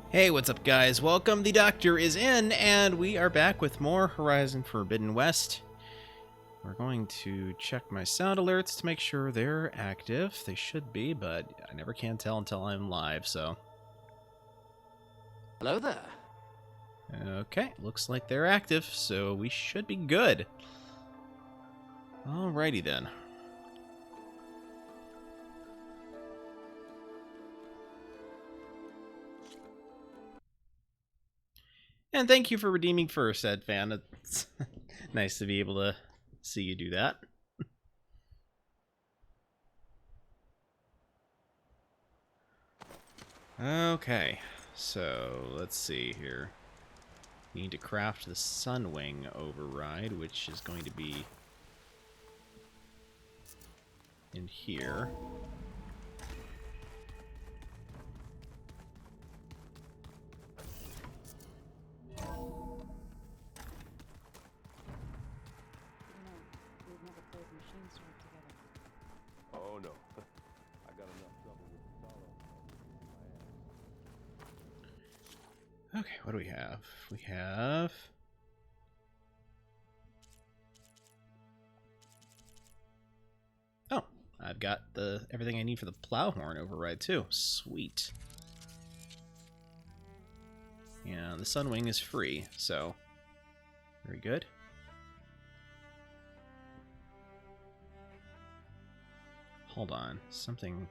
Hey, what's up, guys? Welcome. The Doctor is in, and we are back with more Horizon Forbidden West. We're going to check my sound alerts to make sure they're active. They should be, but I never can tell until I'm live, so... Hello there. Okay, looks like they're active, so we should be good. Alrighty then. And thank you for redeeming first, Ed Fan. It's nice to be able to see you do that. Okay, so let's see here. We need to craft the Sunwing override, which is going to be in here. Oh no, I got enough trouble with the follow. Okay, what do we have? We have... Oh, I've got everything I need for the Plowhorn override too. Sweet. And the Sunwing is free, so very good. Hold on, something...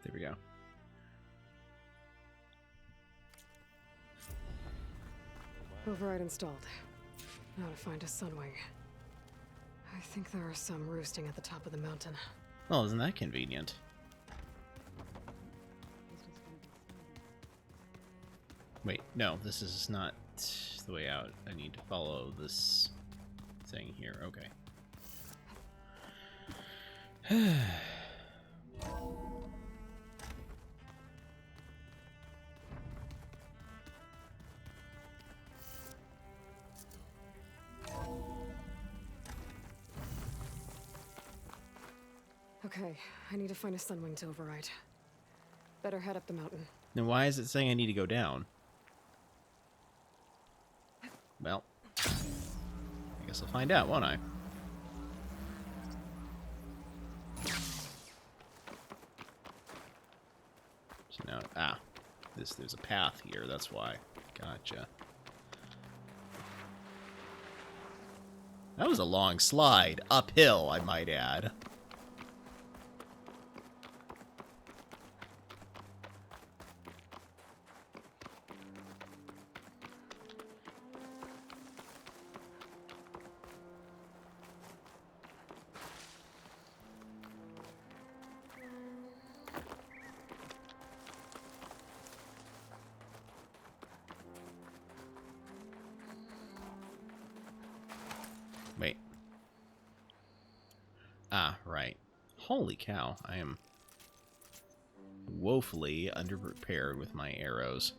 There we go. Override installed. Now to find a Sunwing. I think there are some roosting at the top of the mountain. Well, isn't that convenient? Wait, no, this is not the way out. I need to follow this thing here. Okay. Okay, I need to find a Sunwing to override. Better head up the mountain. Then why is it saying I need to go down? Well, I guess I'll find out, won't I? So now, there's a path here, that's why. Gotcha. That was a long slide. Uphill, I might add. Wait. Ah, right. Holy cow, I am woefully underprepared with my arrows.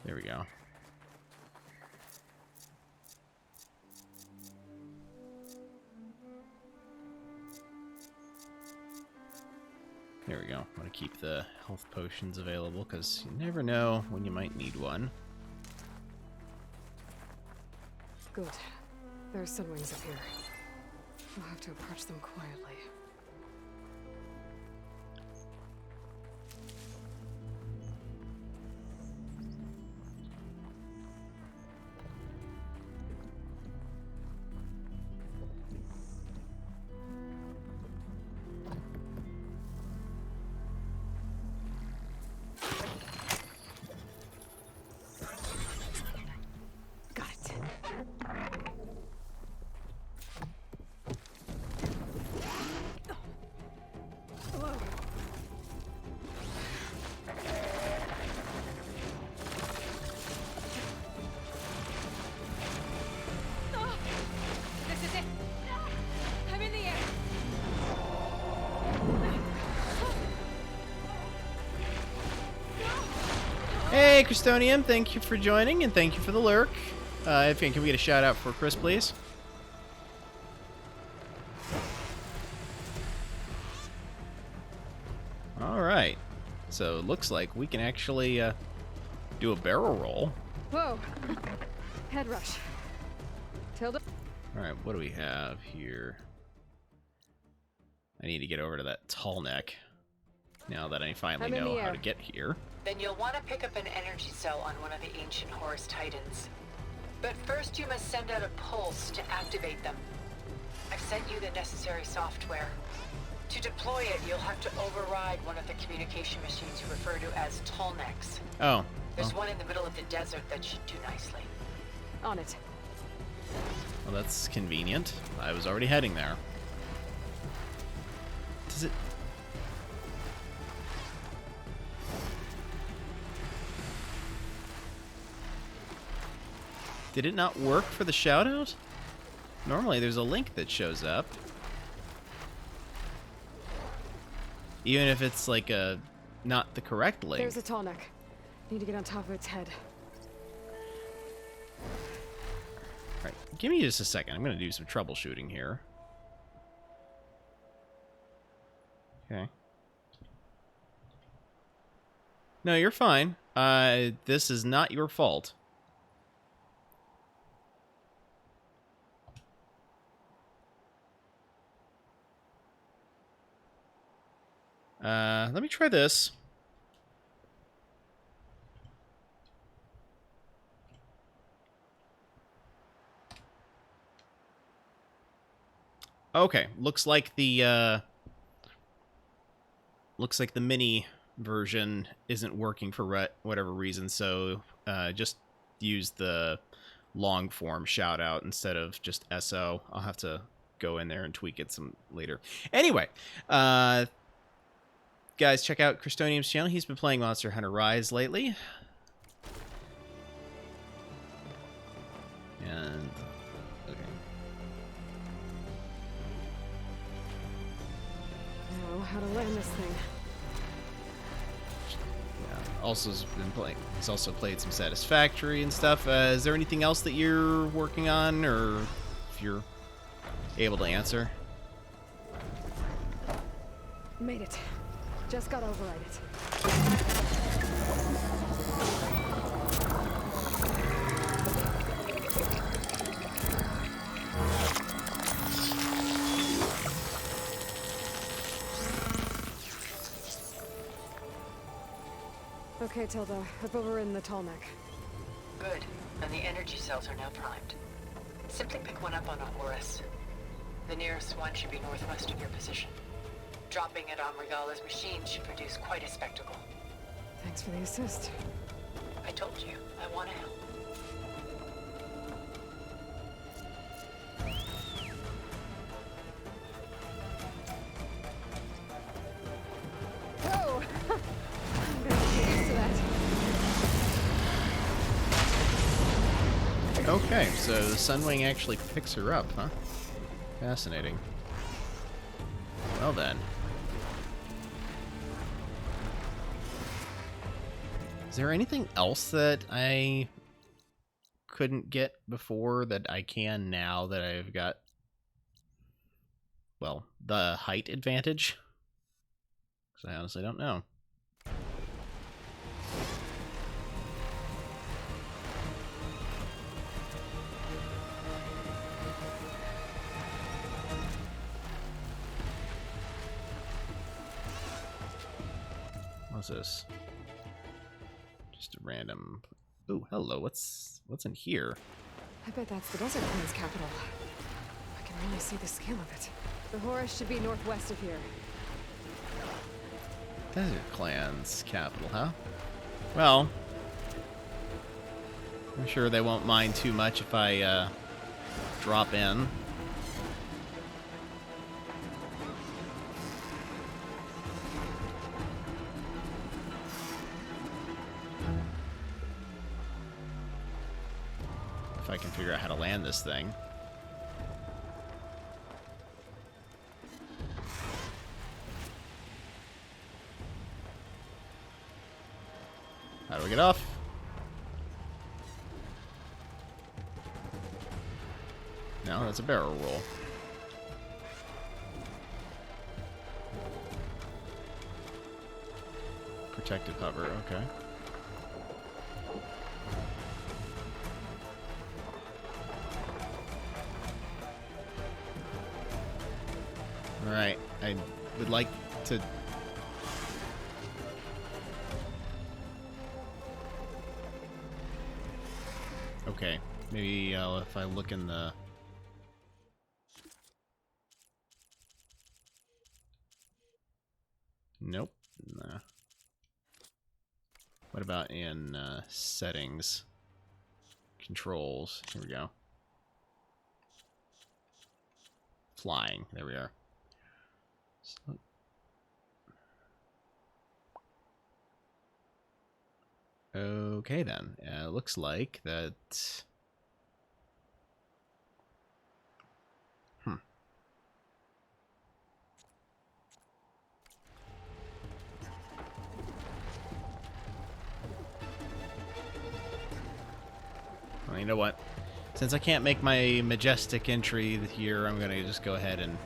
There we go. There we go. I'm going to keep the health potions available because you never know when you might need one. Good. There are Sunwings up here. We'll have to approach them quietly. Hey, Christonium, thank you for joining, and thank you for the lurk. If can we get a shout out for Chris, please? All right. So it looks like we can actually do a barrel roll. Whoa! Head rush. Tilda? All right, what do we have here? I need to get over to that tall neck now that I finally I'm in know the how air. to get here. Then you'll want to pick up an energy cell on one of the ancient Horus Titans. But first you must send out a pulse to activate them. I've sent you the necessary software. To deploy it, you'll have to override one of the communication machines you refer to as Tallnecks. Oh. There's one in the middle of the desert that should do nicely. On it. Well, that's convenient. I was already heading there. Does it... Did it not work for the shoutout? Normally there's a link that shows up. Even if it's like a... not the correct link. There's a tall neck. Need to get on top of its head. Alright, give me just a second. I'm going to do some troubleshooting here. Okay. No, you're fine. This is not your fault. Let me try this. Okay, looks like the mini version isn't working for whatever reason, so just use the long form shout out instead of just SO. I'll have to go in there and tweak it some later. Anyway, guys, check out Christonium's channel. He's been playing Monster Hunter Rise lately. And okay. Know how to land this thing. He's also played some Satisfactory and stuff. Is there anything else that you're working on, or if you're able to answer? Made it. Just gotta override it. Okay, Tilda. I've overridden the tall neck. Good. And the energy cells are now primed. Simply pick one up on a Horus. The nearest one should be northwest of your position. Dropping it on Regala's machine should produce quite a spectacle. Thanks for the assist. I told you, I want to help. Whoa! I'm gonna get used to that. Okay, so the Sunwing actually picks her up, huh? Fascinating. Well then. Is there anything else that I couldn't get before that I can now that I've got, well, the height advantage? Because I honestly don't know. What's this? Just a random... Ooh, hello, what's in here? I bet that's the Desert Queen's capital. I can really see the scale of it. The Horus should be northwest of here. Desert Clan's capital, huh? Well, I'm sure they won't mind too much if I drop in. If I can figure out how to land this thing. How do we get off? Oh, that's a barrel roll. Protective hover, okay. Alright, I would like to... Okay, maybe if I look in the... Nope. Nah. What about in settings? Controls. Here we go. Flying. There we are. So, okay then. It looks like that... Well, you know what? Since I can't make my majestic entry here, I'm gonna just go ahead and...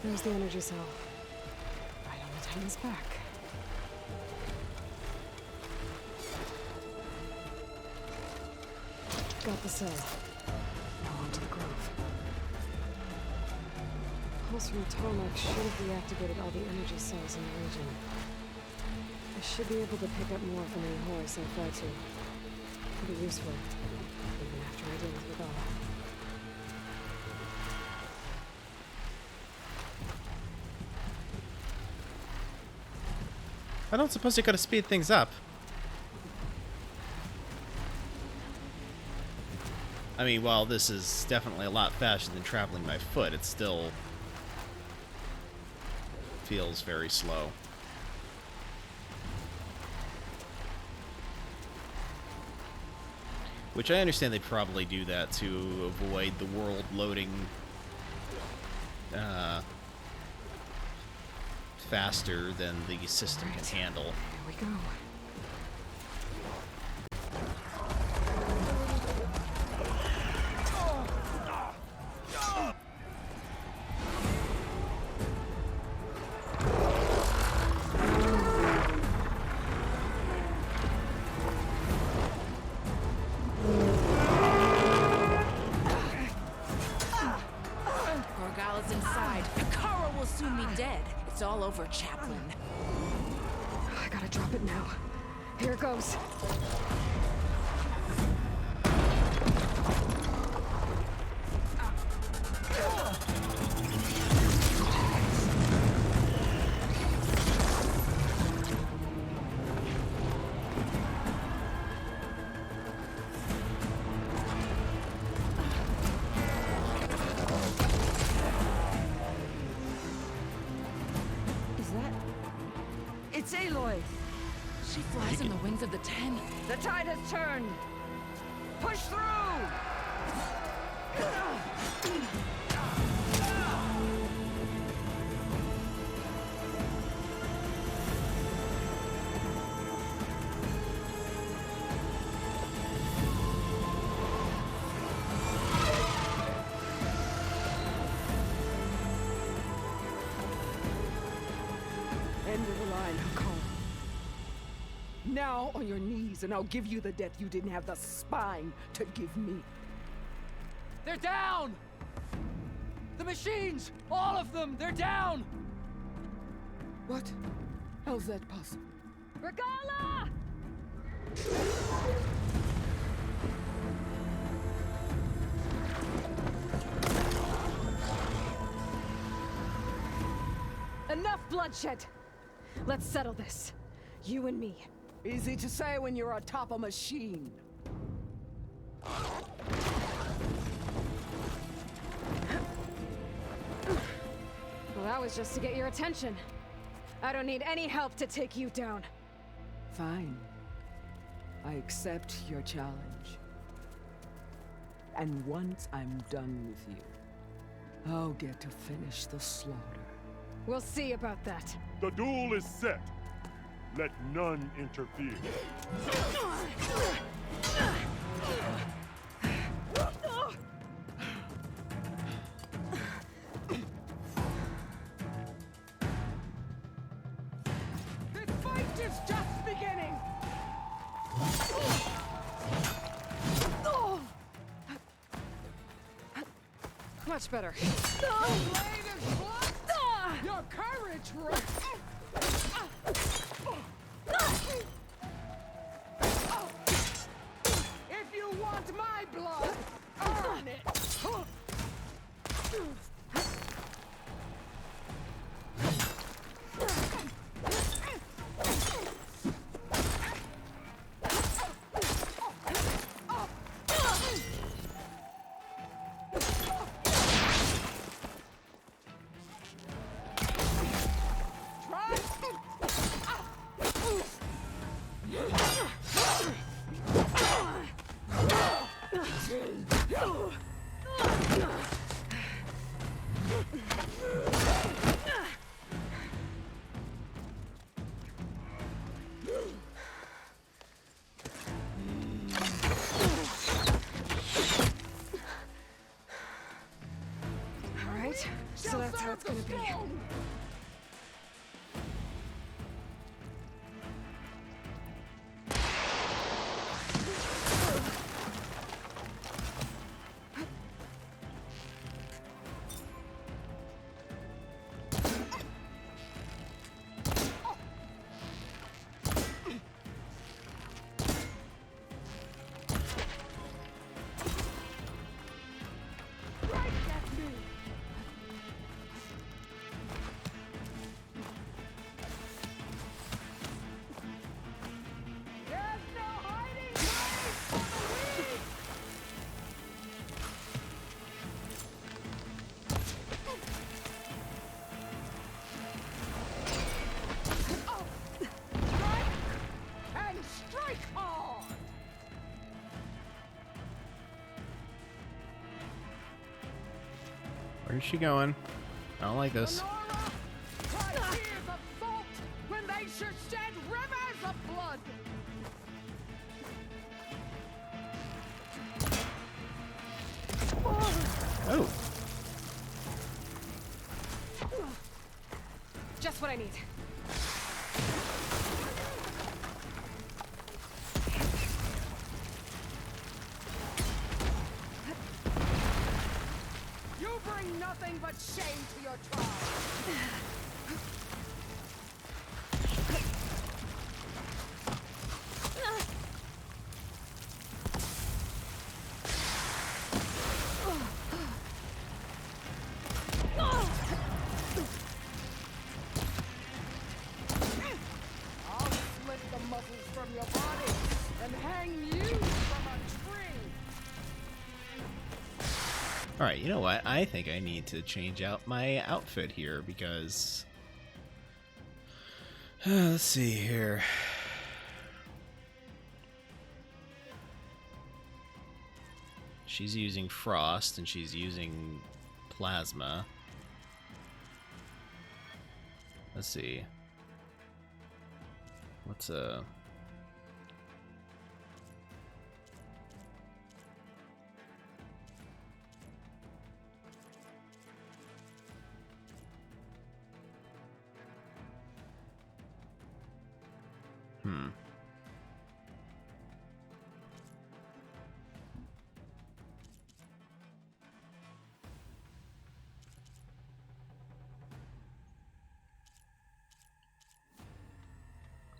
There's the energy cell. Right on the Titan's back. Got the cell. Now on to the grove. Pulse from Tomac should have reactivated all the energy cells in the region. I should be able to pick up more from any horse I fly to. Could be useful, even after I deal with Novelle. I don't suppose you gotta speed things up. I mean, while this is definitely a lot faster than traveling by foot, it still feels very slow. Which I understand they probably do that to avoid the world loading faster than the system can handle. Here we go. Morgala's inside. Akara will soon be dead. It's all over, Chaplain. I gotta drop it now. Here it goes. It's Aloy! She flies on the wings of the Ten. The tide has turned! Push through! End of the line, Hakar. Now on your knees, and I'll give you the death you didn't have the spine to give me. They're down! The machines! All of them! They're down! What? How's that possible? Regala! Enough bloodshed! Let's settle this. You and me. Easy to say when you're atop a machine. Well, that was just to get your attention. I don't need any help to take you down. Fine. I accept your challenge. And once I'm done with you, I'll get to finish the slaughter. We'll see about that. The duel is set. Let none interfere. This fight is just beginning! Much better. Blade is blood! Your courage, if you want my blood, earn it! Alright, so that's how it's gonna be. Where's she going? I don't like this. Lenora, cry tears of salt when they should shed rivers of blood. Oh. Just what I need. You bring nothing but shame to your tribe. I'll split the muscles from your body and hang you from a tree. Alright, you know what? I think I need to change out my outfit here because... let's see here. She's using frost and she's using plasma. Let's see. What's a...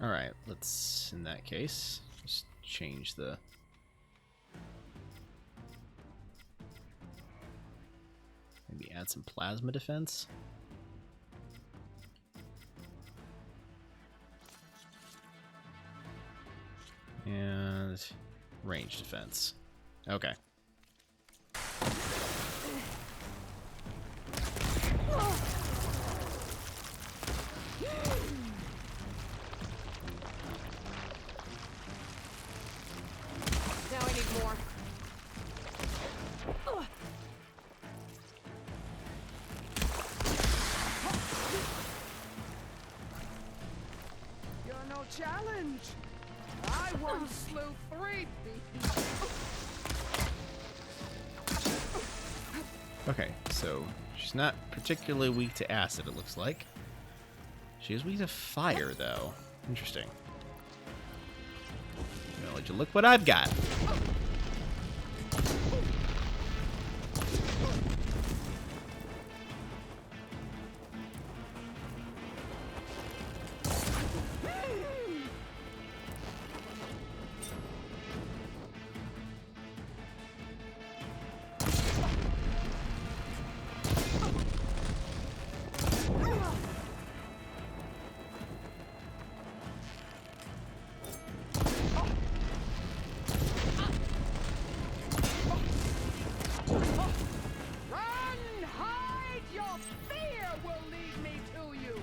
Alright, let's, in that case, just change the... Maybe add some plasma defense? And range defense. Okay. Now I need more. You're no challenge. I once slew 3 beasts. Okay, so she's not particularly weak to acid, it looks like. She is weak to fire, though. Interesting. I'm gonna let you look what I've got. Run! Hide! Your fear will lead me to you!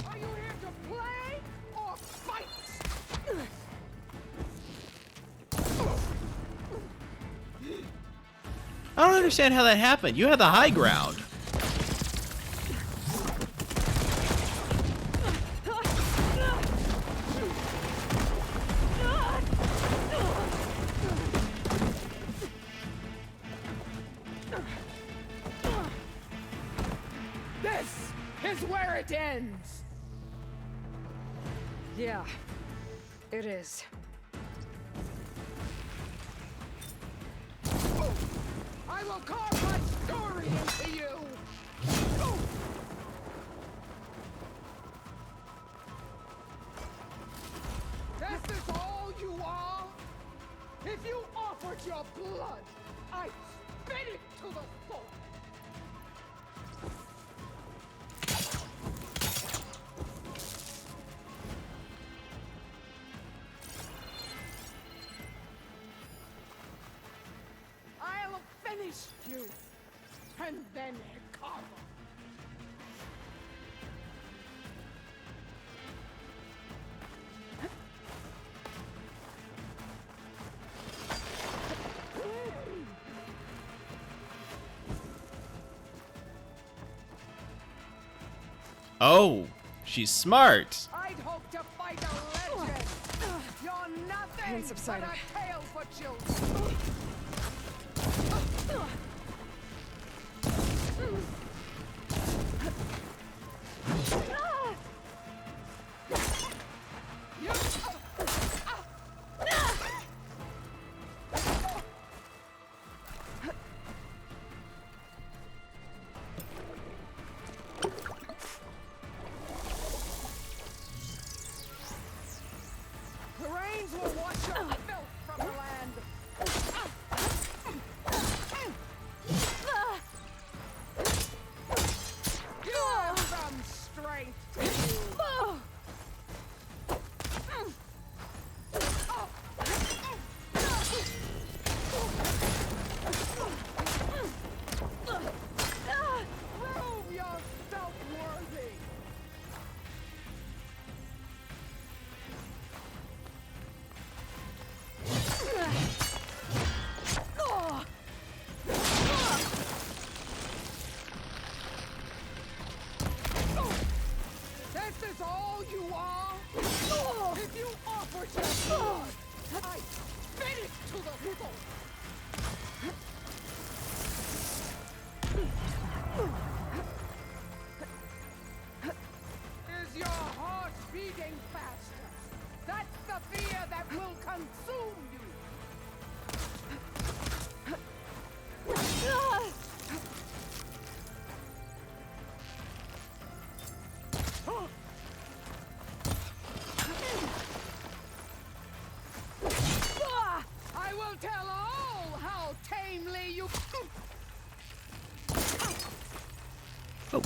Are you here to play or fight? I don't understand how that happened. You had the high ground. This is where it ends! Yeah, it is. I will carve my story into you! This is all you are? If you offered your blood, I'd spit it to the full! I'll finish you, and then Hikara. Oh, she's smart. I'd hope to fight a legend. You're nothing Pain but subsided. a tale for children. The rains will wash your filth from the land. You have some strength to you. Prove yourself worthy. This is all you are? If you offer your blood, I spit it to the full. Is your heart beating faster? That's the fear that will consume you. I will tell all how tamely you... Oh,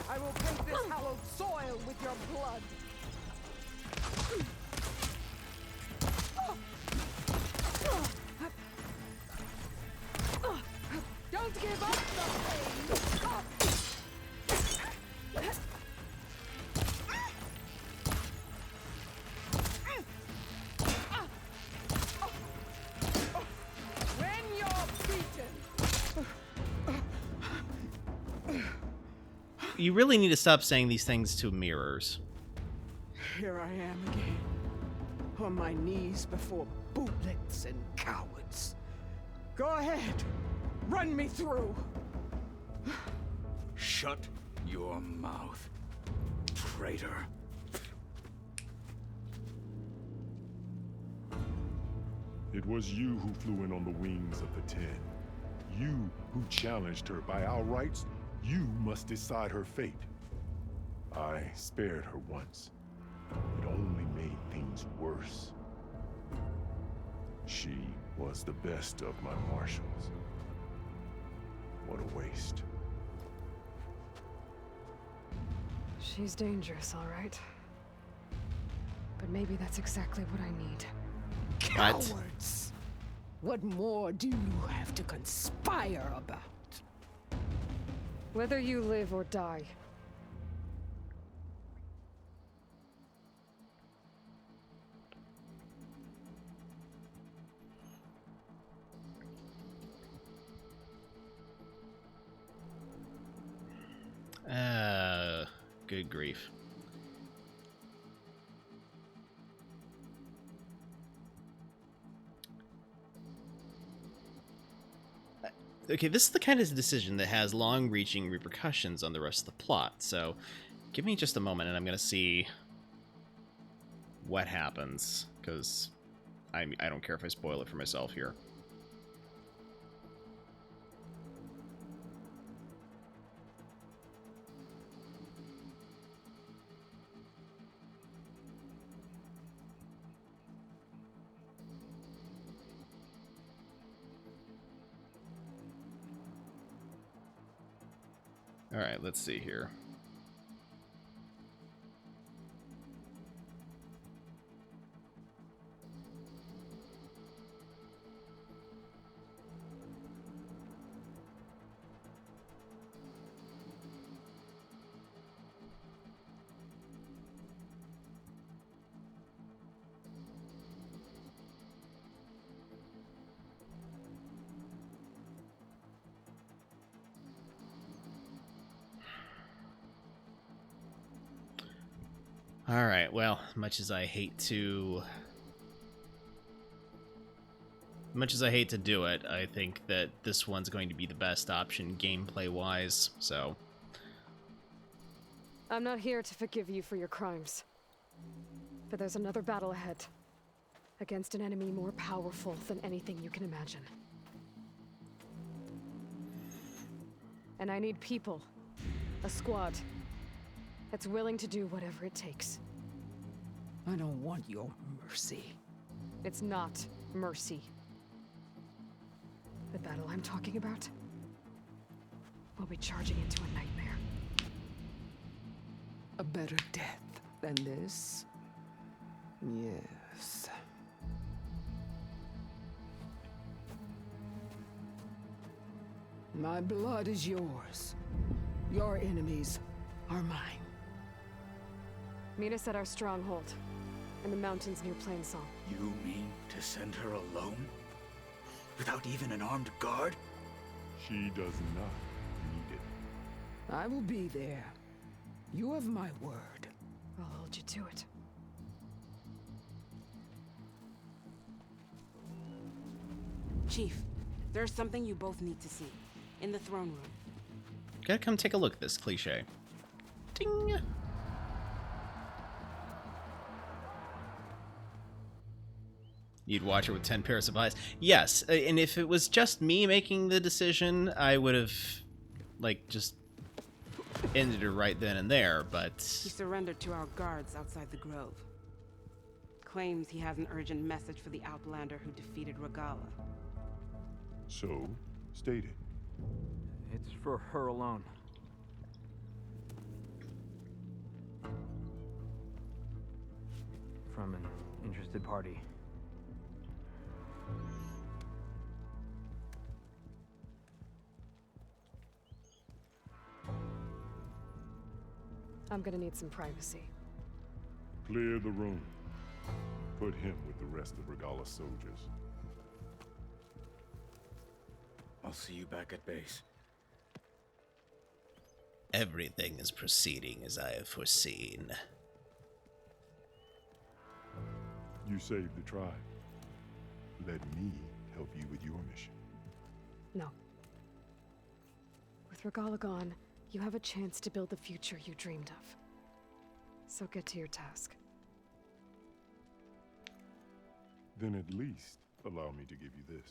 I will paint this hallowed soil with your blood. Don't give up the pain! When you're beaten, You really need to stop saying these things to mirrors. here I am again, on my knees before bootlets and cowards. Go ahead, run me through. Shut your mouth, traitor. It was you who flew in on the wings of the Ten. You who challenged her. By our rights, you must decide her fate. I spared her once. It only made things worse. She was the best of my marshals. What a waste. She's dangerous, all right. But maybe that's exactly what I need. What? Cowards! What more do you have to conspire about? Whether you live or die. Good grief. Okay, this is the kind of decision that has long-reaching repercussions on the rest of the plot, so give me just a moment and I'm going to see what happens, because I don't care if I spoil it for myself here. All right, let's see here. All right, well, much as I hate to do it, I think that this one's going to be the best option gameplay-wise, so... I'm not here to forgive you for your crimes. But there's another battle ahead. Against an enemy more powerful than anything you can imagine. And I need people. A squad. That's willing to do whatever it takes. I don't want your mercy. It's not mercy. The battle I'm talking about will be charging into a nightmare. A better death than this? Yes. My blood is yours. Your enemies are mine. Meet us at our stronghold, in the mountains near Plainsong. You mean to send her alone? Without even an armed guard? She does not need it. I will be there. You have my word. I'll hold you to it. Chief, there's something you both need to see. In the throne room. Gotta come take a look at this cliche. Ding! You'd watch it with 10 pairs of eyes. Yes, and if it was just me making the decision, I would have, like, just ended it right then and there, but... He surrendered to our guards outside the grove. Claims he has an urgent message for the Outlander who defeated Regala. So, state it. It's for her alone. from an interested party. I'm gonna need some privacy. Clear the room. Put him with the rest of Regala's soldiers. I'll see you back at base. Everything is proceeding as I have foreseen. You saved the tribe. Let me help you with your mission. No. With Regala gone, you have a chance to build the future you dreamed of. So get to your task. Then at least allow me to give you this.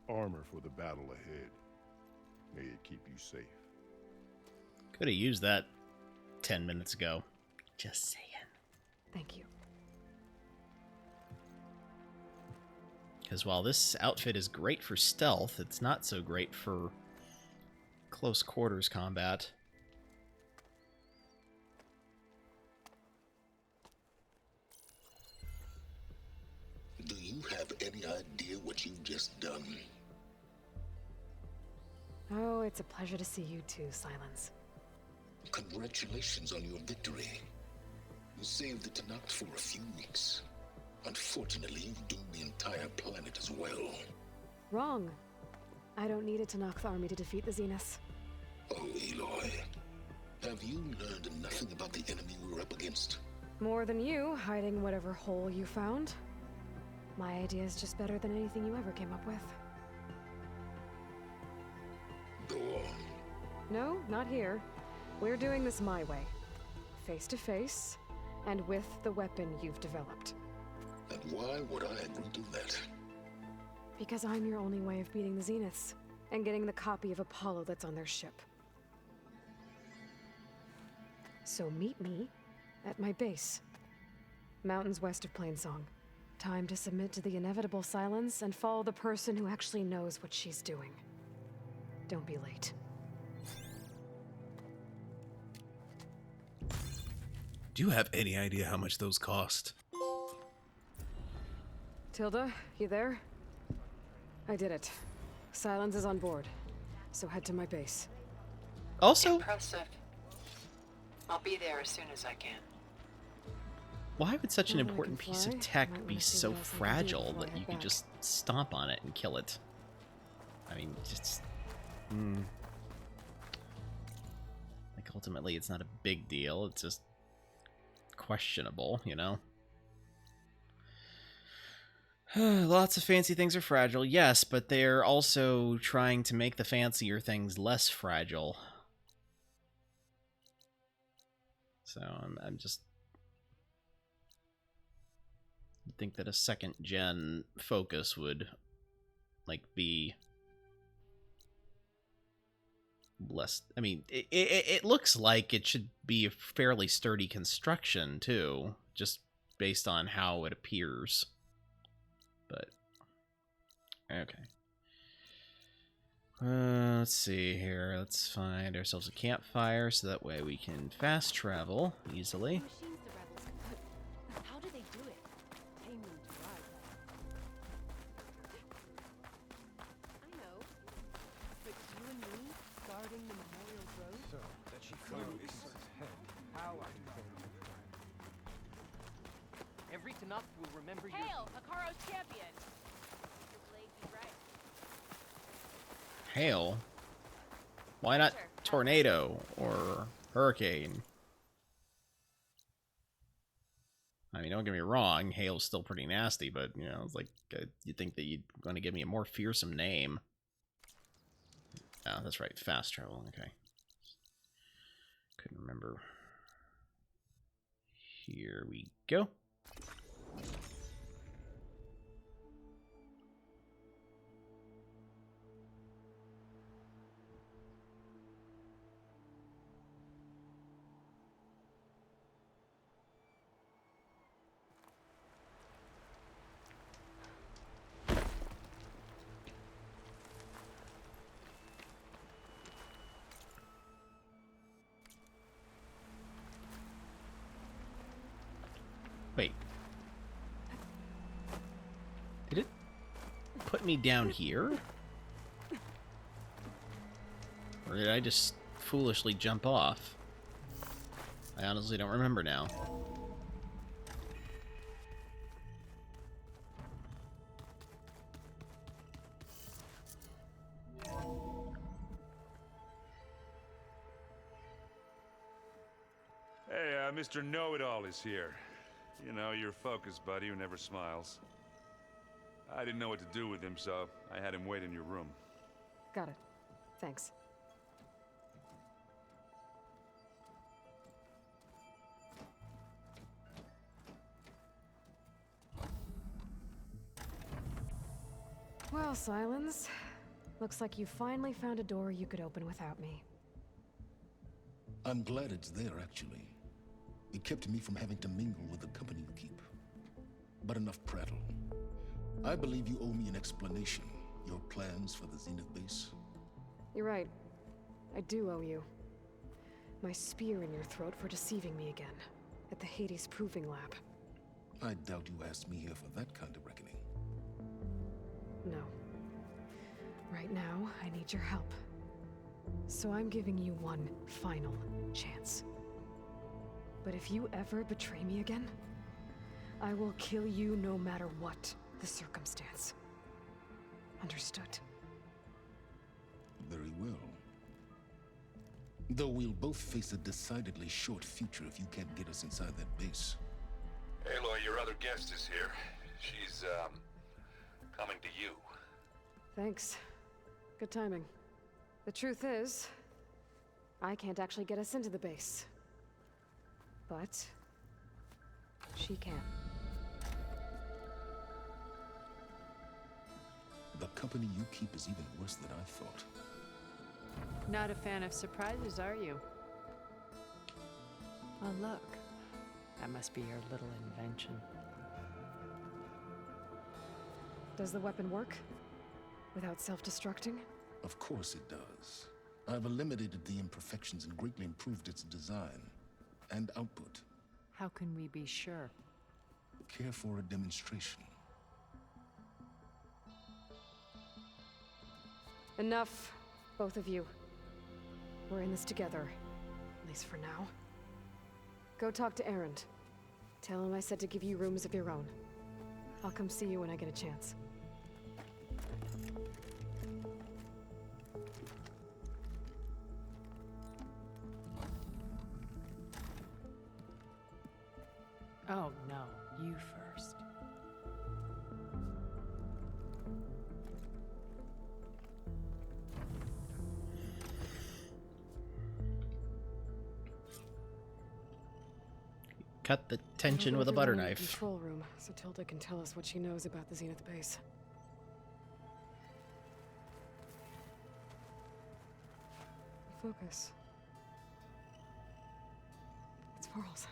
Armor for the battle ahead. May it keep you safe. Could have used that 10 minutes ago. Just saying. Thank you. Because while this outfit is great for stealth, it's not so great for close quarters combat. Do you have any idea what you've just done? Oh, it's a pleasure to see you too, Silence. Congratulations on your victory. You saved the Tanakh for a few weeks. Unfortunately, you've doomed the entire planet as well. Wrong. I don't need a Tanakh army to defeat the Zeniths. Oh, Aloy. Have you learned nothing about the enemy we're up against? More than you, hiding whatever hole you found. My idea is just better than anything you ever came up with. Go on. No, not here. We're doing this my way. Face to face, and with the weapon you've developed. And why would I agree to that? Because I'm your only way of beating the Zeniths, and getting the copy of Apollo that's on their ship. So meet me at my base. Mountains west of Plainsong. Time to submit to the inevitable silence and follow the person who actually knows what she's doing. Don't be late. Do you have any idea how much those cost? Tilda, you there? I did it. Silence is on board, so head to my base. Also, Impressive. I'll be there as soon as I can. why would such an Now that I important can piece fly, of tech might be wanna see so what else I can do fragile before I that you head could back. just stomp on it and kill it? I mean, just... Like, ultimately, it's not a big deal. It's just questionable, you know? Lots of fancy things are fragile, yes, but they're also trying to make the fancier things less fragile. So I'm just... I think that a second gen focus would, like, be less... I mean, it looks like it should be a fairly sturdy construction, too, just based on how it appears. But, okay. Let's see here. Let's find ourselves a campfire so that way we can fast travel easily. Machines the rebels can put. How do they do it? Pay me to ride. I know. But you and me guarding the Memorial Grove? So, that she clearly isn't his head. How I Every Tanakh will remember your... Hail, Hikaro's champion! His leg be right. Hail? Why not tornado or hurricane? I mean, don't get me wrong, hail's still pretty nasty, but, you know, it's like, you'd think that you'd want to give me a more fearsome name. Oh, that's right, fast travel, okay. Couldn't remember. Here we go. Wait. Did it put me down here? Or did I just foolishly jump off? I honestly don't remember now. Hey, Mr. Know-It-All is here. You know, your focus buddy who never smiles. I didn't know what to do with him, so I had him wait in your room. Got it. Thanks. Well, Silence. Looks like you finally found a door you could open without me. I'm glad it's there, actually. It kept me from having to mingle with the company you keep. But enough prattle. I believe you owe me an explanation. Your plans for the Zenith base? You're right. I do owe you. My spear in your throat for deceiving me again. At the Hades Proving Lab. I doubt you asked me here for that kind of reckoning. No. Right now, I need your help. So I'm giving you one final chance. But if you ever betray me again, I will kill you no matter what the circumstance. Understood? Very well. Though we'll both face a decidedly short future if you can't get us inside that base. Aloy, your other guest is here. She's, coming to you. Thanks. Good timing. The truth is, I can't actually get us into the base. But she can. The company you keep is even worse than I thought. Not a fan of surprises, are you? Oh, look. That must be your little invention. Does the weapon work? Without self-destructing? Of course it does. I've eliminated the imperfections and greatly improved its design and output. How can we be sure? Care for a demonstration? Enough, both of you. We're in this together, at least for now. Go talk to Erend. Tell him I said to give you rooms of your own. I'll come see you when I get a chance. Oh, no. You first. Cut the tension We'll with a go butter through the knife. Control room, so Tilda can tell us what she knows about the Zenith base. Focus. It's Varl's.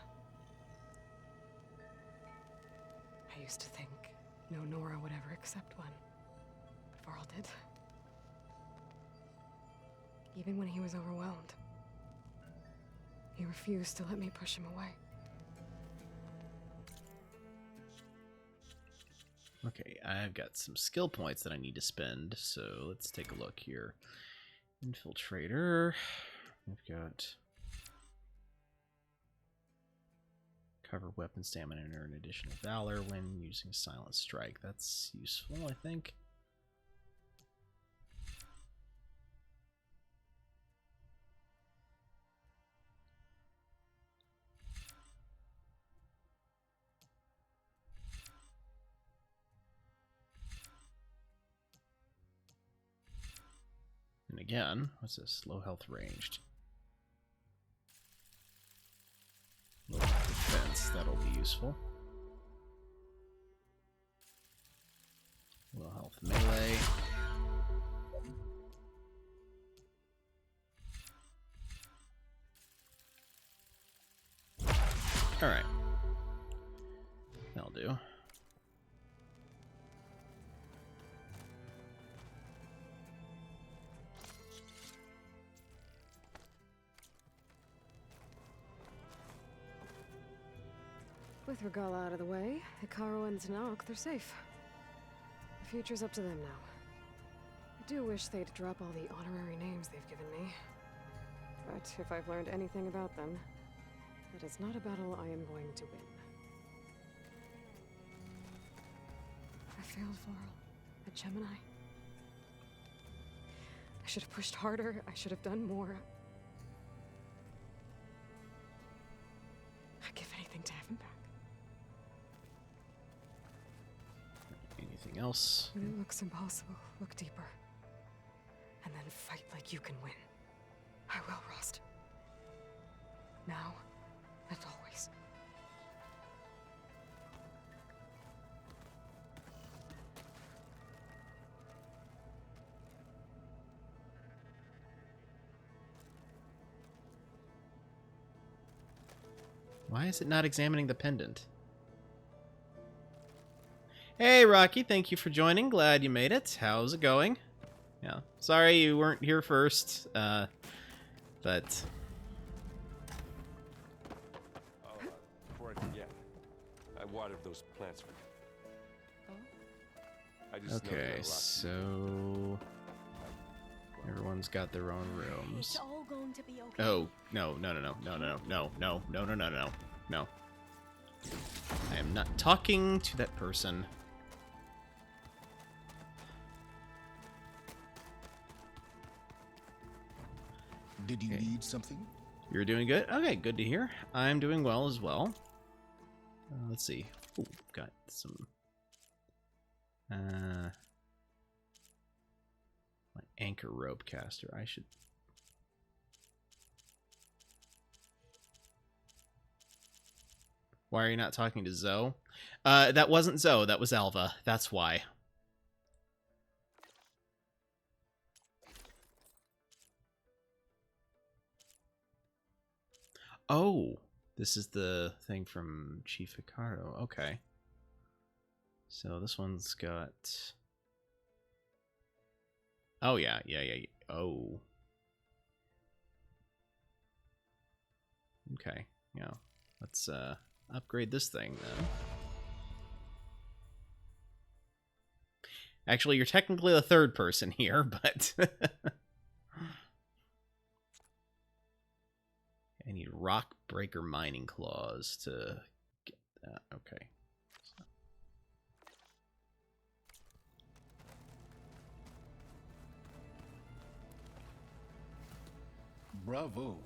I used to think no Nora would ever accept one, but Varl did. Even when he was overwhelmed, he refused to let me push him away. Okay, I've got some skill points that I need to spend, so let's take a look here. Infiltrator. We've got cover weapon stamina and earn additional valor when using silent strike. That's useful, I think. And again, what's this? Low health ranged. Low health defense, that'll be useful. Low health melee. Alright. That'll do. With Regal out of the way, Hikaru and Tanakh, they're safe. The future's up to them now. I do wish they'd drop all the honorary names they've given me. But if I've learned anything about them, it is not a battle I am going to win. I failed Floral at Gemini. I should have pushed harder. I should have done more. I'd give anything to have him back. Anything else? When it looks impossible, look deeper. And then fight like you can win. I will, Rost. Now and always. Why is it not examining the pendant? Hey, Rocky, thank you for joining. Glad you made it. How's it going? Yeah, sorry you weren't here first, but... Before I forget, I watered those plants for you. I just know Okay, you got a lot. so... Everyone's got their own rooms. It's all going to be okay. Oh, no. I am not talking to that person. Did you need something? You're doing good? Okay, good to hear. I'm doing well as well. Let's see. Ooh, got some... my anchor rope caster. I should... Why are you not talking to Zoe? That wasn't Zoe, that was Alva. That's why. Oh, this is the thing from Chief Hikaru. Okay. So this one's got... Oh, yeah. Oh. Okay, yeah. Let's upgrade this thing, then. Actually, you're technically the third person here, but... I need rock breaker mining claws to get that. Okay. Bravo.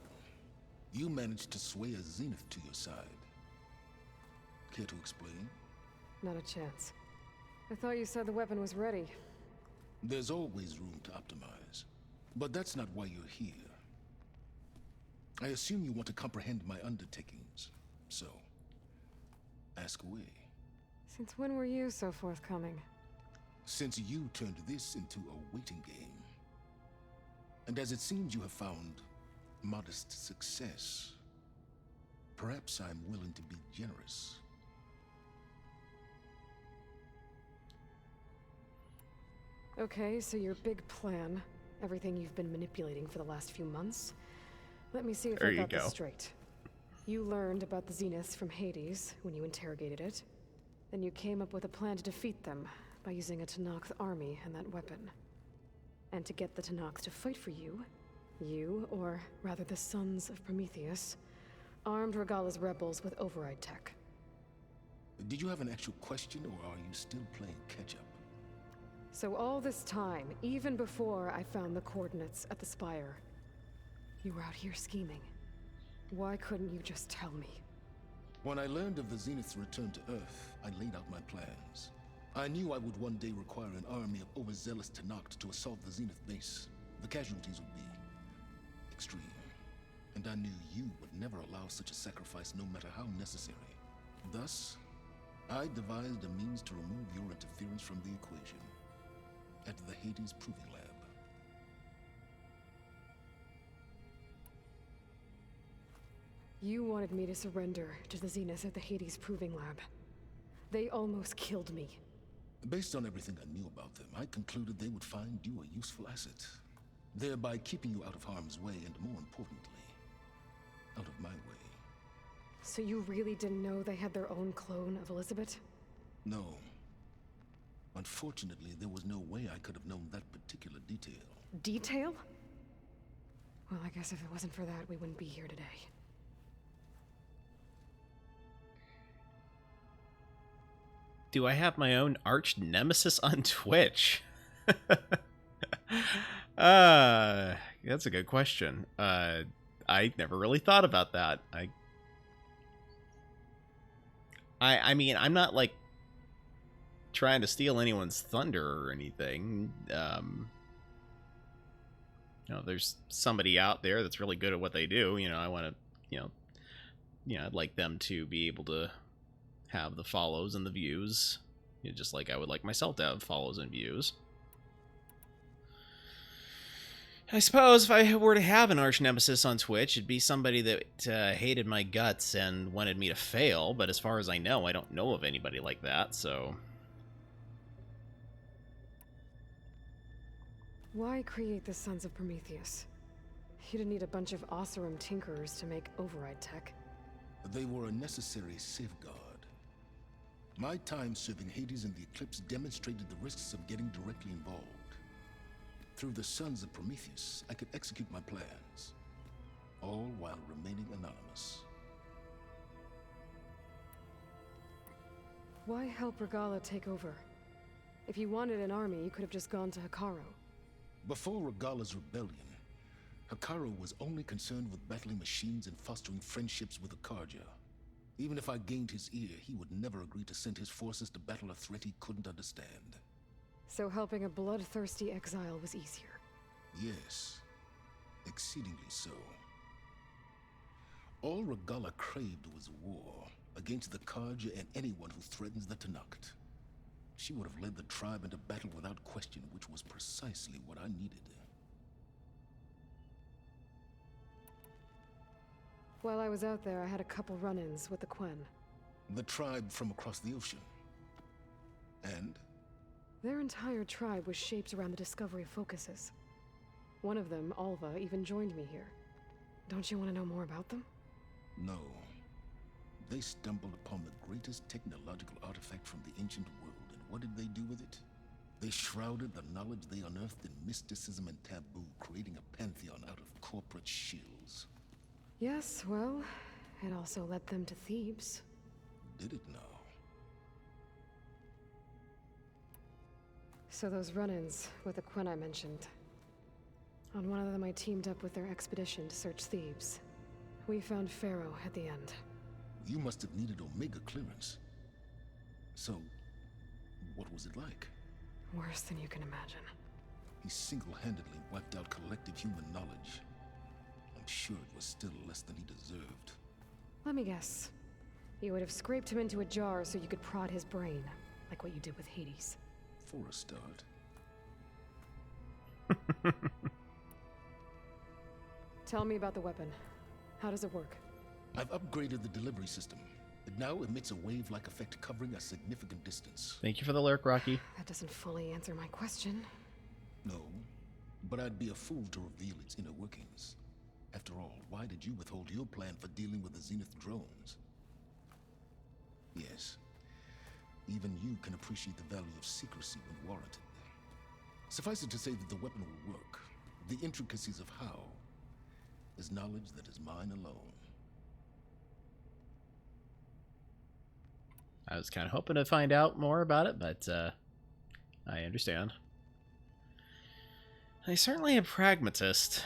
You managed to sway a Zenith to your side. Care to explain? Not a chance. I thought you said the weapon was ready. There's always room to optimize. But that's not why you're here. I assume you want to comprehend my undertakings. So, ask away. Since when were you so forthcoming? Since you turned this into a waiting game. And as it seems you have found modest success, perhaps I'm willing to be generous. Okay, so your big plan, everything you've been manipulating for the last few months. Let me see if I got this straight. You learned about the Zeniths from Hades when you interrogated it. Then you came up with a plan to defeat them by using a Tanakh's army and that weapon. And to get the Tanakhs to fight for you, or rather the Sons of Prometheus, armed Regala's rebels with override tech. Did you have an actual question, or are you still playing catch-up? So all this time, even before I found the coordinates at the Spire, you were out here scheming. Why couldn't you just tell me? When I learned of the Zenith's return to Earth, I laid out my plans. I knew I would one day require an army of overzealous Tanakh to assault the Zenith base. The casualties would be extreme. And I knew you would never allow such a sacrifice, no matter how necessary. Thus, I devised a means to remove your interference from the equation. At the Hades Proving Lab. You wanted me to surrender to the Zeniths at the Hades Proving Lab. They almost killed me. Based on everything I knew about them, I concluded they would find you a useful asset, thereby keeping you out of harm's way and, more importantly, out of my way. So you really didn't know they had their own clone of Elizabeth? No. Unfortunately, there was no way I could have known that particular detail. Detail? Well, I guess if it wasn't for that, we wouldn't be here today. Do I have my own arch nemesis on Twitch? That's a good question. I never really thought about that. I mean, I'm not like trying to steal anyone's thunder or anything. You know, there's somebody out there that's really good at what they do. You know, I want to, I'd like them to be able to have the follows and the views, just like I would like myself to have follows and views. I suppose if I were to have an arch nemesis on Twitch, it'd be somebody that hated my guts and wanted me to fail, but as far as I know, I don't know of anybody like that, so... Why create the Sons of Prometheus? You didn't need a bunch of Oseram tinkerers to make override tech. They were a necessary safeguard. My time serving Hades in the Eclipse demonstrated the risks of getting directly involved. Through the Sons of Prometheus, I could execute my plans, all while remaining anonymous. Why help Regala take over? If you wanted an army, you could have just gone to Hekarro. Before Regala's rebellion, Hekarro was only concerned with battling machines and fostering friendships with Akarja. Even if I gained his ear, he would never agree to send his forces to battle a threat he couldn't understand. So helping a bloodthirsty exile was easier? Yes, exceedingly so. All Regala craved was war against the Karja and anyone who threatens the Tenakth. She would have led the tribe into battle without question, which was precisely what I needed. While I was out there, I had a couple run-ins with the Quen. The tribe from across the ocean. And? Their entire tribe was shaped around the Discovery focuses. One of them, Alva, even joined me here. Don't you want to know more about them? No. They stumbled upon the greatest technological artifact from the ancient world, and what did they do with it? They shrouded the knowledge they unearthed in mysticism and taboo, creating a pantheon out of corporate shills. Yes, well, it also led them to Thebes. Did it now? So those run-ins with the Quen I mentioned. On one of them I teamed up with their expedition to search Thebes. We found Pharaoh at the end. You must have needed Omega clearance. So, what was it like? Worse than you can imagine. He single-handedly wiped out collective human knowledge. I'm sure it was still less than he deserved. Let me guess. You would have scraped him into a jar so you could prod his brain, like what you did with Hades. For a start. Tell me about the weapon. How does it work? I've upgraded the delivery system. It now emits a wave-like effect covering a significant distance. Thank you for the lurk, Rocky. That doesn't fully answer my question. No, but I'd be a fool to reveal its inner workings. After all, why did you withhold your plan for dealing with the Zenith drones? Yes, even you can appreciate the value of secrecy when warranted. Suffice it to say that the weapon will work. The intricacies of how is knowledge that is mine alone. I was kind of hoping to find out more about it, but I understand. I'm certainly a pragmatist.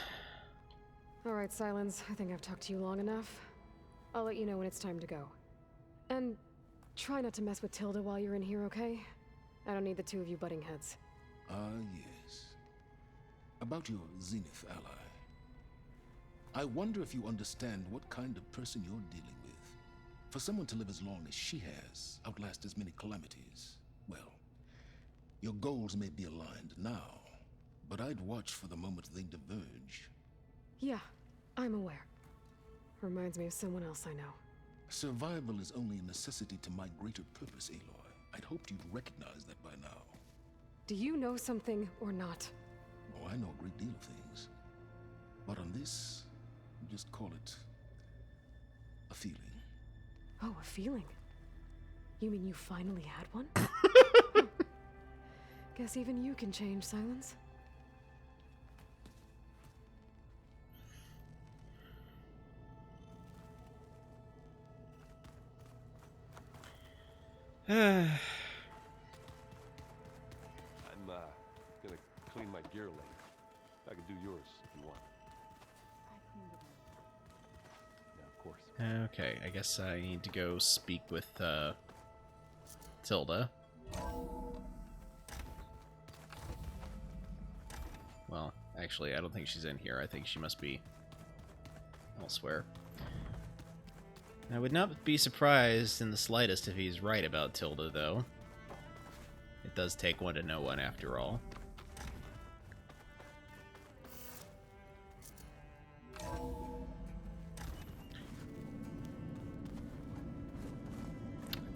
All right, Silence. I think I've talked to you long enough. I'll let you know when it's time to go. And try not to mess with Tilda while you're in here, okay? I don't need the two of you butting heads. Ah, yes. About your Zenith ally. I wonder if you understand what kind of person you're dealing with. For someone to live as long as she has, outlast as many calamities, well, your goals may be aligned now, but I'd watch for the moment they diverge. Yeah, I'm aware. Reminds me of someone else I know. Survival is only a necessity to my greater purpose, Aloy. I'd hoped you'd recognize that by now. Do you know something or not? Oh, I know a great deal of things. But on this, just call it a feeling. Oh, a feeling. You mean you finally had one? Guess even you can change, Silence. I'm gonna clean my gear later. I can do yours if you want. Yeah, of course. Okay, I guess I need to go speak with Tilda. Well, actually, I don't think she's in here. I think she must be elsewhere. I would not be surprised in the slightest if he's right about Tilda, though. It does take one to know one, after all.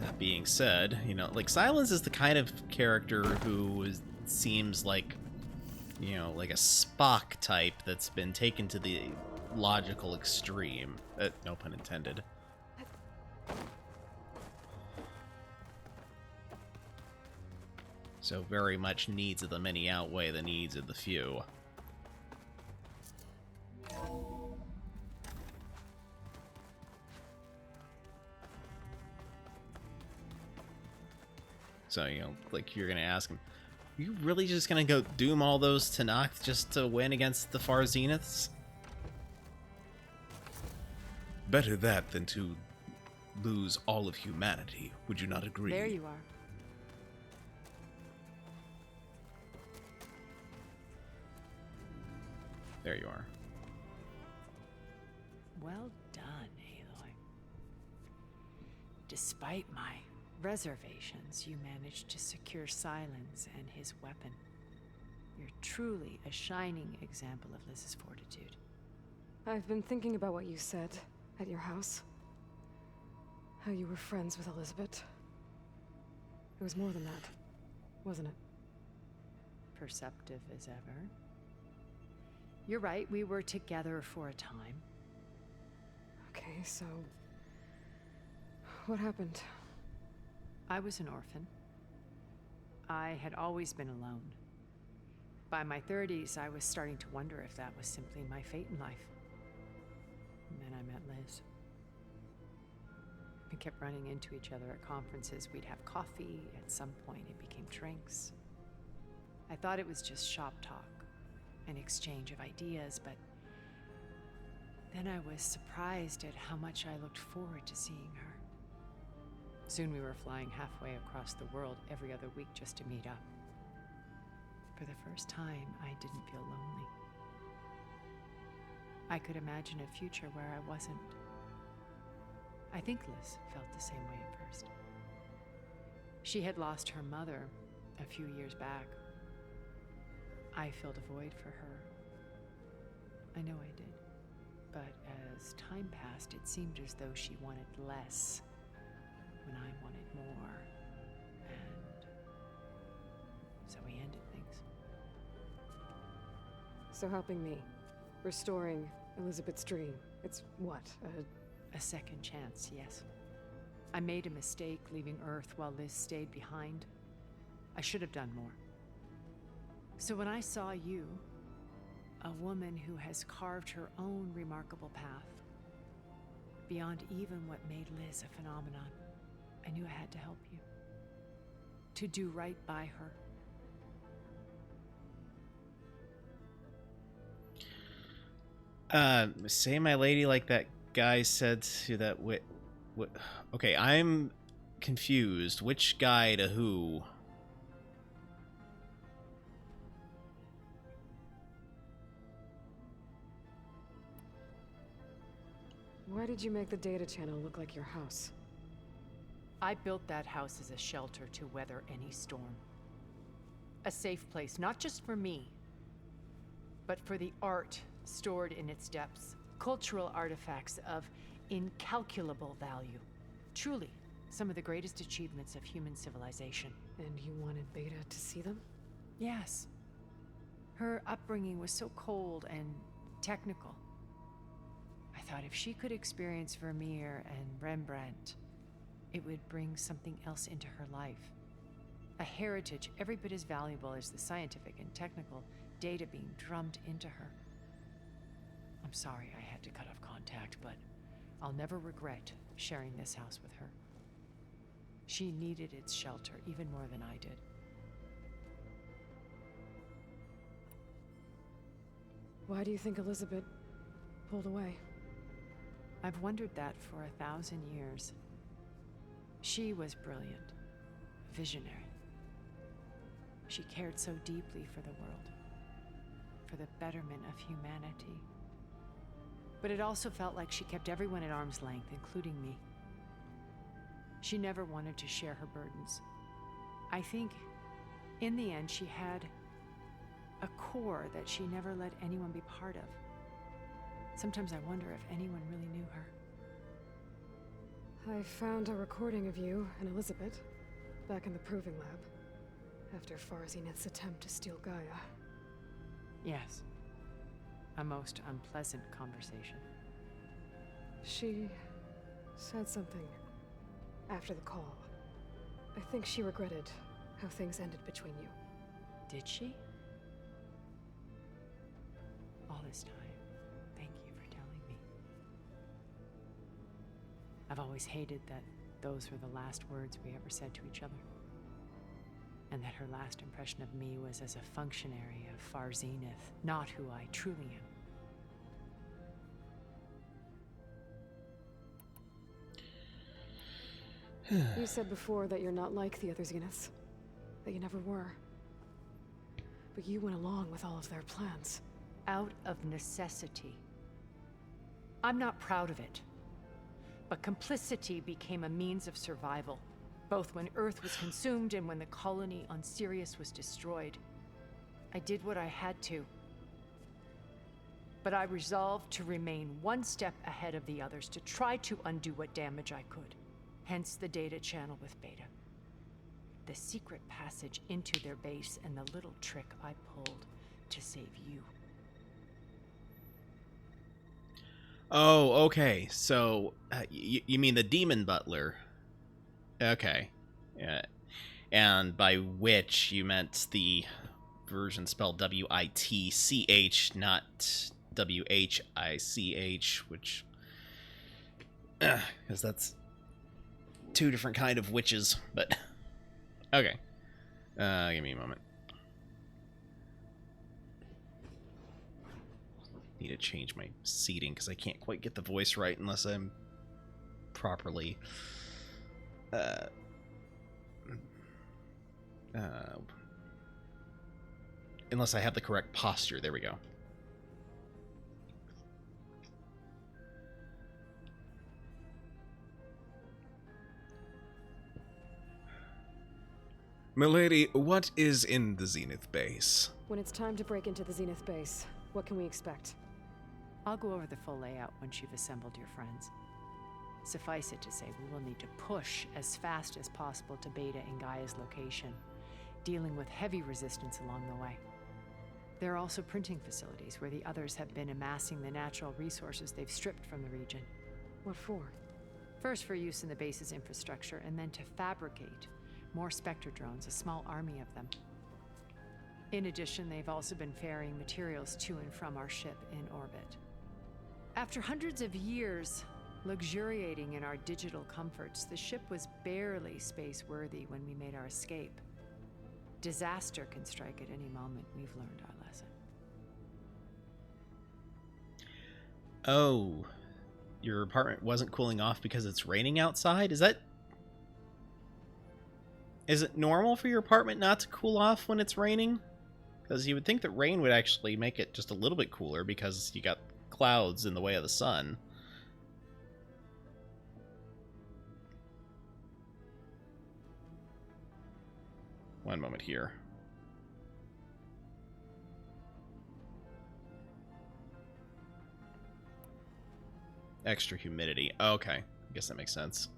That being said, you know, like, Silence is the kind of character who seems like, you know, like a Spock type that's been taken to the logical extreme. No pun intended. So very much needs of the many outweigh the needs of the few. So, you know, like, you're gonna ask him, are you really just gonna go doom all those Tanakh just to win against the Far Zeniths? Better that than to lose all of humanity, would you not agree? There you are. There you are. Well done, Aloy. Despite my reservations, you managed to secure Silence and his weapon. You're truly a shining example of Liz's fortitude. I've been thinking about what you said at your house. How you were friends with Elizabeth. It was more than that, wasn't it? Perceptive as ever. You're right, we were together for a time. Okay, so... what happened? I was an orphan. I had always been alone. By my 30s, I was starting to wonder if that was simply my fate in life. And then I met Liz. We kept running into each other at conferences. We'd have coffee. At some point, it became drinks. I thought it was just shop talk, an exchange of ideas, but then I was surprised at how much I looked forward to seeing her. Soon we were flying halfway across the world every other week just to meet up. For the first time, I didn't feel lonely. I could imagine a future where I wasn't. I think Liz felt the same way at first. She had lost her mother a few years back. I filled a void for her. I know I did. But as time passed, it seemed as though she wanted less when I wanted more. And so we ended things. So helping me, restoring Elizabeth's dream, it's what, a second chance, yes. I made a mistake leaving Earth while Liz stayed behind. I should have done more. So when I saw you, a woman who has carved her own remarkable path, beyond even what made Liz a phenomenon, I knew I had to help you. To do right by her. Say my lady, like that guy said to that okay, I'm confused. Which guy to who? Why did you make the data channel look like your house? I built that house as a shelter to weather any storm. A safe place, not just for me, but for the art stored in its depths. Cultural artifacts of incalculable value. Truly, some of the greatest achievements of human civilization. And you wanted Beta to see them? Yes. Her upbringing was so cold and technical. I thought if she could experience Vermeer and Rembrandt, it would bring something else into her life. A heritage every bit as valuable as the scientific and technical data being drummed into her. I'm sorry I had to cut off contact, but I'll never regret sharing this house with her. She needed its shelter even more than I did. Why do you think Elizabeth pulled away? I've wondered that for 1,000 years. She was brilliant, visionary. She cared so deeply for the world, for the betterment of humanity. But it also felt like she kept everyone at arm's length, including me. She never wanted to share her burdens. I think, in the end, she had a core that she never let anyone be part of. Sometimes I wonder if anyone really knew her. I found a recording of you and Elizabeth back in the proving lab after Farzineth's attempt to steal Gaia. Yes. A most unpleasant conversation. She said something after the call. I think she regretted how things ended between you. Did she? All this time, thank you for telling me. I've always hated that those were the last words we ever said to each other. And that her last impression of me was as a functionary of Farzineth, not who I truly am. You said before that you're not like the other Zeniths. That you never were. But you went along with all of their plans. Out of necessity. I'm not proud of it. But complicity became a means of survival, both when Earth was consumed and when the colony on Sirius was destroyed. I did what I had to. But I resolved to remain one step ahead of the others, to try to undo what damage I could. Hence the data channel with Beta. The secret passage into their base and the little trick I pulled to save you. Oh, okay. So, you mean the Demon Butler? Okay. Yeah. And by which you meant the version spelled W-I-T-C-H, not W-H-I-C-H, which... because that's two different kind of witches, but... Okay. Give me a moment. Need to change my seating because I can't quite get the voice right unless I'm properly unless I have the correct posture. There we go. Milady, what is in the Zenith base? When it's time to break into the Zenith base, what can we expect? I'll go over the full layout once you've assembled your friends. Suffice it to say, we will need to push as fast as possible to Beta and Gaia's location, dealing with heavy resistance along the way. There are also printing facilities where the others have been amassing the natural resources they've stripped from the region. What for? First for use in the base's infrastructure, and then to fabricate more Spectre drones, a small army of them. In addition, they've also been ferrying materials to and from our ship in orbit. After hundreds of years luxuriating in our digital comforts, the ship was barely space-worthy when we made our escape. Disaster can strike at any moment. We've learned our lesson. Oh, your apartment wasn't cooling off because it's raining outside? Is it normal for your apartment not to cool off when it's raining? Because you would think that rain would actually make it just a little bit cooler because you got clouds in the way of the sun. One moment here. Extra humidity. Okay, I guess that makes sense.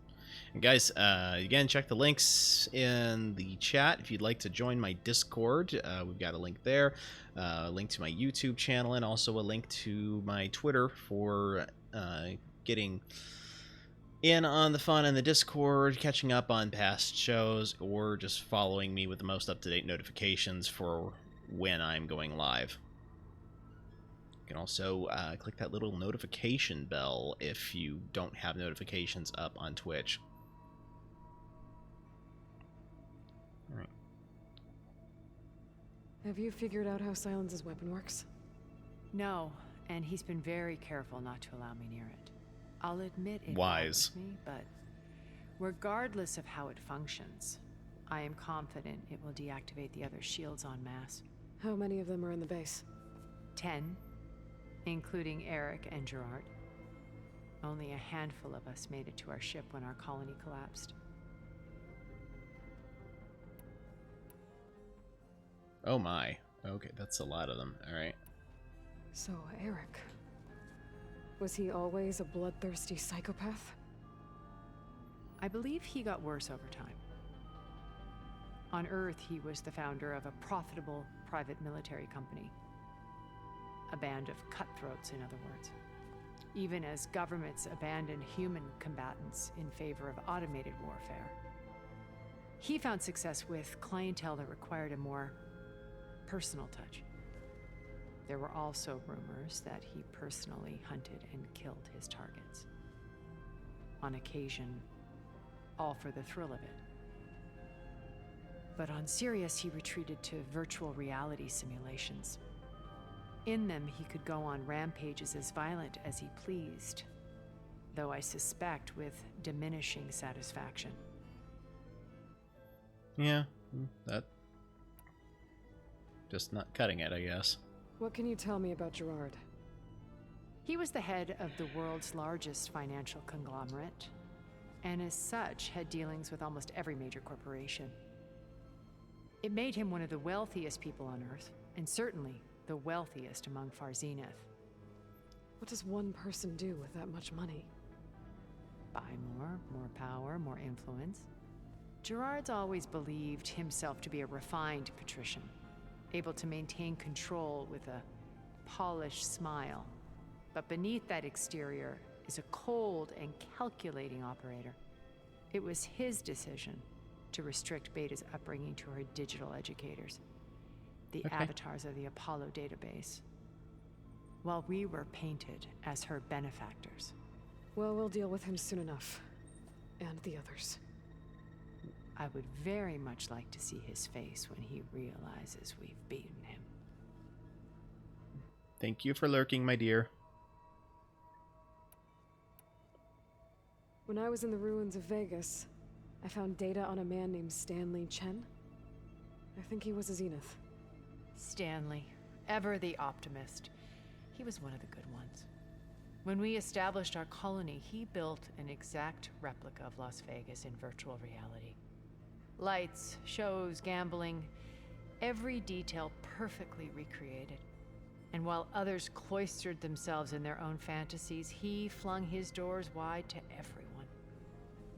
And guys, again, check the links in the chat if you'd like to join my Discord. We've got a link there, a link to my YouTube channel, and also a link to my Twitter for getting in on the fun in the Discord, catching up on past shows, or just following me with the most up-to-date notifications for when I'm going live. You can also click that little notification bell if you don't have notifications up on Twitch. All right. Have you figured out how Silence's weapon works? No, and he's been very careful not to allow me near it. I'll admit it Wise. bothers me, but regardless of how it functions, I am confident it will deactivate the other shields en masse. How many of them are in the base? 10, including Eric and Gerard. Only a handful of us made it to our ship when our colony collapsed. Oh my. Okay, that's a lot of them. All right. So, Eric. Was he always a bloodthirsty psychopath? I believe he got worse over time. On Earth, he was the founder of a profitable private military company. A band of cutthroats, in other words. Even as governments abandoned human combatants in favor of automated warfare. He found success with clientele that required a more personal touch. There were also rumors that he personally hunted and killed his targets. On occasion, all for the thrill of it. But on Sirius, he retreated to virtual reality simulations. In them, he could go on rampages as violent as he pleased, though I suspect with diminishing satisfaction. Yeah, that... just not cutting it, I guess. What can you tell me about Gerard? He was the head of the world's largest financial conglomerate, and as such had dealings with almost every major corporation. It made him one of the wealthiest people on Earth, and certainly the wealthiest among Far Zenith. What does one person do with that much money? Buy more power, more influence. Gerard's always believed himself to be a refined patrician, able to maintain control with a polished smile. But beneath that exterior is a cold and calculating operator. It was his decision to restrict Beta's upbringing to her digital educators, the avatars of the Apollo database, while we were painted as her benefactors. Well, we'll deal with him soon enough. And the others. I would very much like to see his face when he realizes we've beaten him. Thank you for lurking, my dear. When I was in the ruins of Vegas, I found data on a man named Stanley Chen. I think he was a Zenith. Stanley, ever the optimist. He was one of the good ones. When we established our colony, he built an exact replica of Las Vegas in virtual reality. Lights, shows, gambling, every detail perfectly recreated. And while others cloistered themselves in their own fantasies, he flung his doors wide to everyone.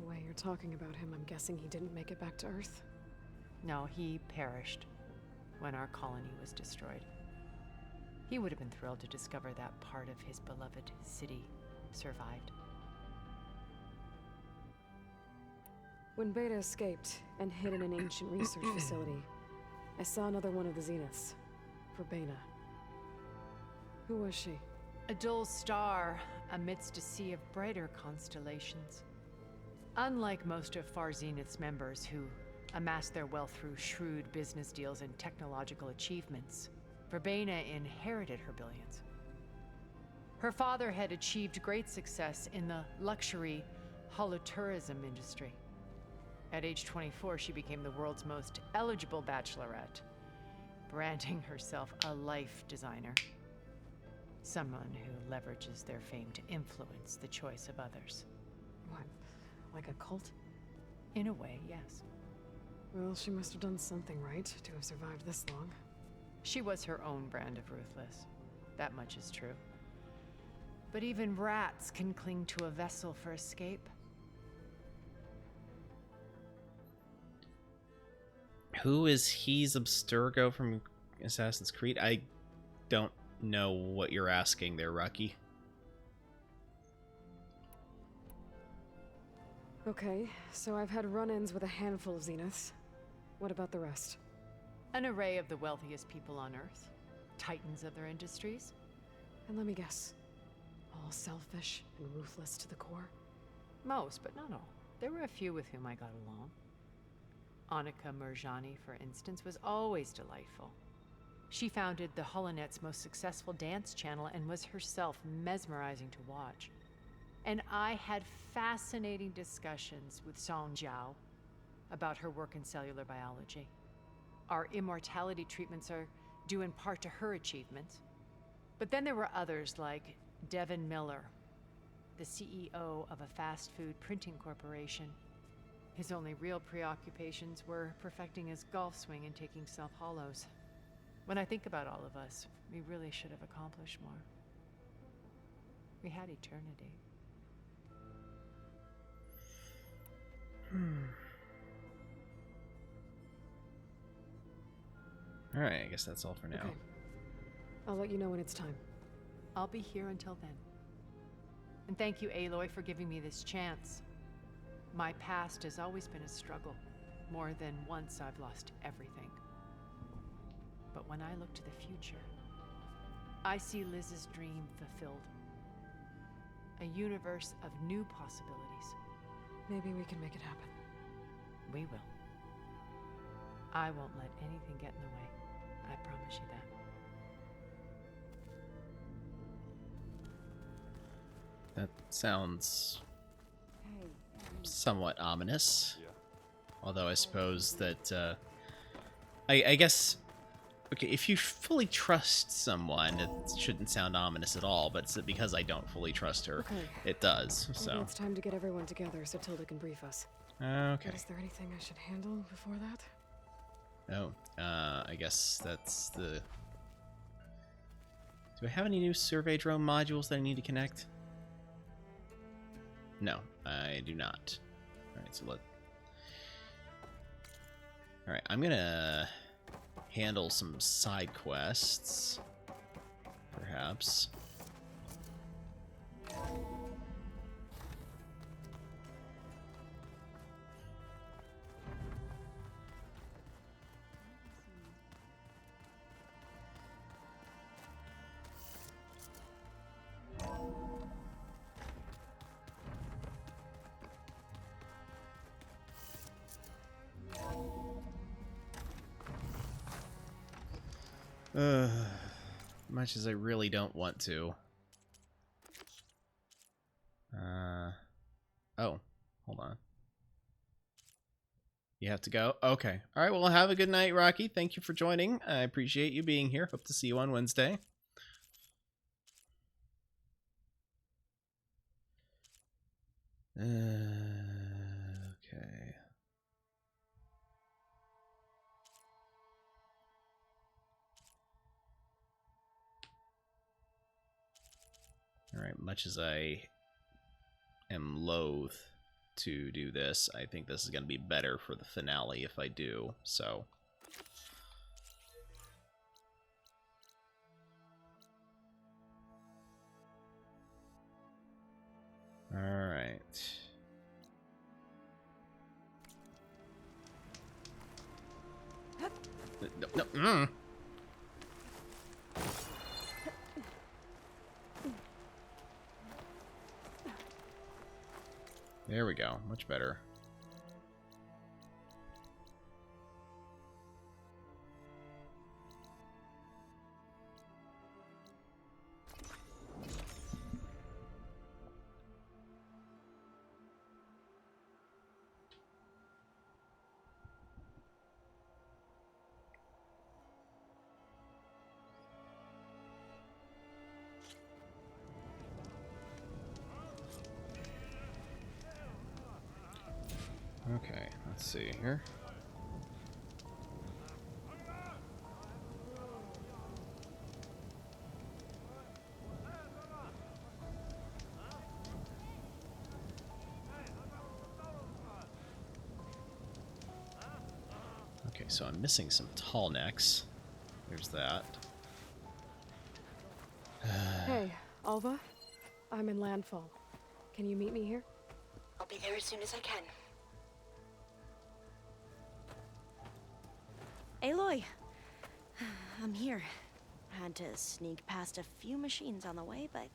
The way you're talking about him, I'm guessing he didn't make it back to Earth? No, he perished when our colony was destroyed. He would have been thrilled to discover that part of his beloved city survived. When Beta escaped and hid in an ancient research facility, I saw another one of the Zeniths, Verbena. Who was she? A dull star amidst a sea of brighter constellations. Unlike most of Far Zenith's members who amassed their wealth through shrewd business deals and technological achievements, Verbena inherited her billions. Her father had achieved great success in the luxury holotourism industry. At age 24, she became the world's most eligible bachelorette, branding herself a life designer. Someone who leverages their fame to influence the choice of others. What, like a cult? In a way, yes. Well, she must have done something right to have survived this long. She was her own brand of ruthless. That much is true. But even rats can cling to a vessel for escape. Who is he's Abstergo from Assassin's Creed? I don't know what you're asking there, Rocky. Okay, so I've had run-ins with a handful of Zeniths. What about the rest? An array of the wealthiest people on Earth. Titans of their industries. And let me guess. All selfish and ruthless to the core? Most, but not all. There were a few with whom I got along. Annika Murjani, for instance, was always delightful. She founded the Holonet's most successful dance channel and was herself mesmerizing to watch. And I had fascinating discussions with Song Jiao about her work in cellular biology. Our immortality treatments are due in part to her achievements. But then there were others like Devin Miller, the CEO of a fast food printing corporation. His only real preoccupations were perfecting his golf swing and taking self-hollows. When I think about all of us, we really should have accomplished more. We had eternity. Alright, I guess that's all for now. Okay. I'll let you know when it's time. I'll be here until then. And thank you, Aloy, for giving me this chance. My past has always been a struggle. More than once I've lost everything. But when I look to the future, I see Liz's dream fulfilled. A universe of new possibilities. Maybe we can make it happen. We will. I won't let anything get in the way. I promise you that. That sounds somewhat ominous. Yeah. Although I suppose that, I guess, okay, if you fully trust someone, it shouldn't sound ominous at all, but because I don't fully trust her, Okay. it does, Maybe so. it's time to get everyone together so Tilda can brief us. Okay. But is there anything I should handle before that? Oh, I guess that's the... Do I have any new survey drone modules that I need to connect? No, I do not. Alright, so Alright, I'm gonna handle some side quests, perhaps. Much as I really don't want to. Oh, hold on. You have to go? Okay. All right, well, have a good night, Rocky. Thank you for joining. I appreciate you being here. Hope to see you on Wednesday. Okay. Alright, much as I am loath to do this, I think this is going to be better for the finale if I do, so... Alright. No. There we go. Much better. Okay, let's see here. Okay, so I'm missing some tall necks. There's that. Hey, Alva. I'm in Landfall. Can you meet me here? I'll be there as soon as I can. Aloy! I'm here. Had to sneak past a few machines on the way, but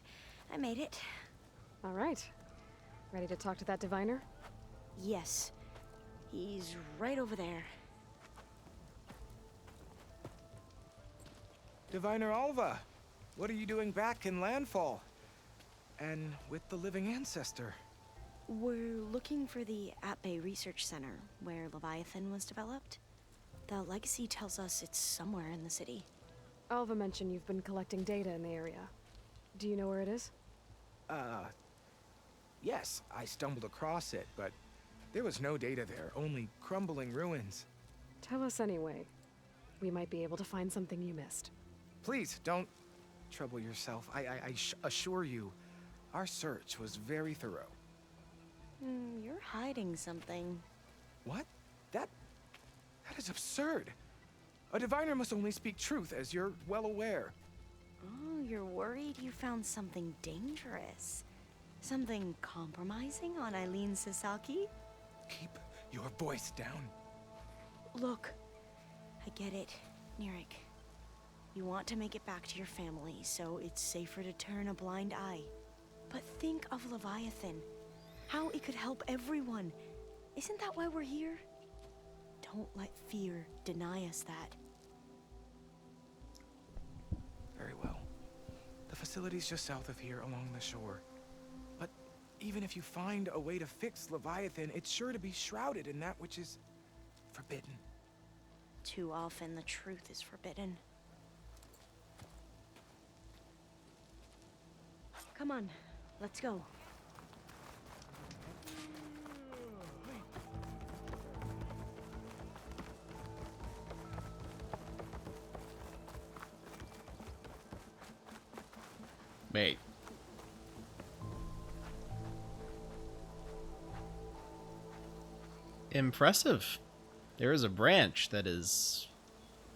I made it. All right. Ready to talk to that diviner? Yes. He's right over there. Diviner Alva, what are you doing back in Landfall? And with the living ancestor? We're looking for the At-Bay Research Center, where Leviathan was developed. The legacy tells us it's somewhere in the city. Alva mentioned you've been collecting data in the area. Do you know where it is? Yes, I stumbled across it, but there was no data there, only crumbling ruins. Tell us anyway. We might be able to find something you missed. Please, don't trouble yourself. I assure you, our search was very thorough. You're hiding something. What? That is absurd. A diviner must only speak truth, as you're well aware. Oh, you're worried you found something dangerous? Something compromising on Eileen Sasaki? Keep your voice down. Look, I get it, Nirik. You want to make it back to your family, so it's safer to turn a blind eye. But think of Leviathan. How it could help everyone. Isn't that why we're here? Don't let fear deny us that. Very well. The facility's just south of here, along the shore. But even if you find a way to fix Leviathan, it's sure to be shrouded in that which is forbidden. Too often the truth is forbidden. Come on, let's go. Wait. Impressive. There is a branch that is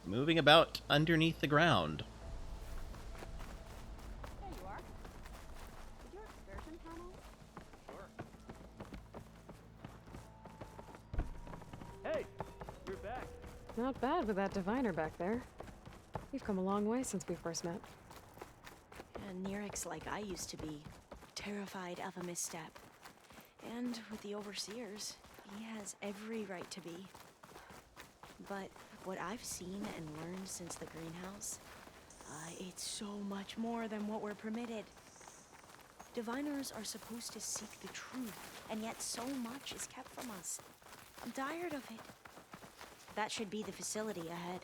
moving about underneath the ground. There you are. Did your excursion panel? Sure. Hey, you're back. Not bad with that diviner back there. You've come a long way since we first met. And Nirik's like I used to be, terrified of a misstep. And with the Overseers, he has every right to be. But what I've seen and learned since the greenhouse, it's so much more than what we're permitted. Diviners are supposed to seek the truth, and yet so much is kept from us. I'm tired of it. That should be the facility ahead.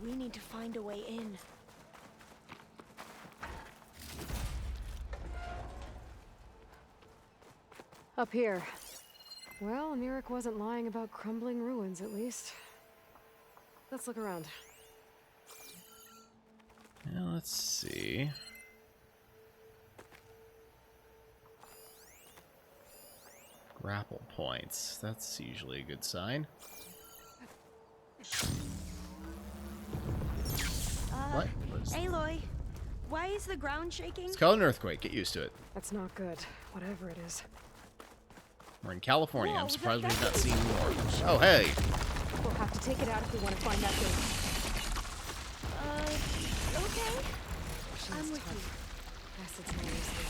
We need to find a way in. Up here. Well, Nirik wasn't lying about crumbling ruins, at least. Let's look around. Now, let's see. Grapple points. That's usually a good sign. What? Aloy, why is the ground shaking? It's called an earthquake. Get used to it. That's not good, whatever it is. We're in California. Whoa, I'm surprised we've not that's seen more. Oh, hey. We'll have to take it out if we want to find that thing. Okay. I'm with you. Acid's no use here.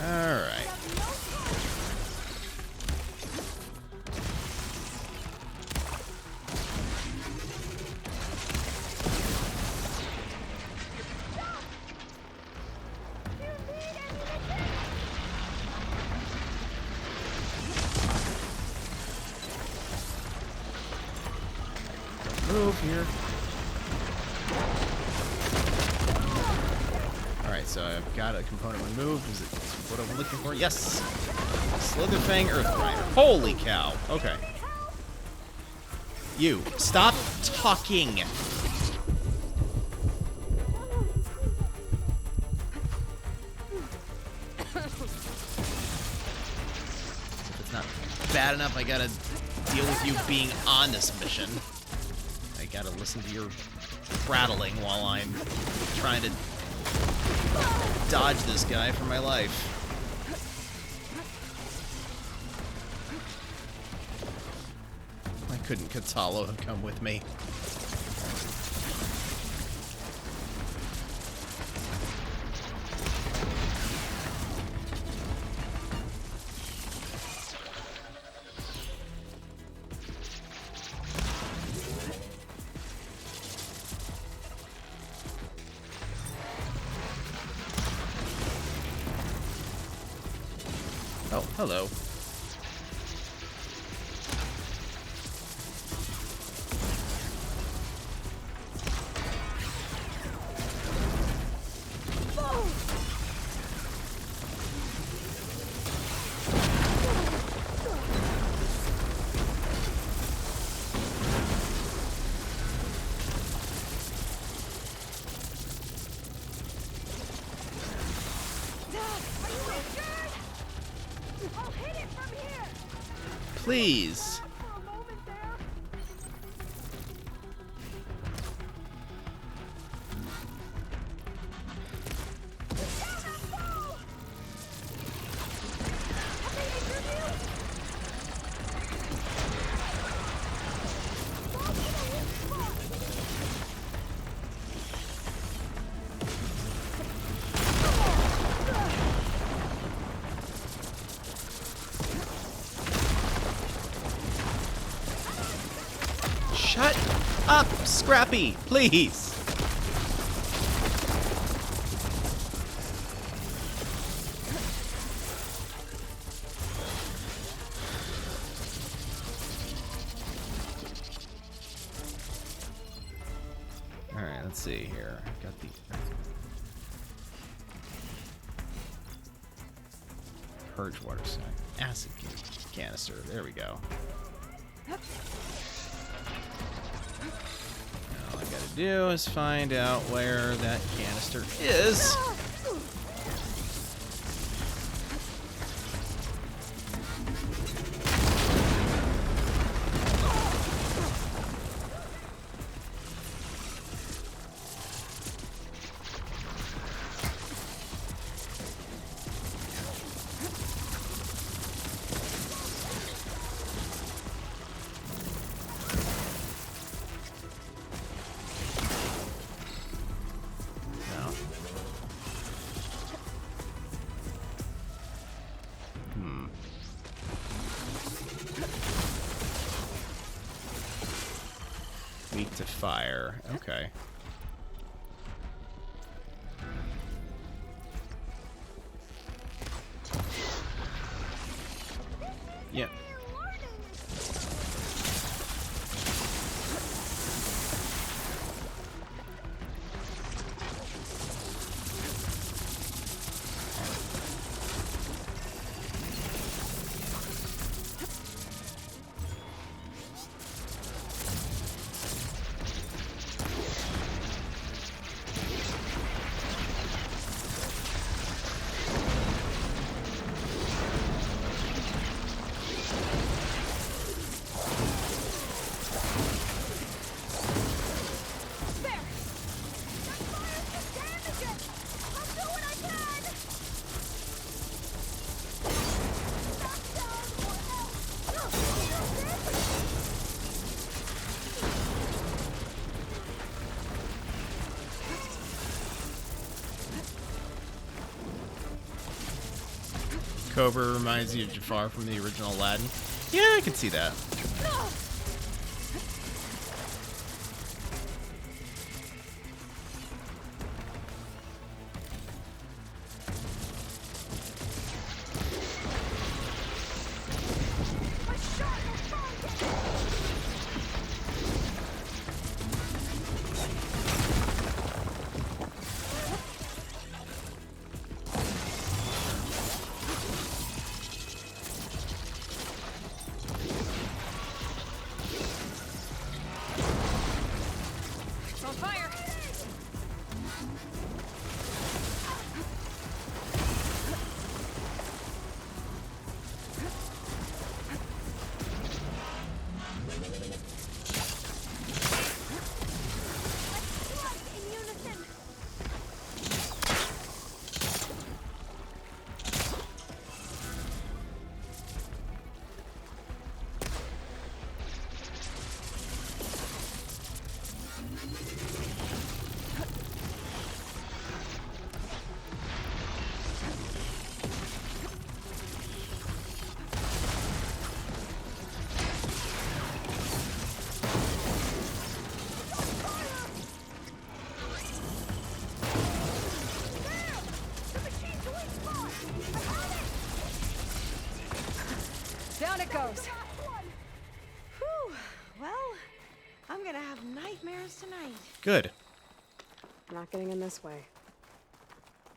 Alright. Move here. Alright, so I've got a component removed. Is it what I'm looking for? Yes! Slitherfang Earthrider. Holy cow. Okay. You, stop talking! If it's not bad enough, I gotta deal with you being on this mission. I gotta listen to your prattling while I'm trying to dodge this guy for my life. Why couldn't Katalo have come with me? Oh, hello. Please. Shut up, Scrappy, please. All right, let's see here. Got the purge water sack, acid canister. There we go. All I gotta do is find out where that canister is. Weak to fire. Okay. Yep. Cobra reminds you of Jafar from the original Aladdin. Yeah, I can see that. Down it goes. Whew. Well, I'm gonna have nightmares tonight. Good. I'm not getting in this way.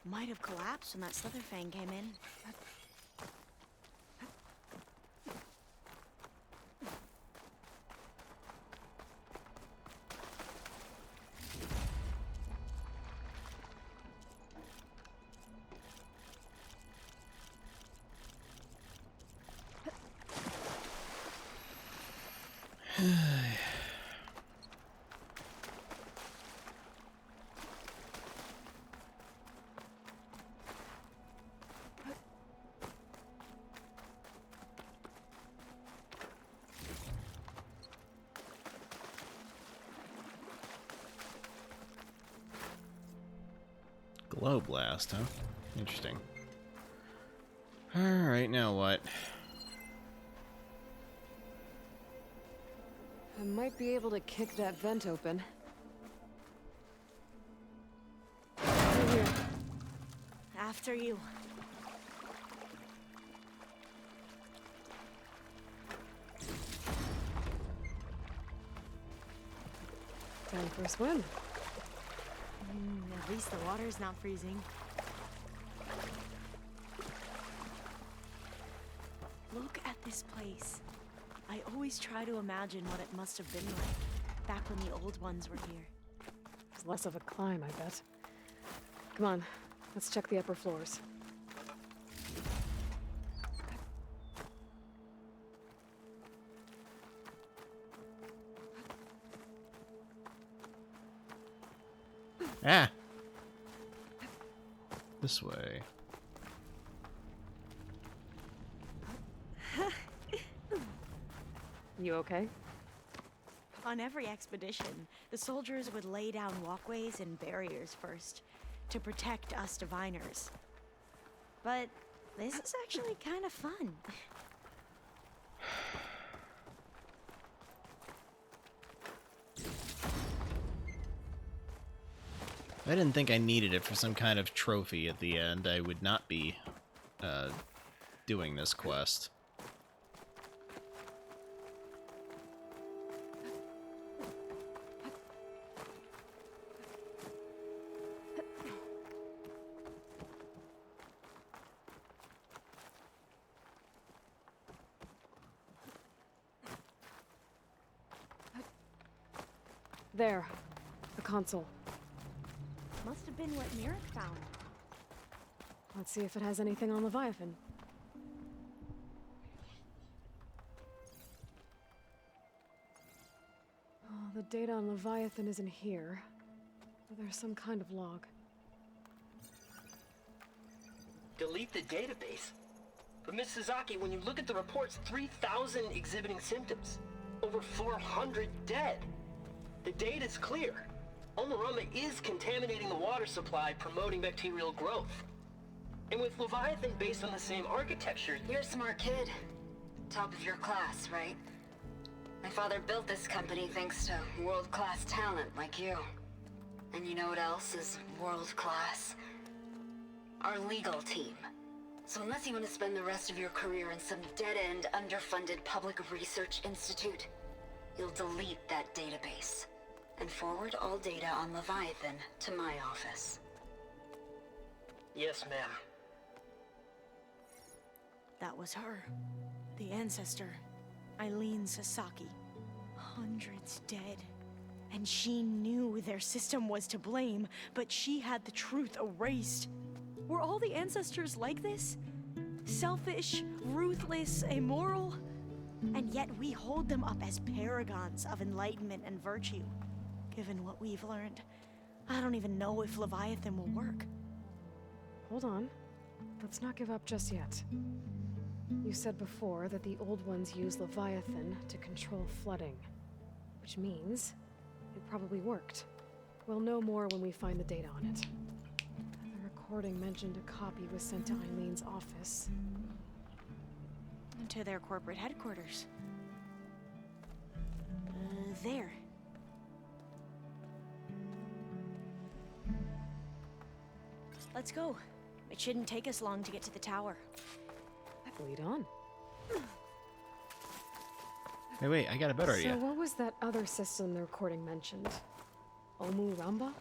Might have collapsed when that Slitherfang came in. Glow blast, huh? Interesting. Alright, now what? I might be able to kick that vent open. Over here. After you. Time for a swim. At least the water's not freezing. Look at this place. I always try to imagine what it must have been like back when the old ones were here. It's less of a climb, I bet. Come on, let's check the upper floors. Ah! This way. You okay? On every expedition, the soldiers would lay down walkways and barriers first to protect us diviners. But this is actually kind of fun. I didn't think I needed it for some kind of trophy at the end. I would not be doing this quest. There, the console. Must have been what Mirek found. Let's see if it has anything on Leviathan. Oh, the data on Leviathan isn't here. But there's some kind of log. Delete the database? But Miss Sasaki, when you look at the reports, 3,000 exhibiting symptoms. Over 400 dead. The data's clear. Omarama is contaminating the water supply, promoting bacterial growth. And with Leviathan based on the same architecture... You're a smart kid. Top of your class, right? My father built this company thanks to world-class talent like you. And you know what else is world-class? Our legal team. So unless you want to spend the rest of your career in some dead-end, underfunded public research institute, you'll delete that database and forward all data on Leviathan to my office. Yes, ma'am. That was her. The ancestor, Eileen Sasaki. Hundreds dead. And she knew their system was to blame, but she had the truth erased. Were all the ancestors like this? Selfish, ruthless, immoral? And yet we hold them up as paragons of enlightenment and virtue. Given what we've learned, I don't even know if Leviathan will work. Hold on. Let's not give up just yet. You said before that the old ones use Leviathan to control flooding. Which means it probably worked. We'll know more when we find the data on it. The recording mentioned a copy was sent to Eileen's office. To their corporate headquarters. There. Let's go. It shouldn't take us long to get to the tower. Lead on. Hey, wait, I got a better idea. So what was that other system the recording mentioned? Omu Ramba?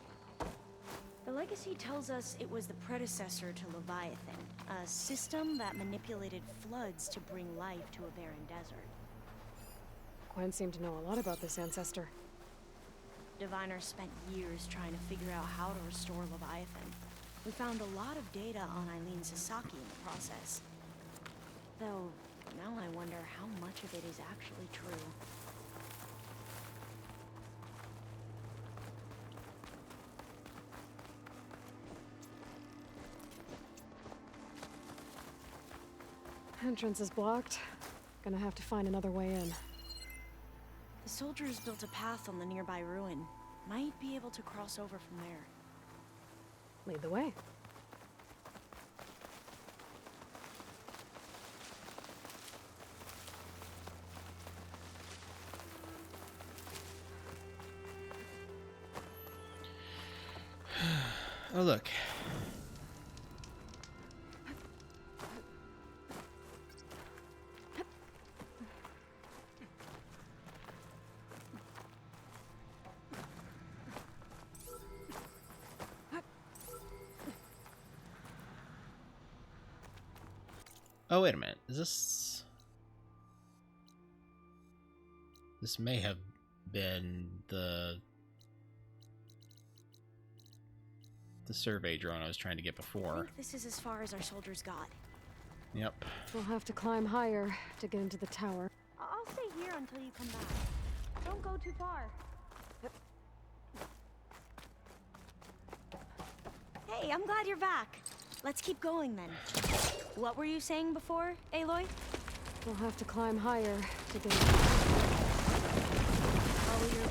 The legacy tells us it was the predecessor to Leviathan, a system that manipulated floods to bring life to a barren desert. Gwen seemed to know a lot about this ancestor. Diviners spent years trying to figure out how to restore Leviathan. We found a lot of data on Eileen Sasaki in the process. Though, now I wonder how much of it is actually true. Entrance is blocked. Gonna have to find another way in. The soldiers built a path on the nearby ruin. Might be able to cross over from there. Lead the way. Oh, look. Oh, wait a minute. Is this... This may have been the survey drone I was trying to get I before. think this is as far as our soldiers got. Yep. We'll have to climb higher to get into the tower. I'll stay here until you come back. Don't go too far. Hey, I'm glad you're back. Let's keep going then. What were you saying before, Aloy? We'll have to climb higher to get Follow your lead.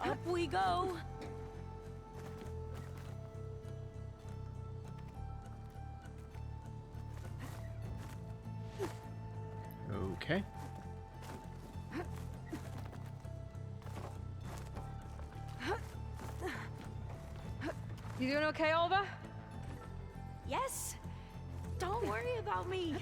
Up we go. Okay. You doing okay, Olva? Yes. Don't worry about me.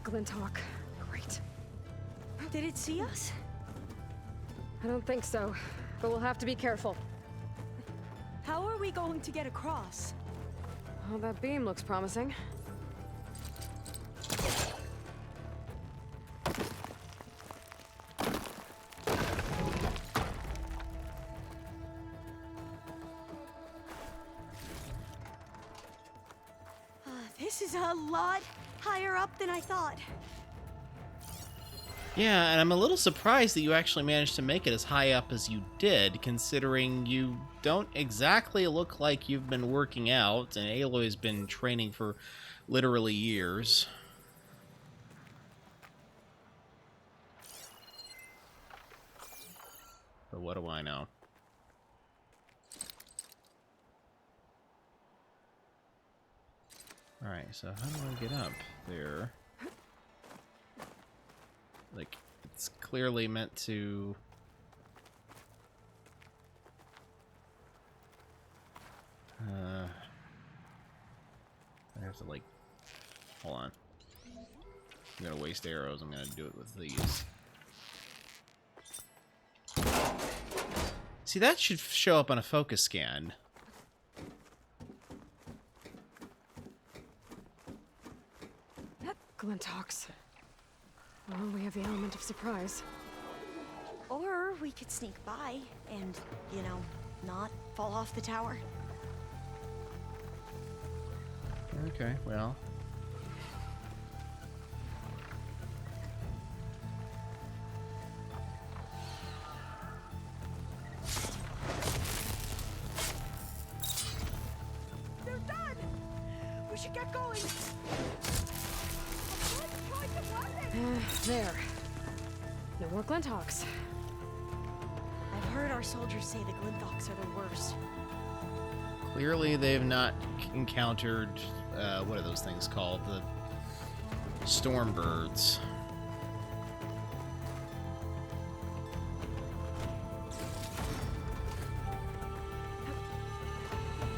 Glinthawk. Great. Did it see us? I don't think so, but we'll have to be careful. How are we going to get across? Oh, that beam looks promising. This is a lot higher up than I thought. Yeah, and I'm a little surprised that you actually managed to make it as high up as you did, considering you don't exactly look like you've been working out, and Aloy's been training for literally years. But what do I know? Alright, so how do I get up there? Like, it's clearly meant to... I have to, like... Hold on. I'm gonna waste arrows, I'm gonna do it with these. See, that should show up on a focus scan. Glinthawks. Well, we have the element of surprise. Or we could sneak by and, you know, not fall off the tower. Okay, well... They're done! We should get going! There. No more Glinthawks. I I've heard our soldiers say the Glinthawks are the worst. Clearly, they've not encountered, what are those things called? The Stormbirds.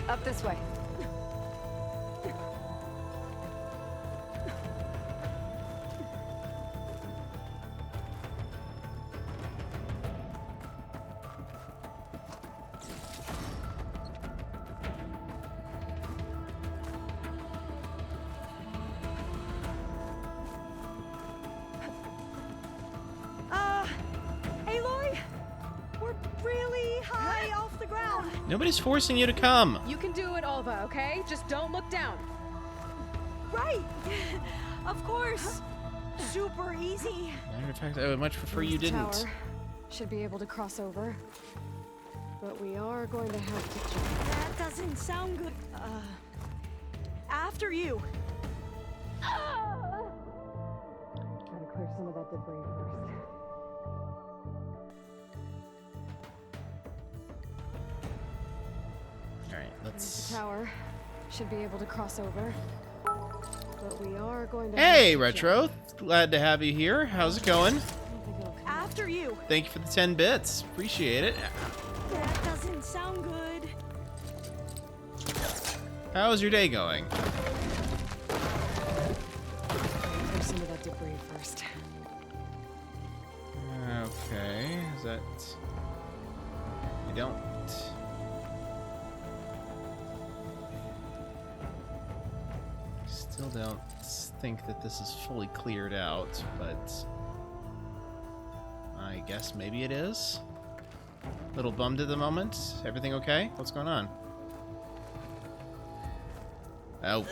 Up this way. Aloy, we're really high off the ground. Nobody's forcing you to come. You can do it, Alva, okay? Just don't look down. Right. Of course. Super easy. Matter of fact, I would much prefer There's you the didn't. Tower. Should be able to cross over. But we are going to have to jump. That doesn't sound good. After you. Gotta clear some of that debris first. Alright, There's the tower. Should be able to cross over. But we are going to Hey, have to Retro. jump. Glad to have you here. How's it going? After you. Thank you for the 10 bits. Appreciate it. That doesn't sound good. How's your day going? Clear some of that debris first. Okay, is that... I don't... Still don't think that this is fully cleared out, but... I guess maybe it is? Little bummed at the moment. Everything okay? What's going on? Oh.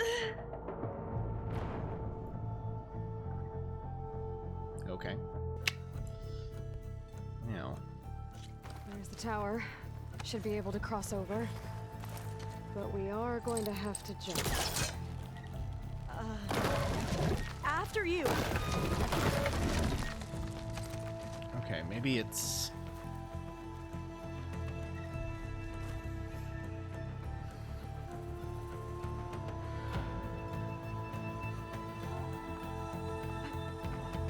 Okay. Now. There's the tower. Should be able to cross over. But we are going to have to jump. After you. Okay, maybe it's...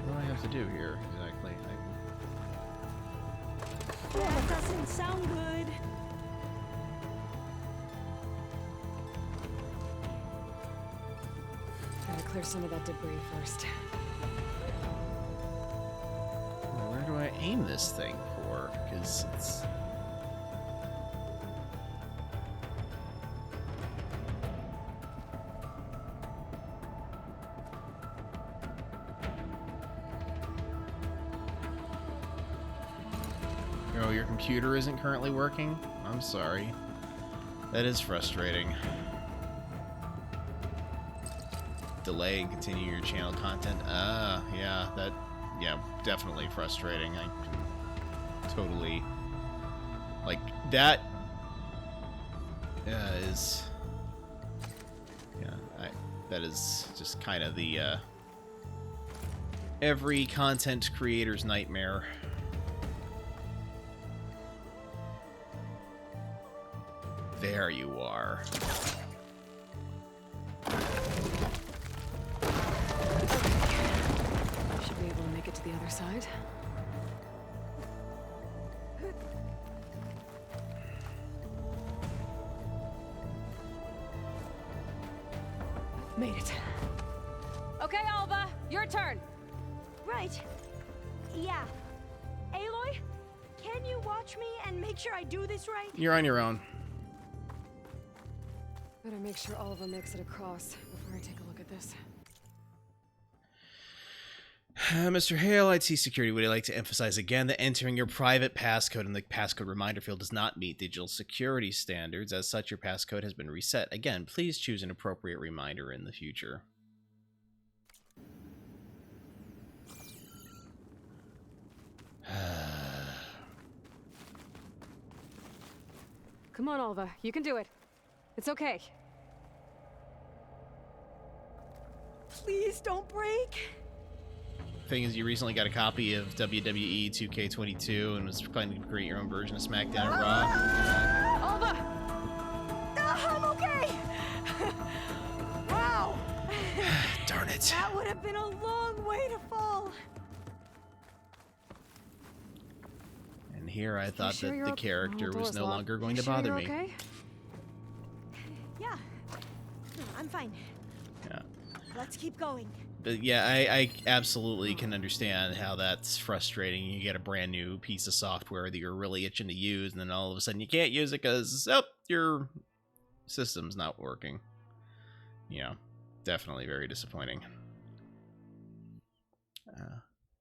What do I have to do here, exactly? That doesn't sound good. Gotta clear some of that debris first. Where do I aim this thing for? Because it's... Oh, your computer isn't currently working? I'm sorry. That is frustrating. Delay and continue your channel content. Yeah, that... Yeah, definitely frustrating. I totally... Like, that... is... Yeah, that is just kind of the, every content creator's nightmare. There you are. Should be able to make it to the other side. Made it. Okay, Alva, your turn. Right. Yeah. Aloy, can you watch me and make sure I do this right? You're on your own. Better make sure Oliver makes it across before I take a look at this. Mr. Hale, IT Security, would I like to emphasize again that entering your private passcode in the passcode reminder field does not meet digital security standards. As such, your passcode has been reset. Again, please choose an appropriate reminder in the future. Come on, Alva. You can do it. It's okay. Please don't break. thing is, you recently got a copy of WWE 2K22 and was planning to create your own version of SmackDown and Raw. Alva! I'm okay! Wow! Darn it. That would have been a long way to fall. And here I thought sure that you're the okay? character Oh, was door's no locked. longer going You to sure bother you're me. okay? Yeah. No, I'm fine. Yeah. Let's keep going. But yeah, I absolutely can understand how that's frustrating. You get a brand new piece of software that you're really itching to use, and then all of a sudden you can't use it because, oh, your system's not working. Yeah, definitely very disappointing.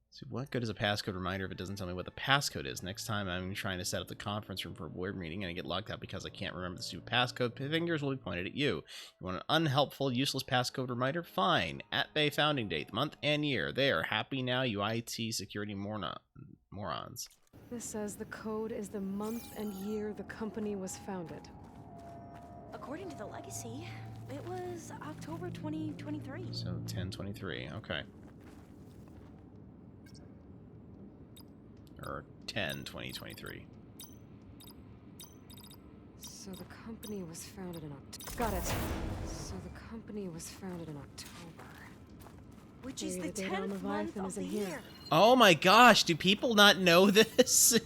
So what good is a passcode reminder if it doesn't tell me what the passcode is? Next time I'm trying to set up the conference room for a board meeting and I get locked out because I can't remember the stupid passcode, fingers will be pointed at you. You want an unhelpful, useless passcode reminder? Fine. At Bay founding date, month and year. There. Happy now, you IT security morons. This says the code is the month and year the company was founded. According to the legacy, it was October 2023. So 10/23. Okay. Or 10/2023. So the company was founded in October. Got it. So the company was founded in October. Which Maybe is the date on 10th month Leviathan of isn't the here. year. Oh my gosh, do people not know this?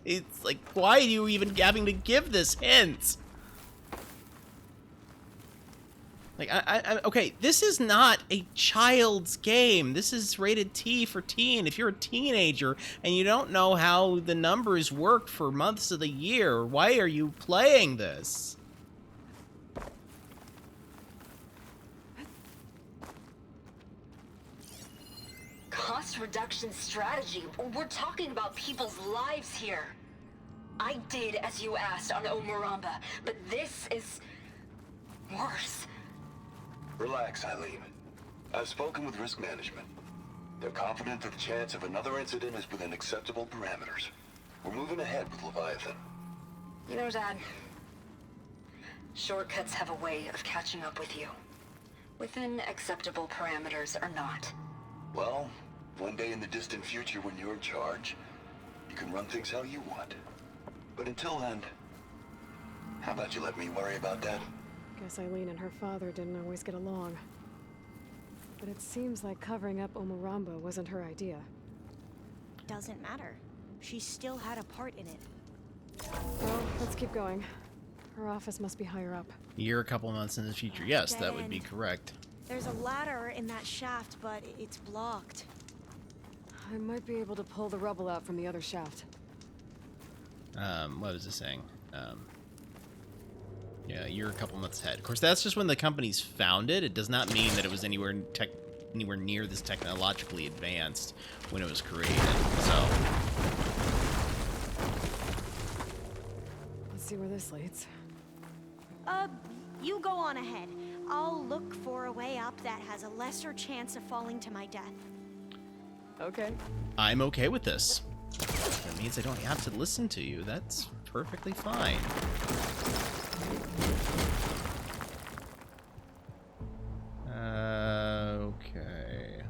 It's like, why are you even having to give this hint? Like, okay, this is not a child's game. This is rated T for teen. If you're a teenager and you don't know how the numbers work for months of the year, why are you playing this? Cost reduction strategy. We're talking about people's lives here. I did as you asked on Omuramba, but this is worse. Relax, Eileen. I've spoken with risk management. They're confident that the chance of another incident is within acceptable parameters. We're moving ahead with Leviathan. You know, Dad, shortcuts have a way of catching up with you. Within acceptable parameters or not. Well, one day in the distant future when you're in charge, you can run things how you want. But until then, how about you let me worry about that? Guess Eileen and her father didn't always get along. But it seems like covering up Omuramba wasn't her idea. Doesn't matter. She still had a part in it. Well, let's keep going. Her office must be higher up. You're a couple months in the future. Yes, that would be correct. There's a ladder in that shaft, but it's blocked. I might be able to pull the rubble out from the other shaft. What was it saying? Yeah, you're a couple months ahead. Of course, that's just when the company's founded. It does not mean that it was anywhere near this technologically advanced when it was created. So, Let's see where this leads. You go on ahead. I'll look for a way up that has a lesser chance of falling to my death. Okay. I'm okay with this. That means I don't have to listen to you. That's perfectly fine. Okay.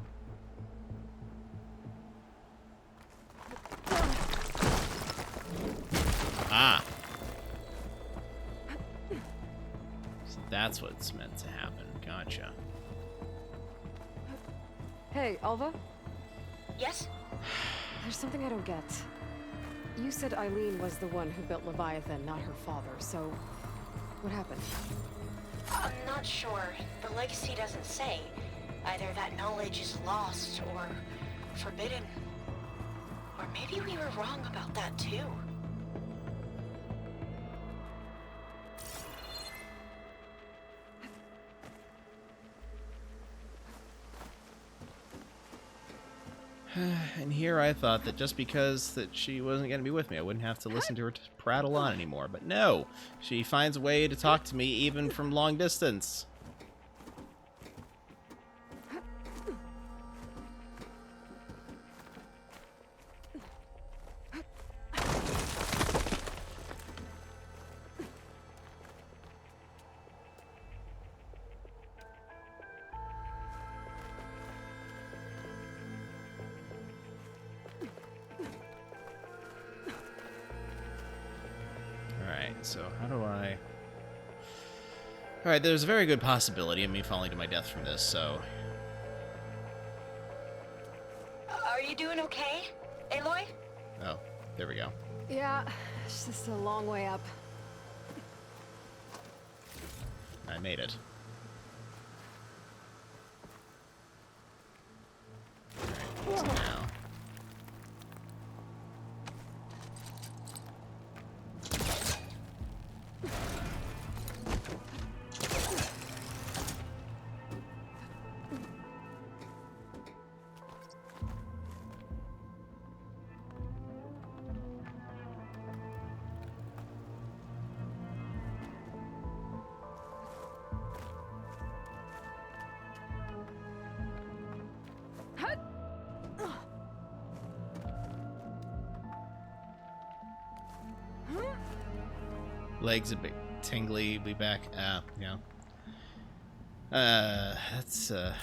Ah. So that's what's meant to happen. Gotcha. Hey, Alva? Yes? There's something I don't get. You said Eileen was the one who built Leviathan, not her father, so what happened? I'm not sure. The legacy doesn't say. Either that knowledge is lost or forbidden. Or maybe we were wrong about that too. And here I thought that just because that she wasn't going to be with me, I wouldn't have to listen to her prattle on anymore. But no, she finds a way to talk to me even from long distance. so how do I... Alright, there's a very good possibility of me falling to my death from this, so... Are you doing okay, Aloy? Oh, there we go. Yeah, it's just a long way up. I made it. Alright, so now... Legs a bit tingly, be back. Yeah. That's, I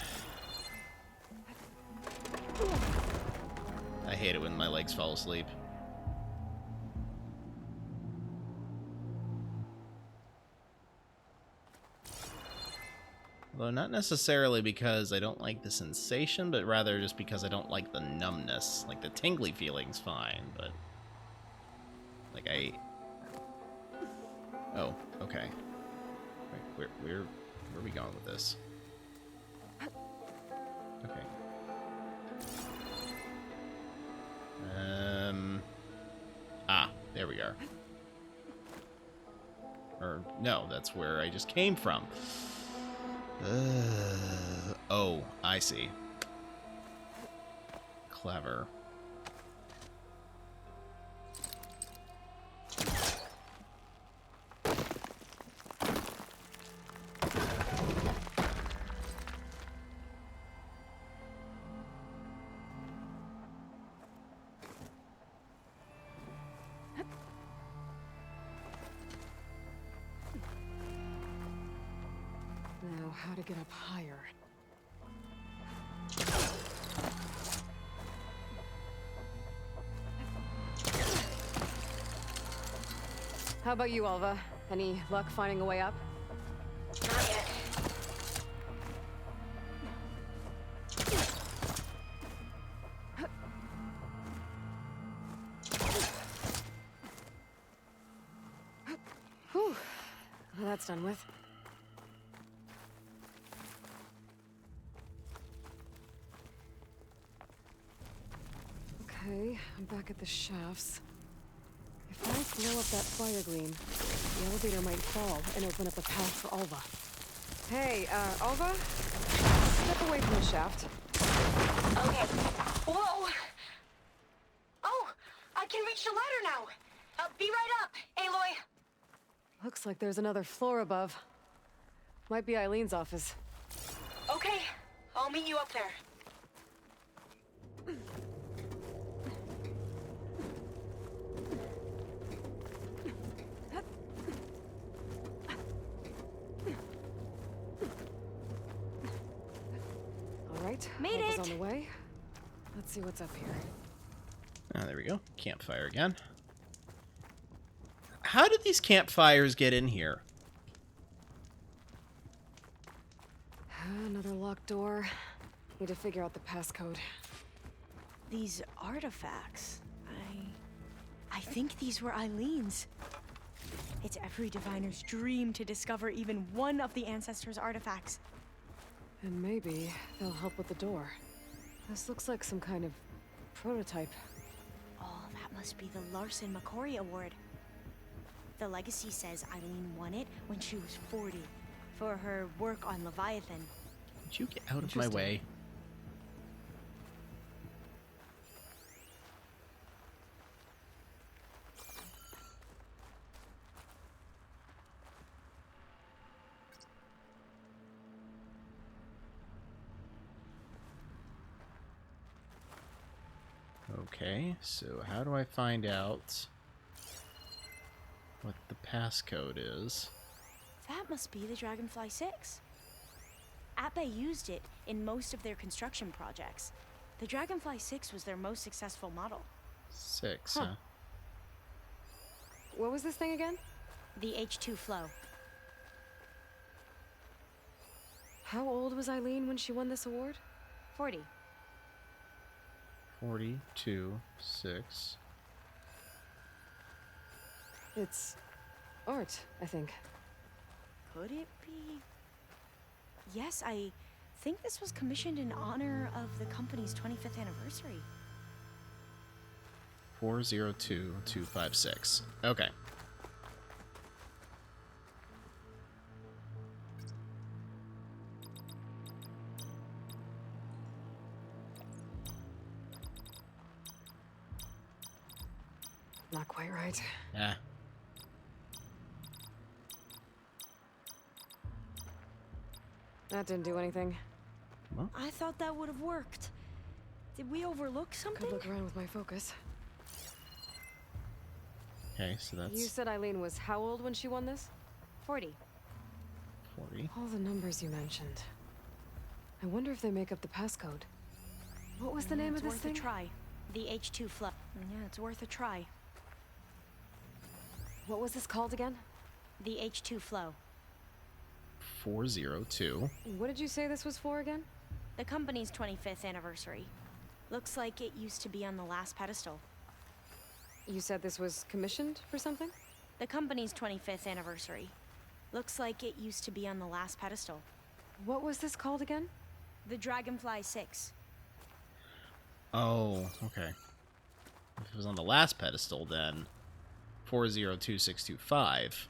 hate it when my legs fall asleep. Although not necessarily because I don't like the sensation, but rather just because I don't like the numbness. Like, the tingly feeling's fine, but... Like, Oh, okay. Wait, where are we going with this? Okay. There we are. Or, no, that's where I just came from. Oh, I see. Clever. Now, how to get up higher? How about you, Alva? Any luck finding a way up? Not yet. Whew. Well, that's done with. Okay, I'm back at the shafts. If I blow up that fire gleam, the elevator might fall and open up a path for Alva. Hey, Alva? Step away from the shaft. Okay. Whoa! Oh! I can reach the ladder now! Be right up, Aloy! Looks like there's another floor above. Might be Eileen's office. Okay, I'll meet you up there. Alright, Made Alva's it! on the way. Let's see what's up here. Ah, there we go. Campfire again. How did these campfires get in here? Another locked door. Need to figure out the passcode. These artifacts, I think these were Eileen's. It's every diviner's dream to discover even one of the ancestors' artifacts. And maybe they'll help with the door. This looks like some kind of prototype. Oh, that must be the Larson McCory Award. The legacy says Eileen won it when she was 40 for her work on Leviathan. Would you get out of my way? Okay, so how do I find out what the passcode is? That must be the Dragonfly 6. Atbay used it in most of their construction projects. The Dragonfly 6 was their most successful model. 6, Huh. huh? What was this thing again? The H2 flow. How old was Eileen when she won this award? 40. 42, 6. It's art, I think. Could it be? Yes, I think this was commissioned in honor of the company's 25th anniversary. 402256. Okay. Not quite right. Yeah. That didn't do anything. I thought that would have worked. Did we overlook something? Could look around with my focus. Okay, so that's... You said Eileen was how old when she won this? 40. 40. All the numbers you mentioned. I wonder if they make up the passcode. What was the name of this thing? It's worth a try. The H2 flow. Yeah, it's worth a try. What was this called again? The H2 flow. 402. What did you say this was for again? The company's 25th anniversary. Looks like it used to be on the last pedestal. You said this was commissioned for something? The company's 25th anniversary. Looks like it used to be on the last pedestal. What was this called again? The Dragonfly 6. Oh, okay. If it was on the last pedestal, then 402625.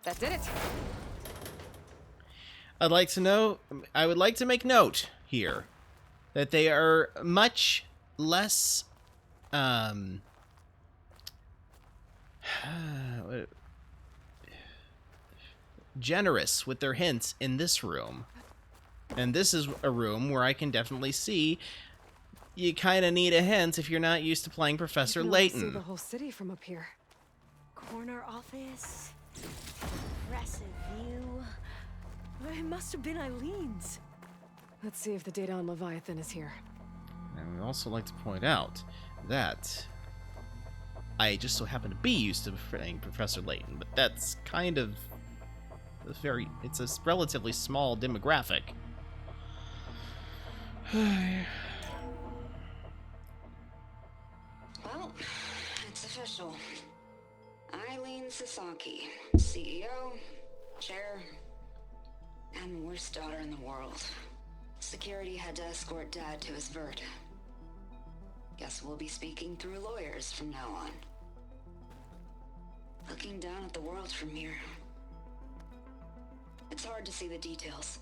That did it. I would like to make note here that they are much less generous with their hints in this room. And this is a room where I can definitely see you kind of need a hint if you're not used to playing Professor You can Layton. see the whole city from up here. Corner office. Impressive view. It must have been Eileen's. Let's see if the data on Leviathan is here. And we'd also like to point out that I just so happen to be used to playing Professor Layton, but that's kind of it's a relatively small demographic. Well, it's official. Eileen Sasaki, CEO, chair, and worst daughter in the world. Security had to escort Dad to his vert. Guess we'll be speaking through lawyers from now on. Looking down at the world from here. It's hard to see the details.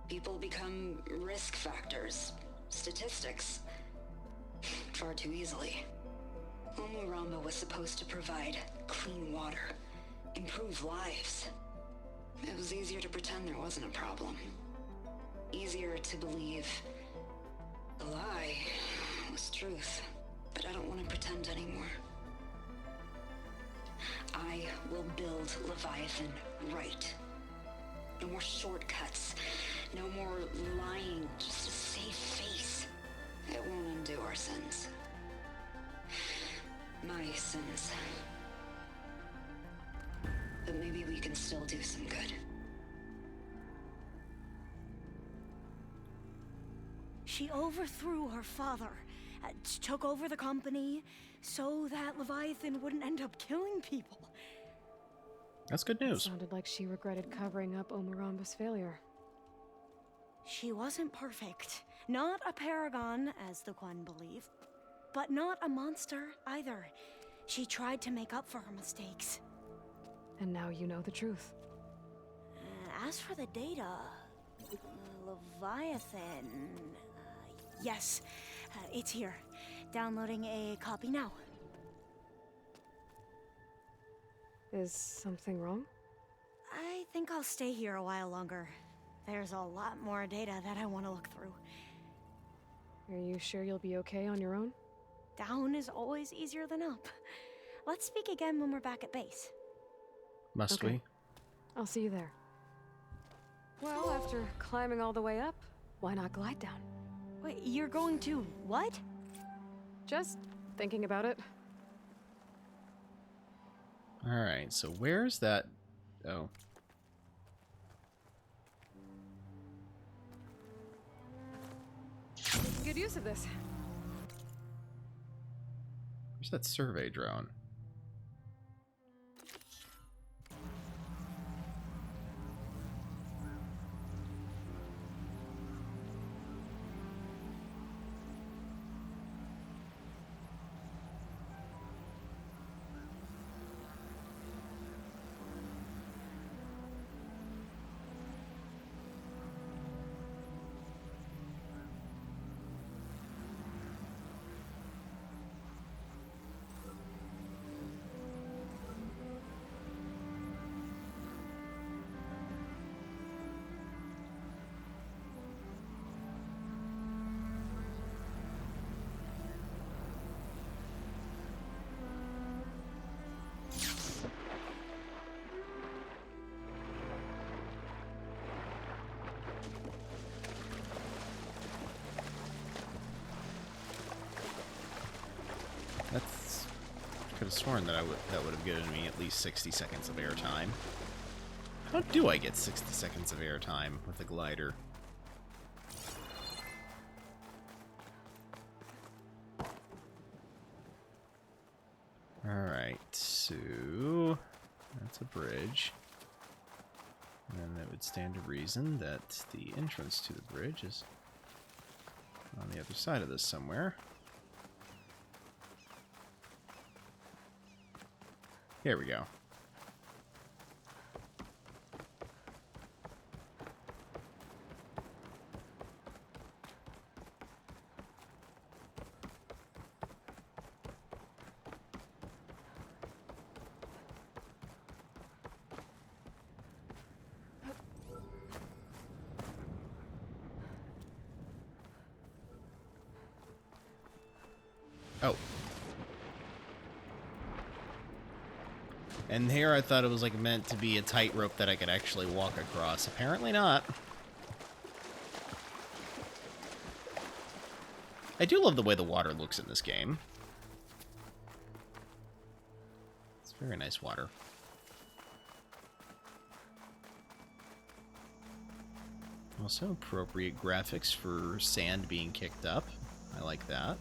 People become risk factors, statistics, far too easily. Omuramba was supposed to provide clean water, improve lives. It was easier to pretend there wasn't a problem. Easier to believe the lie was truth. But I don't want to pretend anymore. I will build Leviathan right. No more shortcuts. No more lying. Just a safe face. It won't undo our sins. My sins. But maybe we can still do some good. She overthrew her father, took over the company, so that Leviathan wouldn't end up killing people. That's good news. Sounded like she regretted covering up Omuramba's failure. She wasn't perfect. Not a paragon, as the Quan believe, but not a monster either. She tried to make up for her mistakes. And now you know the truth. As for the data, Leviathan... yes, it's here. Downloading a copy now. Is something wrong? I think I'll stay here a while longer. There's a lot more data that I want to look through. Are you sure you'll be okay on your own? Down is always easier than up. Let's speak again when we're back at base. Must we? I'll see you there. Well, after climbing all the way up, why not glide down? Wait, you're going to what? Just thinking about it. Alright, so where's that... Oh. Making good use of this. Where's that survey drone? That's... I could have sworn that that would have given me at least 60 seconds of airtime. How do I get 60 seconds of airtime with a glider? Alright, so... that's a bridge. And then it would stand to reason that the entrance to the bridge is on the other side of this somewhere. Here we go. Oh. And here I thought it was like meant to be a tightrope that I could actually walk across. Apparently not. I do love the way the water looks in this game. It's very nice water. Also appropriate graphics for sand being kicked up. I like that.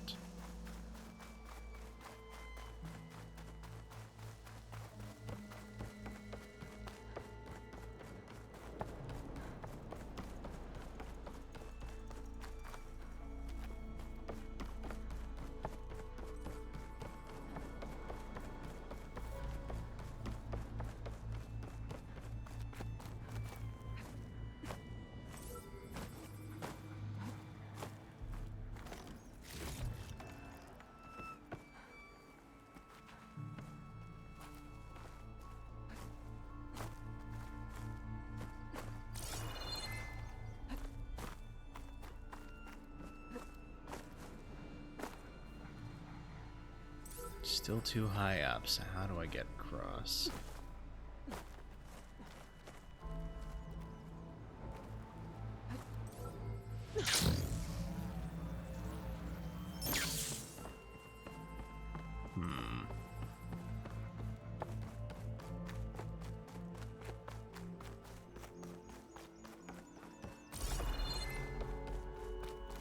Still too high up, so how do I get across?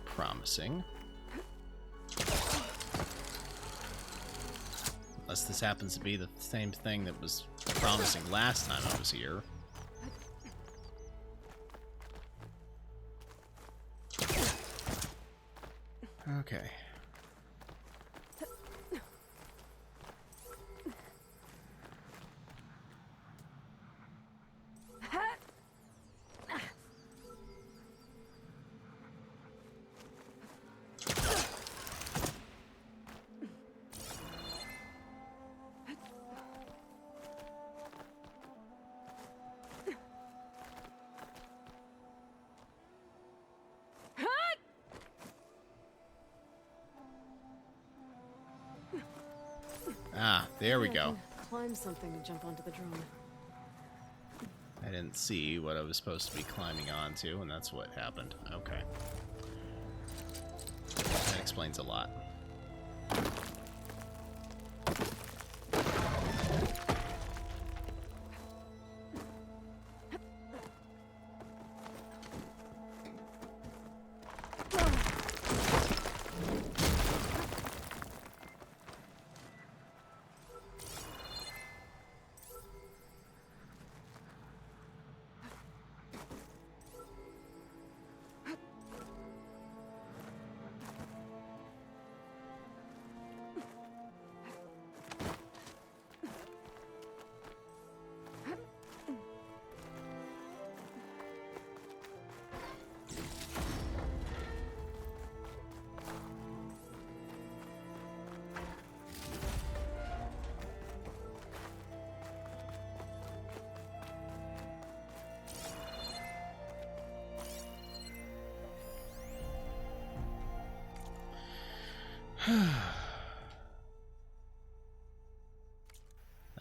Promising. Unless this happens to be the same thing that was promising last time I was here. Okay. Ah, there we go. Climb something and jump onto the drone. I didn't see what I was supposed to be climbing onto, and that's what happened. Okay. That explains a lot.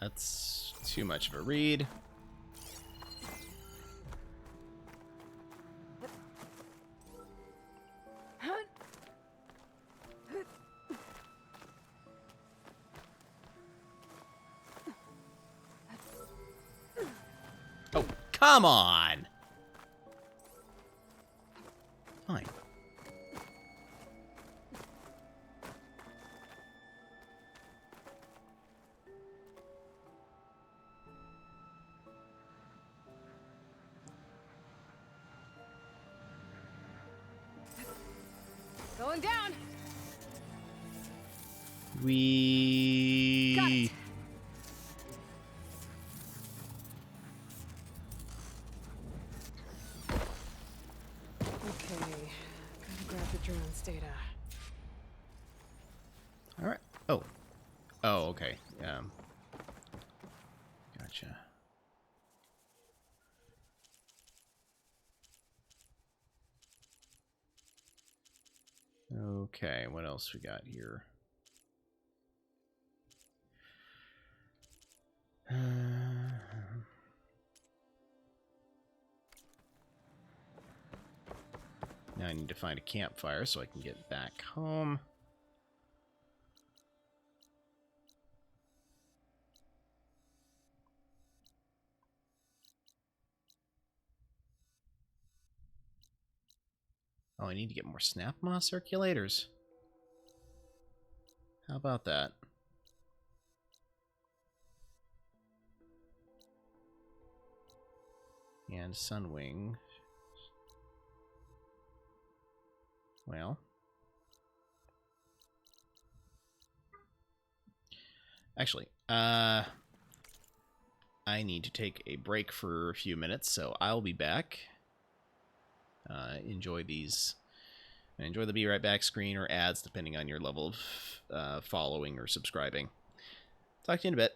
That's too much of a read. Oh, come on! Fine. Going down. We. Okay, gotta grab the drone's data. All right. Oh. Oh, okay. Gotcha. Okay, what else we got here? Now I need to find a campfire so I can get back home. Oh, I need to get more snap moss circulators. How about that? And Sunwing. Well. Actually, I need to take a break for a few minutes, so I'll be back. Enjoy these. Enjoy the Be Right Back screen or ads, depending on your level of following or subscribing. Talk to you in a bit.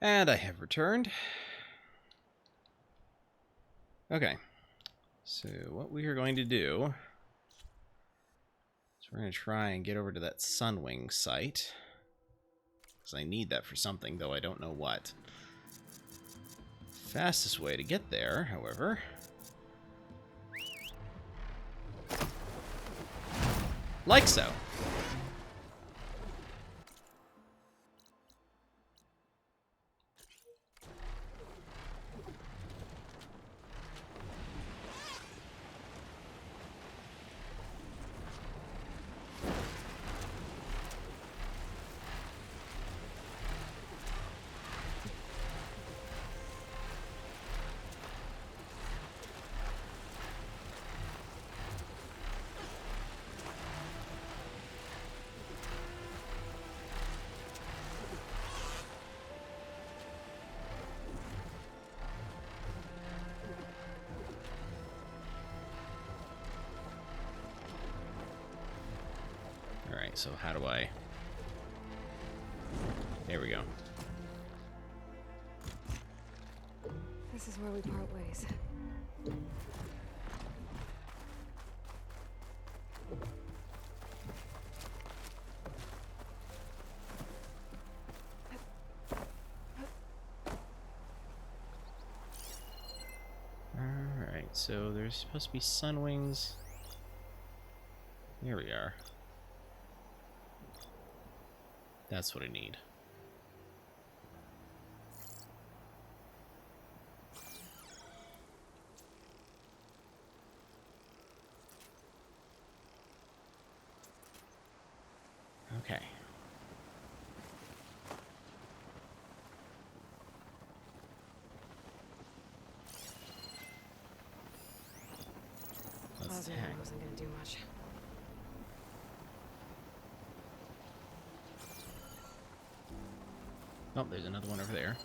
And I have returned. Okay. So what we are going to do is we're going to try and get over to that Sunwing site. Because I need that for something, though I don't know what. Fastest way to get there, however... like so. Alright, so how do I... there we go. This is where we part ways. Alright, so there's supposed to be Sunwings. Here we are. That's what I need. Okay. Let's Plasma hack. wasn't gonna do much. Oh, there's another one over there.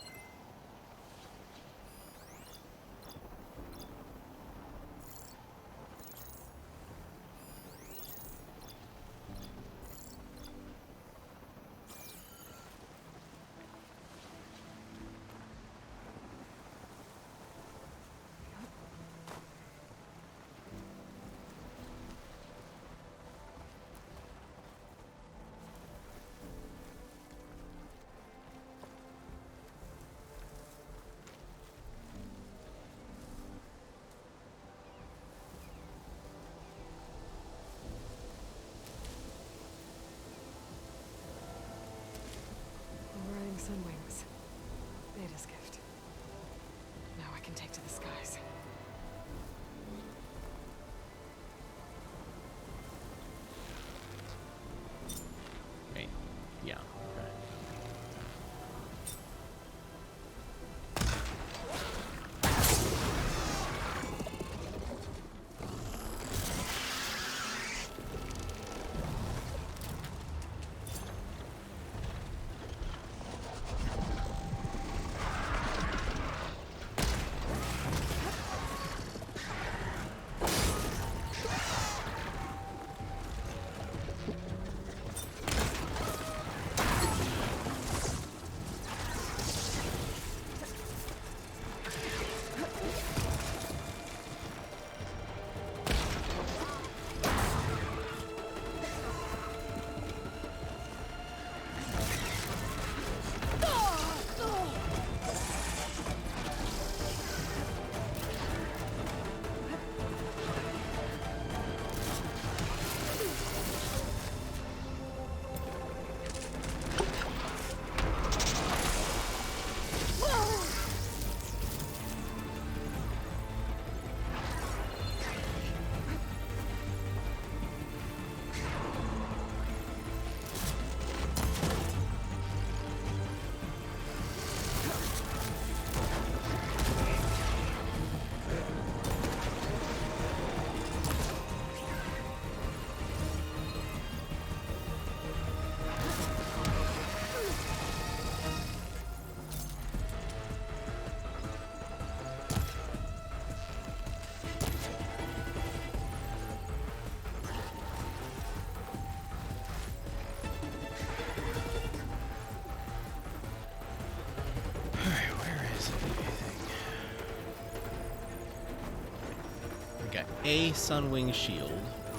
I got a Sunwing shield.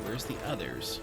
Where's the others?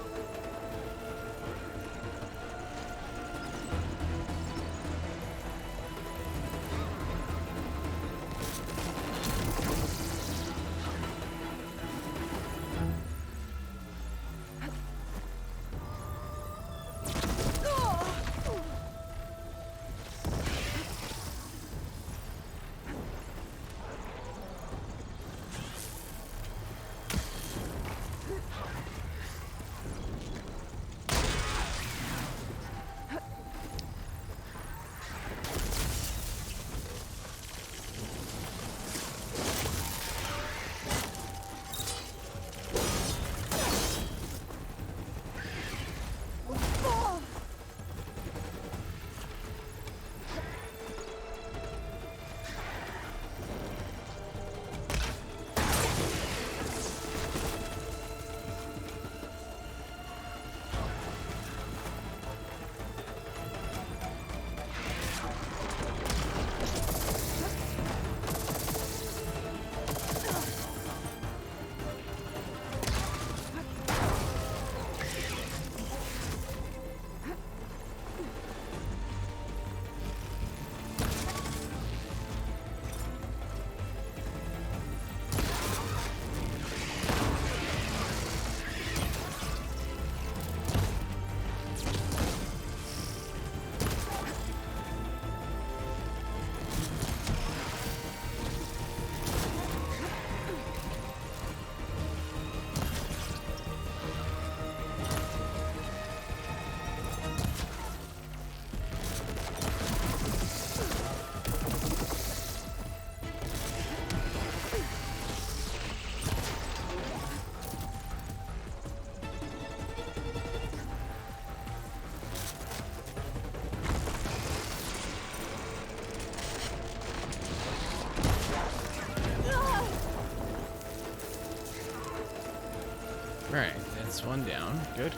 Alright, that's one down. Good.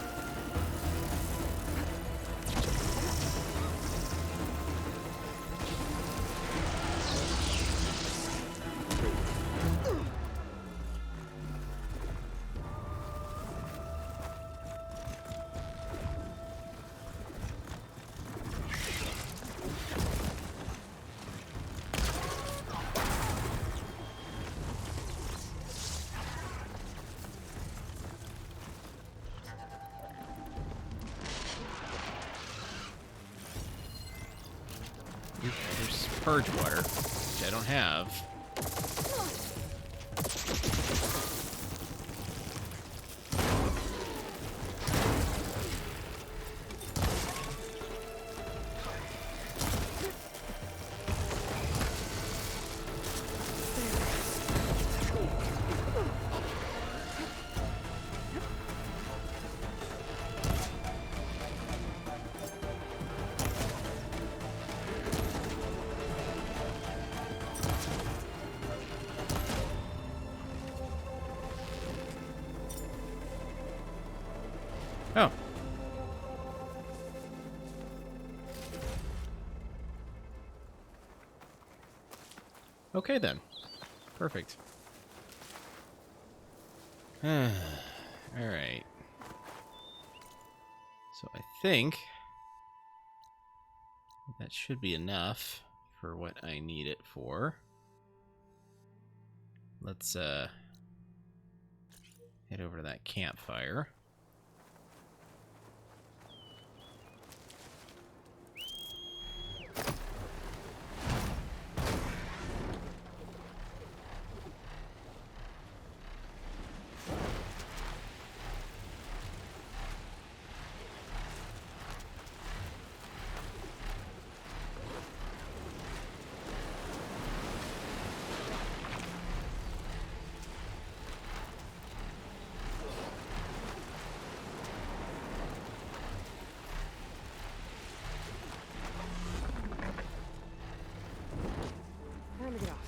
There's purge water, which I don't have. Oh. Okay then. Perfect. Alright. So I think that should be enough for what I need it for. Let's head over to that campfire. Time to get off.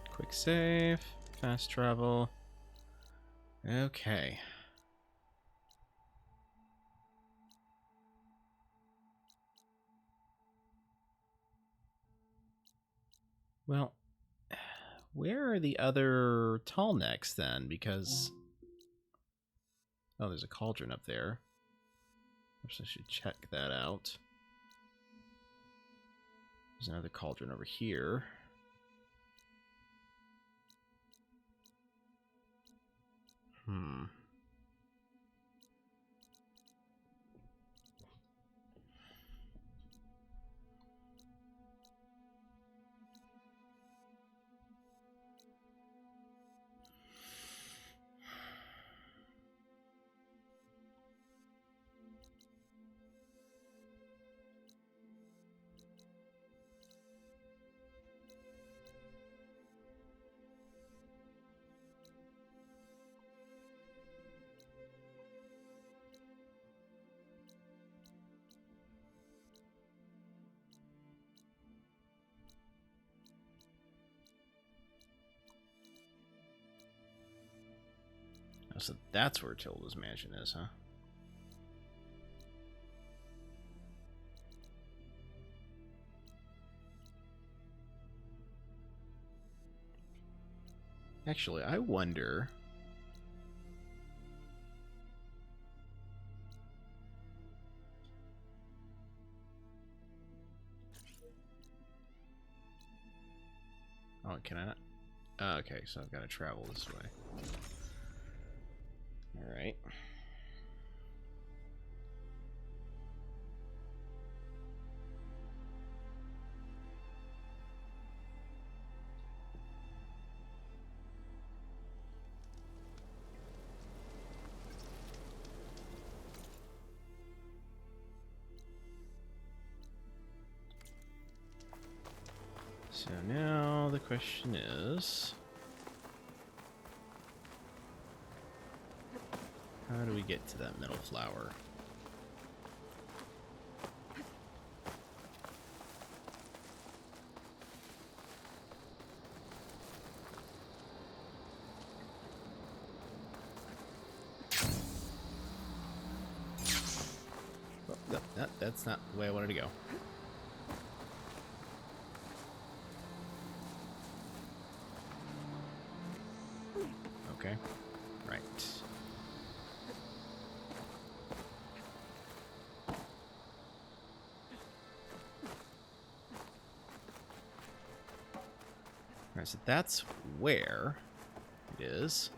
Quick save, fast travel. Okay. Well, where are the other tall necks then? Because... oh, there's a cauldron up there. Perhaps I should check that out. There's another cauldron over here. Hmm. So that's where Tilda's mansion is, huh? Actually, I wonder... oh, can I not? Oh, okay, so I've got to travel this way. Alright. So now the question is... how do we get to that middle flower? Oh, no, that's not the way I wanted to go. Okay, right. Alright, so that's where it is.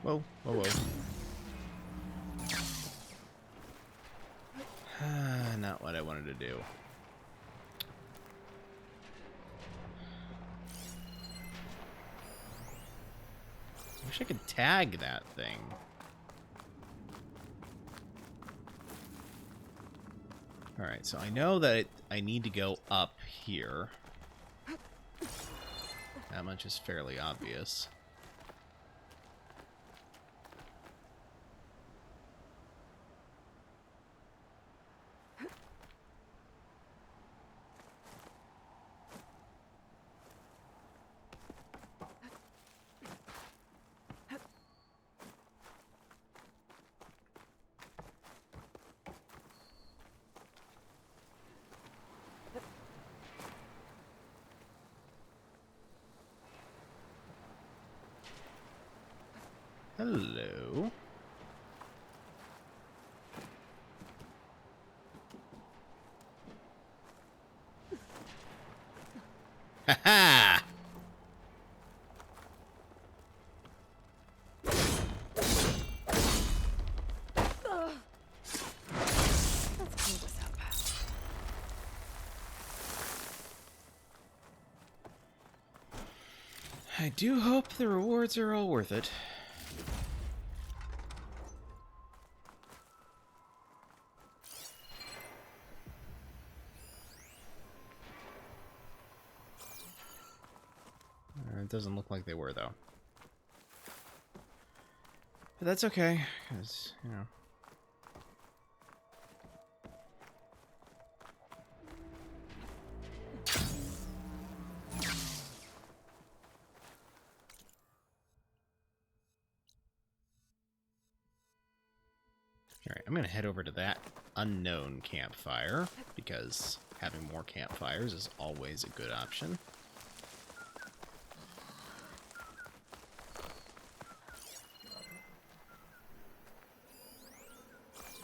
Whoa, whoa, whoa. Not what I wanted to do. I wish I could tag that thing. Alright, so I know that I need to go up here. That much is fairly obvious. Hello. Ha ha! Let's clear this up. I do hope the rewards are all worth it. It doesn't look like they were, though. But that's okay, because, you know. Alright, I'm going to head over to that unknown campfire, because having more campfires is always a good option.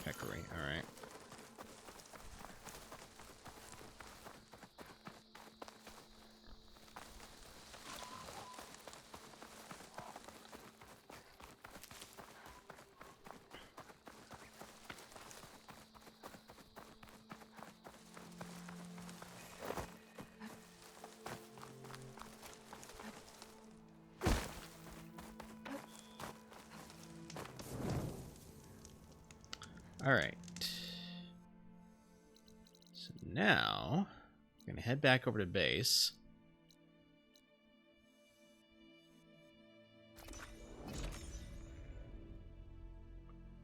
Peccary, alright. Alright. So now, I'm going to head back over to base.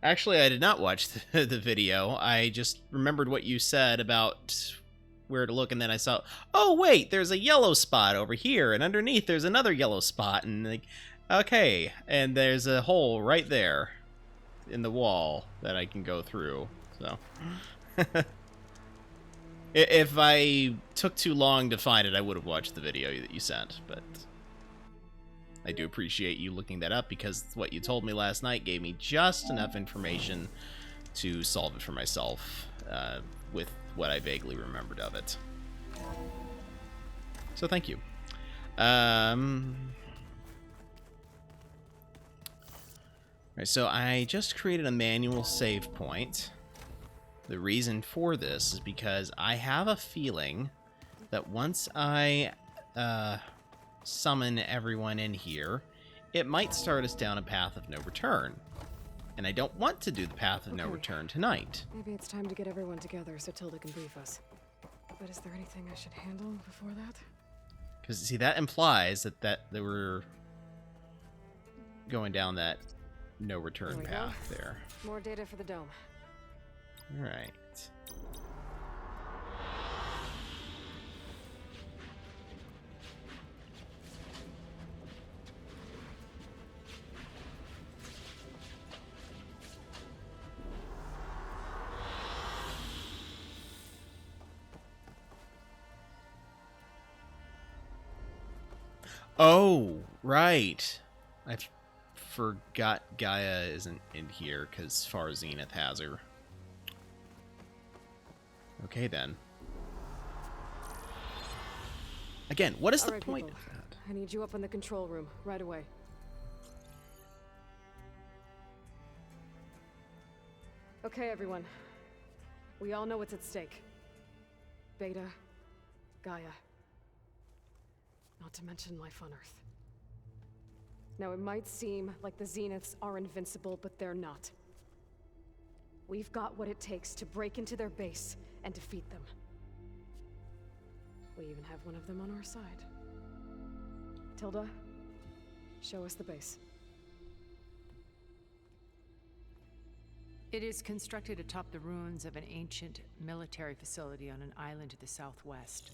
Actually, I did not watch the video. I just remembered what you said about where to look, and then I saw, oh wait, there's a yellow spot over here, and underneath there's another yellow spot, and like, okay, and there's a hole right there in the wall that I can go through. So if I took too long to find it, I would have watched the video that you sent, but I do appreciate you looking that up, because what you told me last night gave me just enough information to solve it for myself with what I vaguely remembered of it. So thank you. Right, so I just created a manual save point. The reason for this is because I have a feeling that once I summon everyone in here, it might start us down a path of no return. And I don't want to do the path of no return tonight. Maybe it's time to get everyone together so Tilda can brief us. But is there anything I should handle before that? Because, see, that implies that they were going down that no return path there. More data for the dome. All right. Oh, right. I forgot Gaia isn't in here because Far Zenith has her. Okay, then. Again, what is the point of that? I need you up in the control room right away. Okay, everyone. We all know what's at stake. Beta, Gaia. Not to mention life on Earth. Now, it might seem like the Zeniths are invincible, but they're not. We've got what it takes to break into their base and defeat them. We even have one of them on our side. Tilda, show us the base. It is constructed atop the ruins of an ancient military facility on an island to the southwest.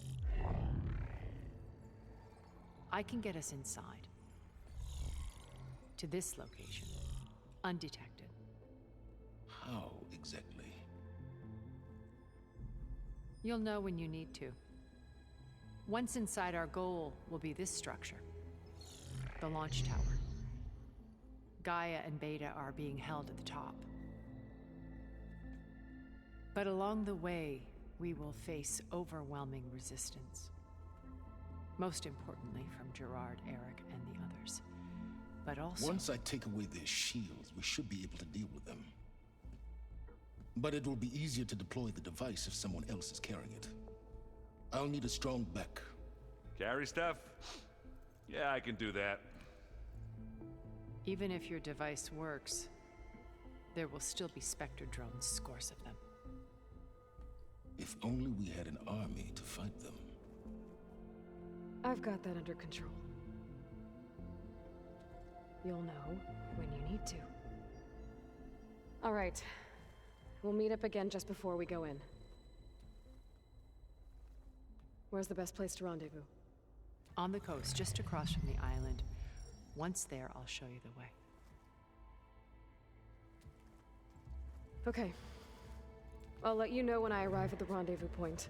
I can get us inside. To this location. Undetected. How exactly? You'll know when you need to. Once inside, our goal will be this structure. The launch tower. Gaia and Beta are being held at the top. But along the way, we will face overwhelming resistance. Most importantly from Gerard, Eric, and the others. But also... Once I take away their shields, we should be able to deal with them. But it will be easier to deploy the device if someone else is carrying it. I'll need a strong back. Carry stuff? Yeah, I can do that. Even if your device works, there will still be Spectre drones, scores of them. If only we had an army to fight them. I've got that under control. You'll know when you need to. All right. We'll meet up again just before we go in. Where's the best place to rendezvous? On the coast, just across from the island. Once there, I'll show you the way. Okay. I'll let you know when I arrive at the rendezvous point.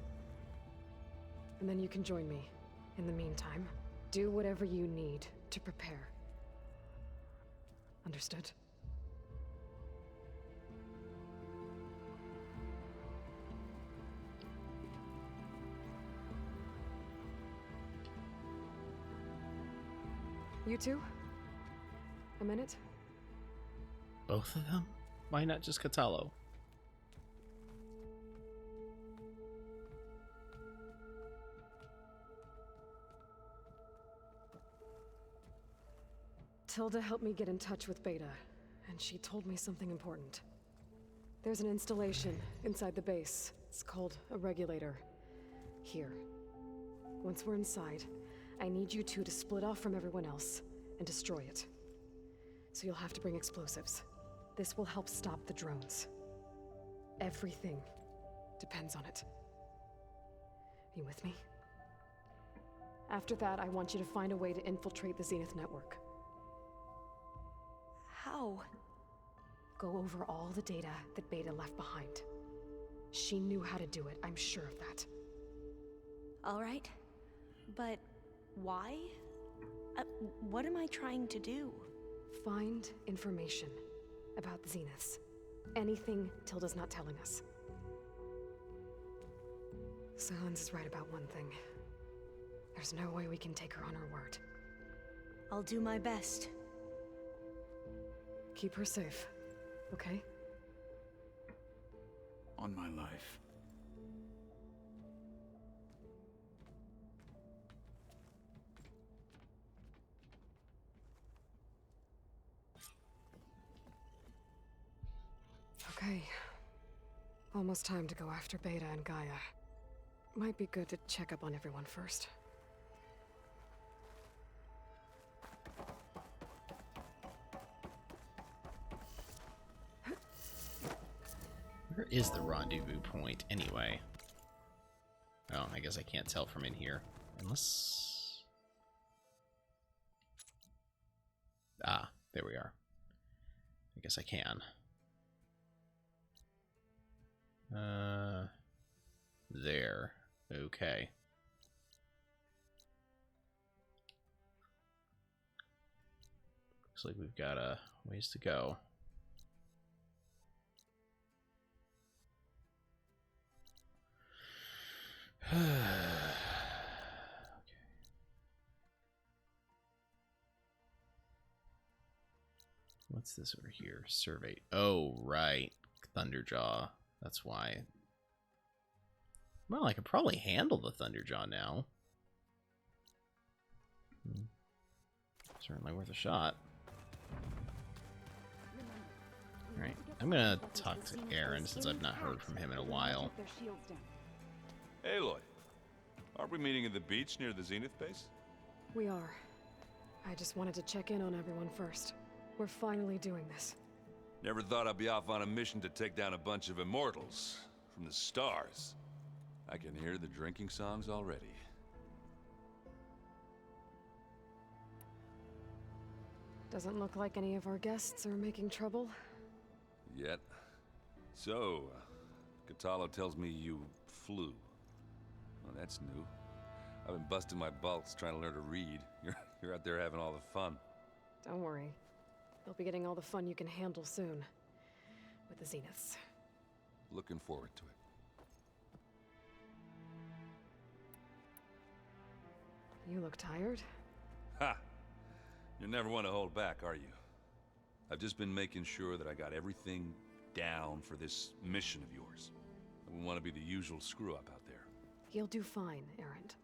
And then you can join me. In the meantime, do whatever you need to prepare. Understood? You two? A minute? Both of them? Why not just Katalo? Tilda helped me get in touch with Beta, and she told me something important. There's an installation inside the base. It's called a regulator. Here. Once we're inside, I need you two to split off from everyone else and destroy it. So you'll have to bring explosives. This will help stop the drones. Everything depends on it. You with me? After that, I want you to find a way to infiltrate the Zenith network. How? Go over all the data that Beta left behind. She knew how to do it, I'm sure of that. All right. But why? What am I trying to do? Find information about the Zeniths. Anything Tilda's not telling us. Silence is right about one thing. There's no way we can take her on her word. I'll do my best. Keep her safe, okay? On my life. Okay. Almost time to go after Beta and Gaia. Might be good to check up on everyone first. Where is the rendezvous point, anyway? Oh, I guess I can't tell from in here. Unless... Ah, there we are. I guess I can. There. Okay. Looks like we've got a ways to go. Okay. What's this over here? Survey. Oh, right. Thunderjaw. That's why. Well, I could probably handle the Thunderjaw now. Certainly worth a shot. Alright, I'm gonna talk to Aaron since I've not heard from him in a while. Aloy, aren't we meeting at the beach near the Zenith base? We are. I just wanted to check in on everyone first. We're finally doing this. Never thought I'd be off on a mission to take down a bunch of immortals from the stars. I can hear the drinking songs already. Doesn't look like any of our guests are making trouble. Yet. So, Katalo tells me you flew. Well, that's new. I've been busting my balls trying to learn to read. You're out there having all the fun. Don't worry. You'll be getting all the fun you can handle soon. With the Zeniths. Looking forward to it. You look tired. Ha! You never want to hold back, are you? I've just been making sure that I got everything down for this mission of yours. I wouldn't want to be the usual screw-up out there. You'll do fine, Erend.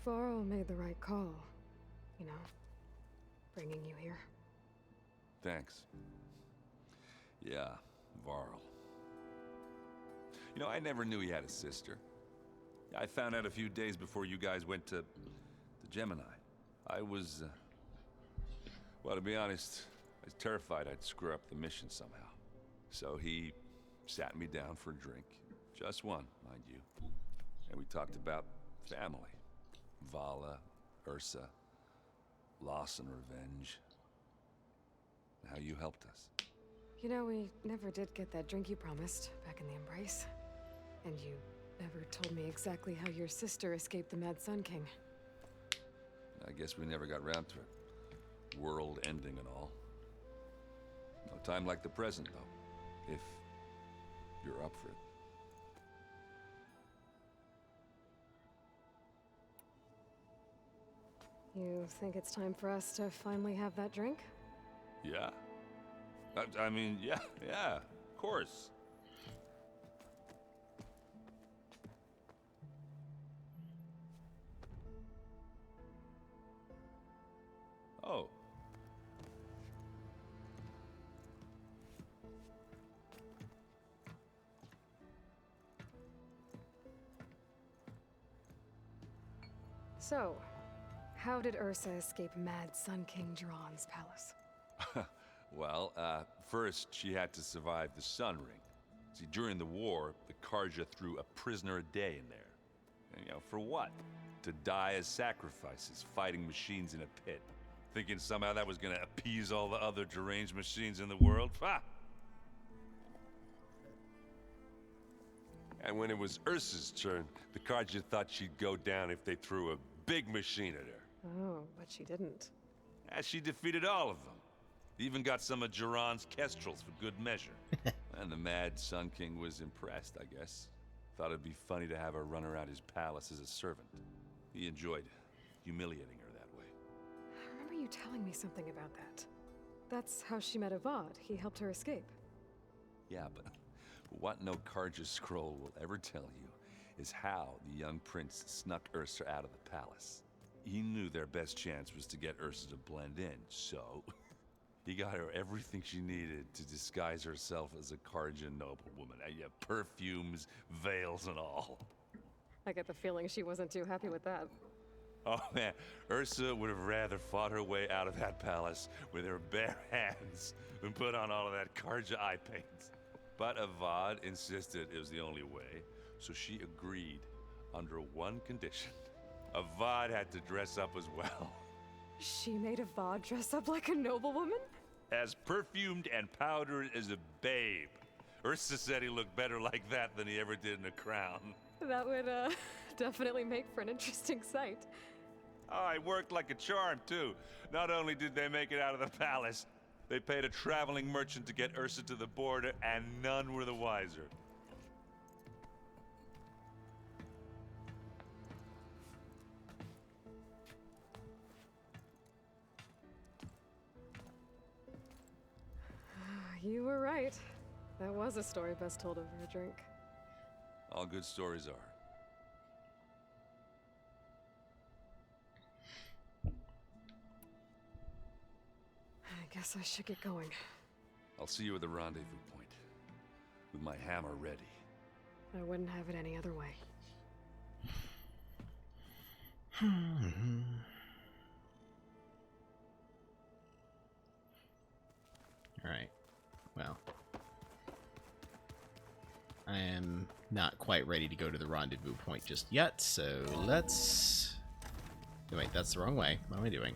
Varl made the right call, you know, bringing you here. Thanks. Yeah, Varl. You know, I never knew he had a sister. I found out a few days before you guys went to Gemini. I was, well, to be honest, I was terrified I'd screw up the mission somehow. So he sat me down for a drink. Just one, mind you. And we talked about family. Vala, Ursa, loss and revenge. How you helped us. You know, we never did get that drink you promised back in the Embrace. And you never told me exactly how your sister escaped the Mad Sun King. I guess we never got round to it. World ending and all. No time like the present, though. If you're up for it. You think it's time for us to finally have that drink? Yeah. I mean, yeah, of course. Oh. So, how did Ursa escape Mad Sun King Jiran's palace? Well, first she had to survive the Sun Ring. See, during the war, the Karja threw a prisoner a day in there. And, you know, for what? To die as sacrifices, fighting machines in a pit. Thinking somehow that was gonna appease all the other deranged machines in the world? Ha! And when it was Ursa's turn, the Karja thought she'd go down if they threw a big machine at her. Oh, but she didn't. As she defeated all of them. Even got some of Jiran's kestrels for good measure. And the Mad Sun King was impressed, I guess. Thought it'd be funny to have her run around his palace as a servant. He enjoyed humiliating her that way. I remember you telling me something about that. That's how she met Avad. He helped her escape. Yeah, but what no Karja scroll will ever tell you is how the young prince snuck Ursa out of the palace. He knew their best chance was to get Ursa to blend in, so he got her everything she needed to disguise herself as a Karja noblewoman. Yeah, perfumes, veils, and all. I get the feeling she wasn't too happy with that. Oh man, Ursa would have rather fought her way out of that palace with her bare hands than put on all of that Karja eye paint. But Avad insisted it was the only way, so she agreed under one condition. Avad had to dress up as well. She made Avad dress up like a noblewoman? As perfumed and powdered as a babe. Ursa said he looked better like that than he ever did in a crown. That would, definitely make for an interesting sight. Oh, it worked like a charm, too. Not only did they make it out of the palace, they paid a traveling merchant to get Ursa to the border, and none were the wiser. You were right. That was a story best told over a drink. All good stories are. I guess I should get going. I'll see you at the rendezvous point, with my hammer ready. I wouldn't have it any other way. Alright. Well. I am not quite ready to go to the rendezvous point just yet, so let's... Wait, that's the wrong way. What am I doing?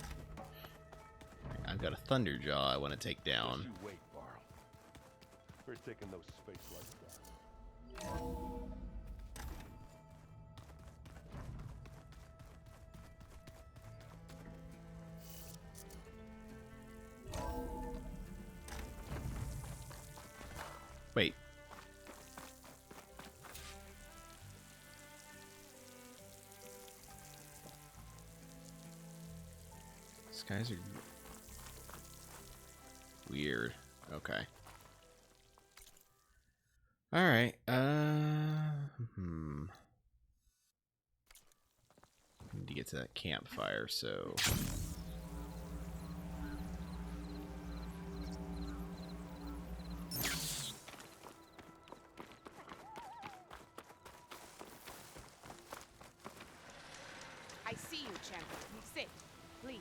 I've got a Thunderjaw I want to take down. Just you wait, Varl. We're taking those space lights down. Wait. These guys are weird. Okay. All right. Need to get to that campfire, so. see you, champion. Be safe, please.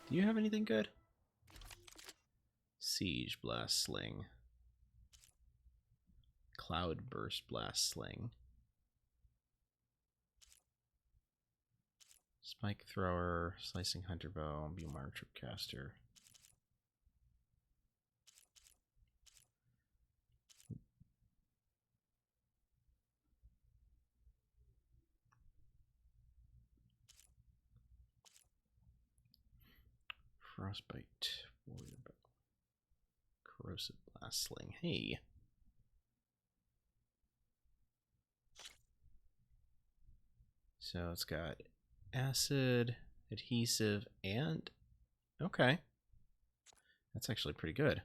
Do you have anything good? Siege Blast Sling. Cloud Burst Blast Sling. Spike Thrower, Slicing Hunter Bow, Beamar Tripcaster. Frostbite, Warrior Bow. Corrosive Blast Sling. Hey. So it's got acid, adhesive, and... Okay. That's actually pretty good.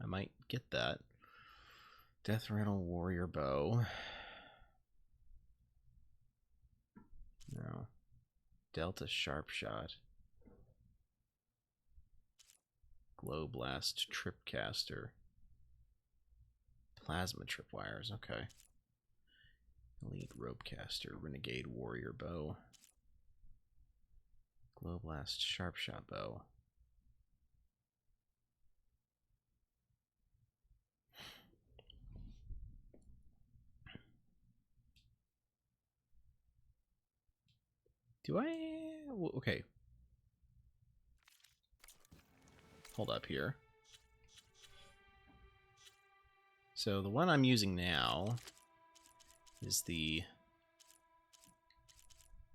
I might get that. Death Rattle, Warrior Bow. No. Delta Sharp Shot. Glow Blast, Tripcaster. Plasma Tripwires, okay. Elite Ropecaster, Renegade Warrior Bow. Glow Blast, Sharp Shot Bow. Do I... Okay. Hold up here. So the one I'm using now is the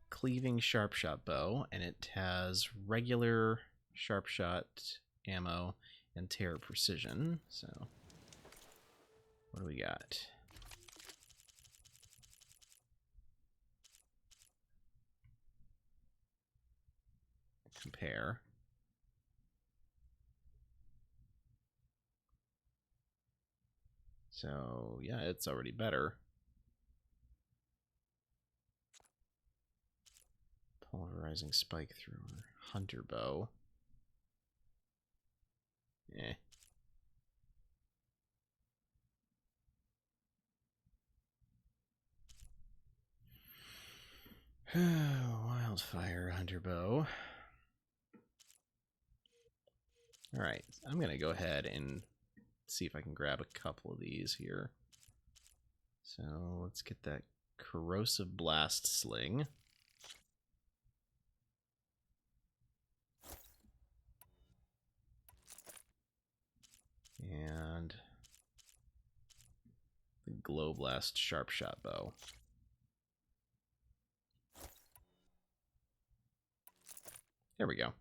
Cleaving Sharp Shot Bow, and it has regular Sharp Shot ammo and Terror Precision. So what do we got? Compare. So yeah, it's already better. Pulverizing Spike Thrower, Hunter Bow. Eh. Wildfire Hunter Bow. Alright, I'm going to go ahead and see if I can grab a couple of these here. So let's get that Corrosive Blast Sling. And the Glow Blast Sharp Shot Bow. There we go.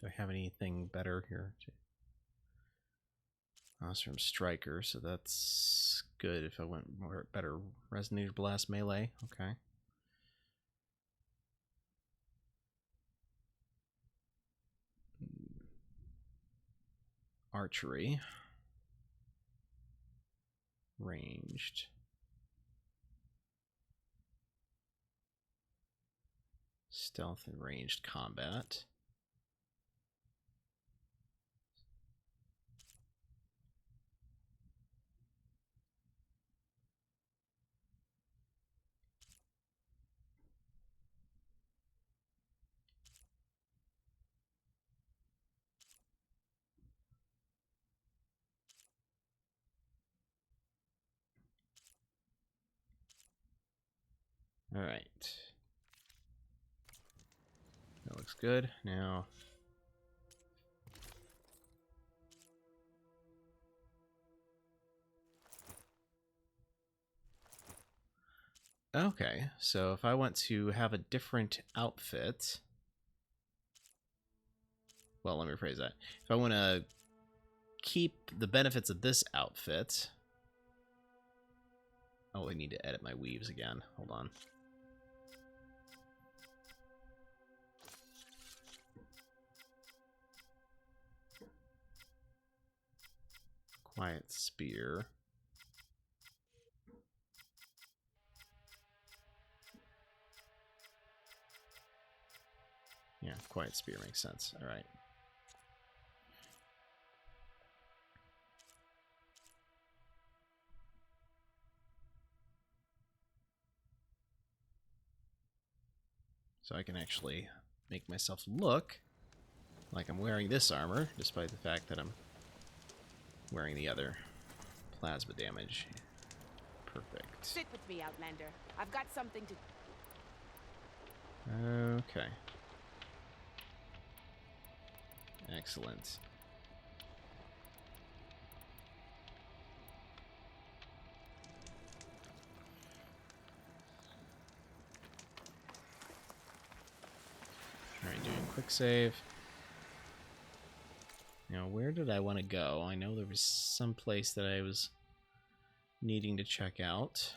Do I have anything better here? Awesome Striker, so that's good if I went more better Resonator Blast Melee. Okay. Archery. Ranged. Stealth and ranged combat. All right. That looks good. Now, okay, so if I want to have a different outfit, well, let me rephrase that. If I want to keep the benefits of this outfit, oh, I need to edit my weaves again. Hold on. Quiet Spear. Yeah, Quiet Spear makes sense. All right. So I can actually make myself look like I'm wearing this armor, despite the fact that I'm wearing the other plasma damage. Perfect. Sit with me, Outlander. I've got something to... Okay. Excellent. Alright, doing quick save. Now, where did I want to go? I know there was some place that I was needing to check out.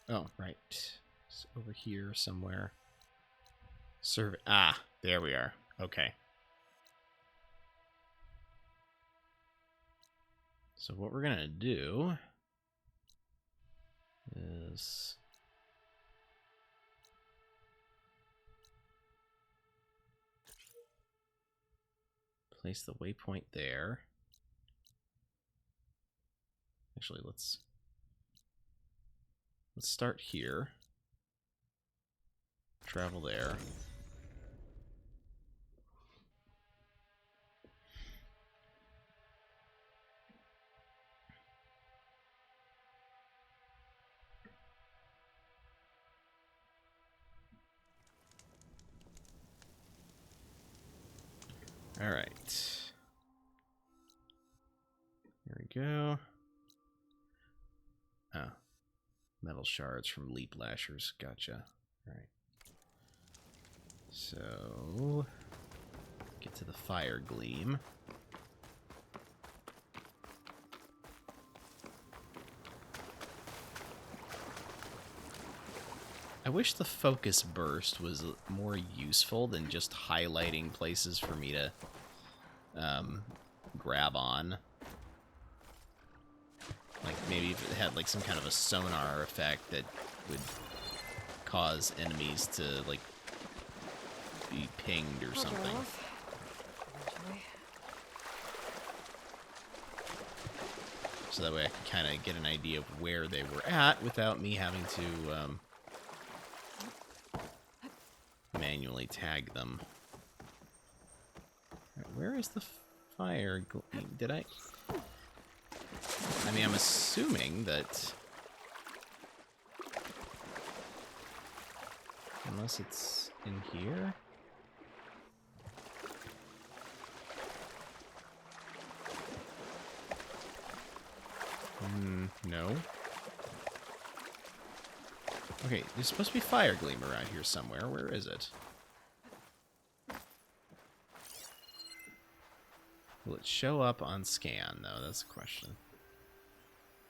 Oh, right. It's over here somewhere. Ah, there we are. Okay. So what we're gonna do is place the waypoint there. Actually, let's start here. Travel there. All right. Here we go. Ah, metal shards from leap lashers. Gotcha. All right. So, get to the fire gleam. I wish the focus burst was more useful than just highlighting places for me to grab on. Like, maybe if it had, like, some kind of a sonar effect that would cause enemies to, like, be pinged or something. So that way I could kind of get an idea of where they were at without me having to manually tag them. Right, where is the fire gleam? Did I mean, I'm assuming that... Unless it's in here? No. Okay, there's supposed to be fire gleam around here somewhere. Where is it? Will it show up on scan, though? That's the question.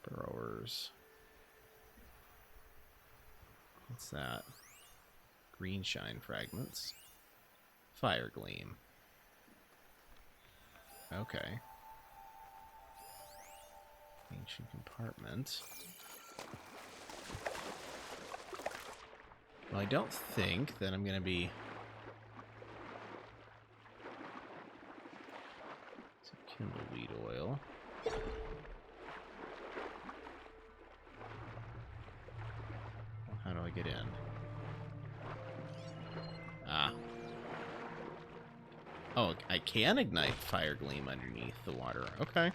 Burrowers. What's that? Green shine fragments. Fire gleam. Okay. Ancient compartment. Well, I don't think that I'm going to be... Some kindleweed oil. How do I get in? Ah. Oh, I can ignite fire gleam underneath the water. Okay.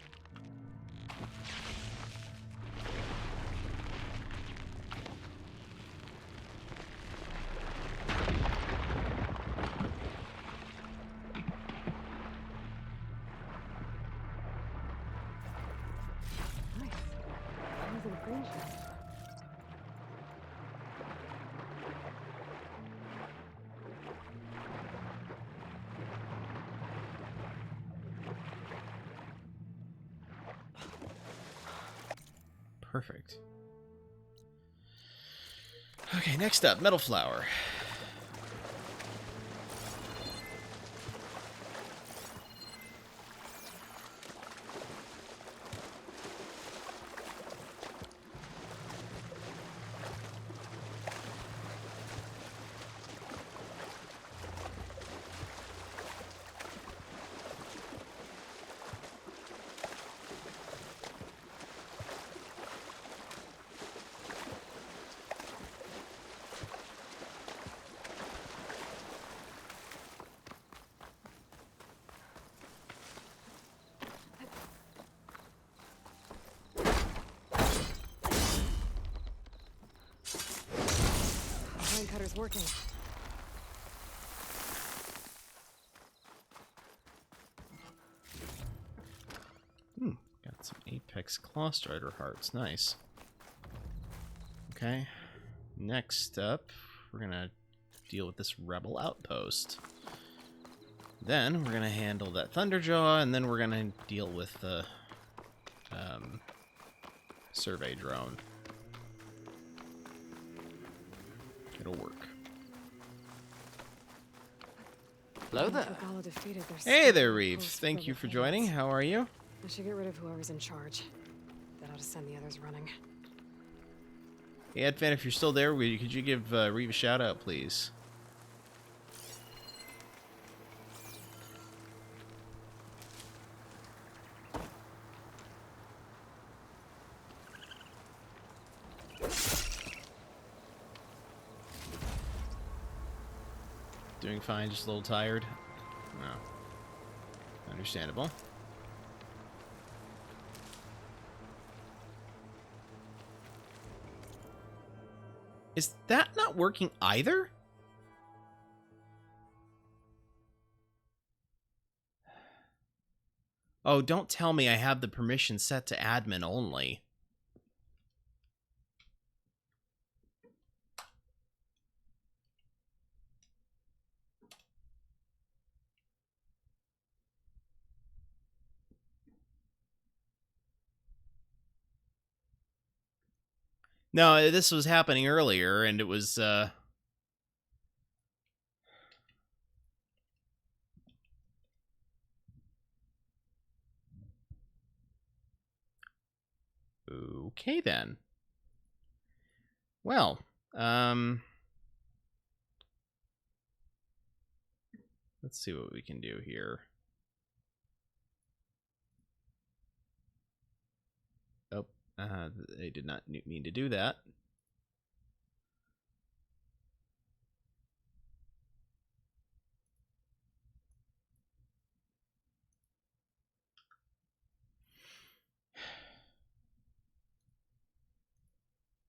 Perfect. Okay, next up, metal flower. ladder's working. Got some Apex Claw Strider hearts. Nice. Okay. Next up, we're gonna deal with this rebel outpost. Then we're gonna handle that Thunderjaw, and then we're gonna deal with the survey drone. It'll work. Hello there. Defeated, Hey there, Reeve. Thank you for joining. How are you? I should get rid of whoever's in charge. That ought to send the others running. Hey, Advan, if you're still there, could you give Reeve a shout out, please? Doing fine, just a little tired. No. Understandable. Is that not working either? Oh, don't tell me I have the permission set to admin only. No, this was happening earlier, and it was, Okay, then. Well, let's see what we can do here. Oh, they did not mean to do that.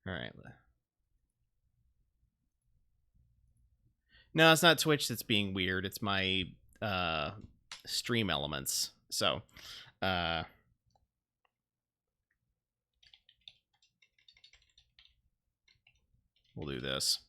All right. No, it's not Twitch that's being weird. It's my stream elements. So, we'll do this.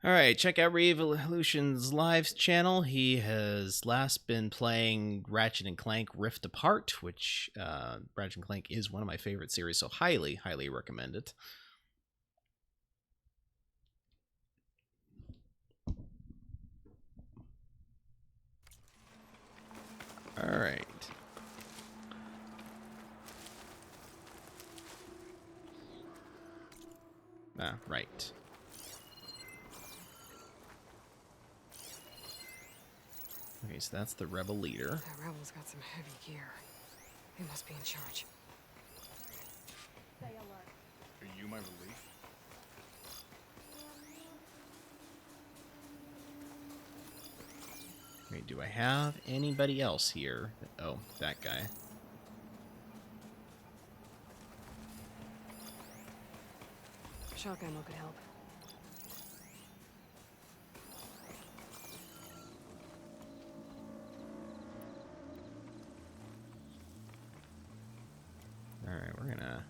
All right, check out Revolution's live channel. He has last been playing Ratchet and Clank Rift Apart, which Ratchet and Clank is one of my favorite series, so highly, highly recommend it. All right. Right. Okay, so that's the rebel leader. That rebel's got some heavy gear. They must be in charge. Are you my relief? Wait, do I have anybody else here? Oh, that guy. Shotgun ammo could help. Alright, we're gonna...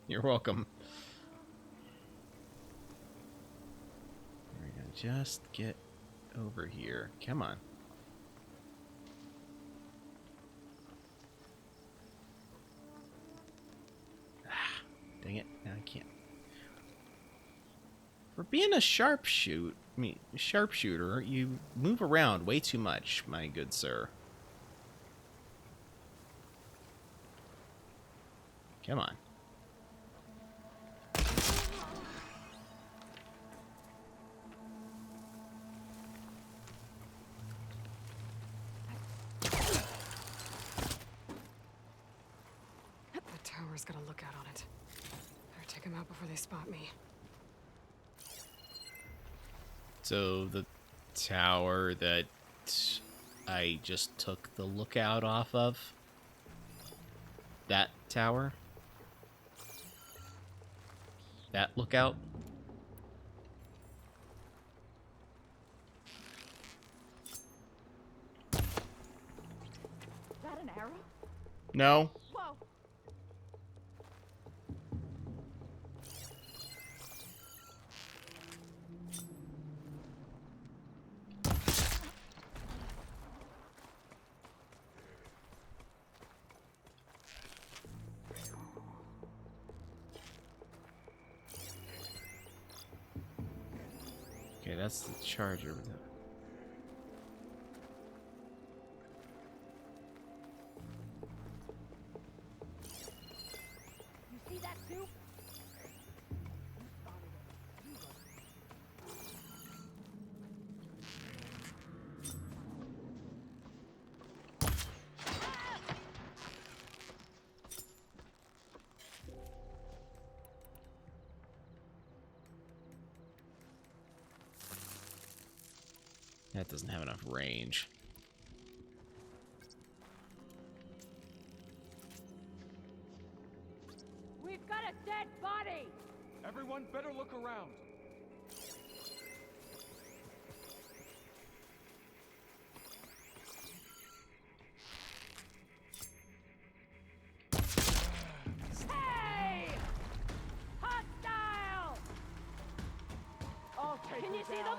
You're welcome. We're gonna just get over here. Come on. Dang it. Now I can't. For being a sharpshooter, you move around way too much, my good sir. Come on. The tower's got a lookout on it. Better take him out before they spot me. So the tower that I just took the lookout off of? That tower? That lookout? Is that an arrow? No. Whoa! Okay, that's the charger. You see that too? That doesn't have enough range. We've got a dead body! Everyone better look around. Hey! Hostile! Can you see them?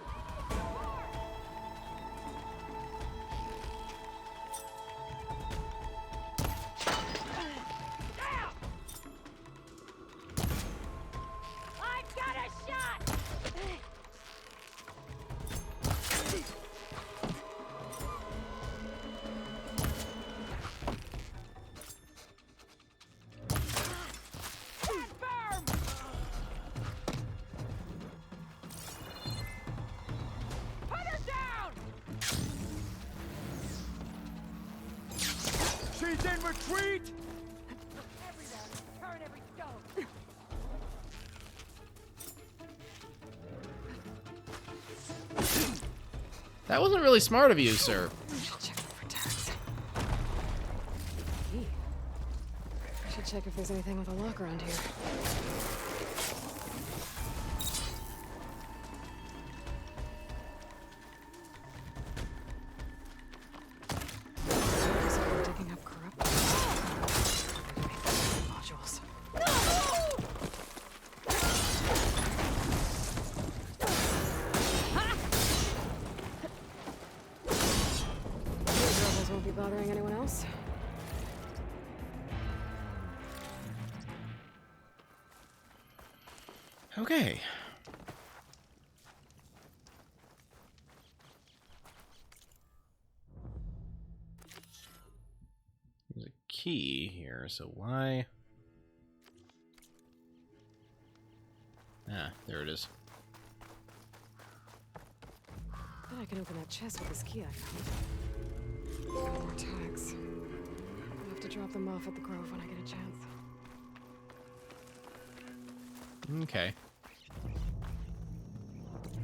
I've got a shot! Stand firm! Put her down! She's in retreat! Every round, turn every stone. That wasn't really smart of you, sir. Check for tags. Key. I should check if there's anything with a lock around here. Digging up corrupt modules. These rebels won't be bothering anyone else. Okay. There's a key here, so why? Ah, there it is. Bet I can open that chest with this key I found. Got more tags. I'll have to drop them off at the Grove when I get a chance. Okay.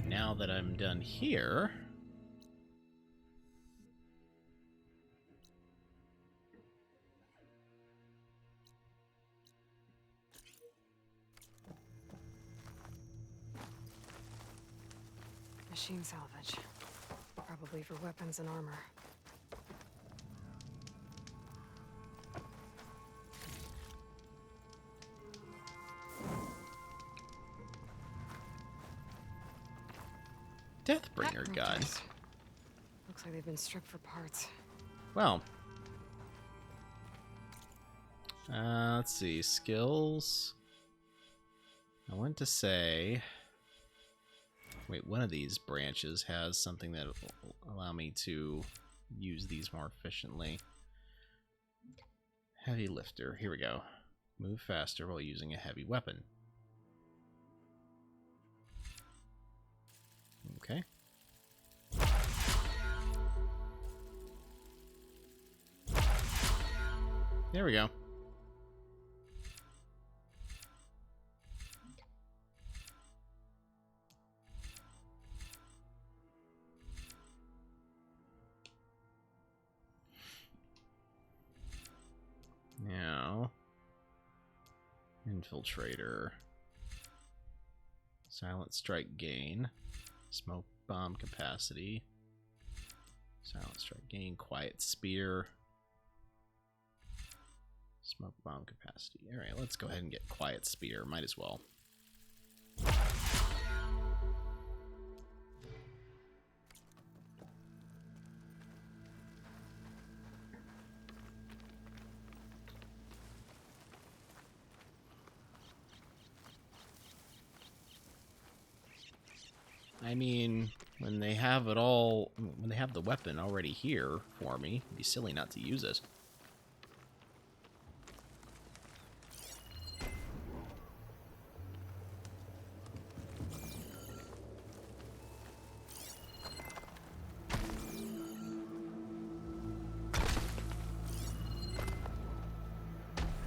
Now that I'm done here... Machine salvage. Probably for weapons and armor. Deathbringer gun. Looks like they've been stripped for parts. Well. Let's see. Skills. I want to say... Wait, one of these branches has something that will allow me to use these more efficiently. Heavy lifter. Here we go. Move faster while using a heavy weapon. Okay. There we go. Now, infiltrator, silent strike gain, smoke bomb capacity, silent strike gain, quiet spear, smoke bomb capacity. All right, let's go ahead and get quiet spear. Might as well. I mean, when they have it all, when they have the weapon already here for me, it'd be silly not to use it.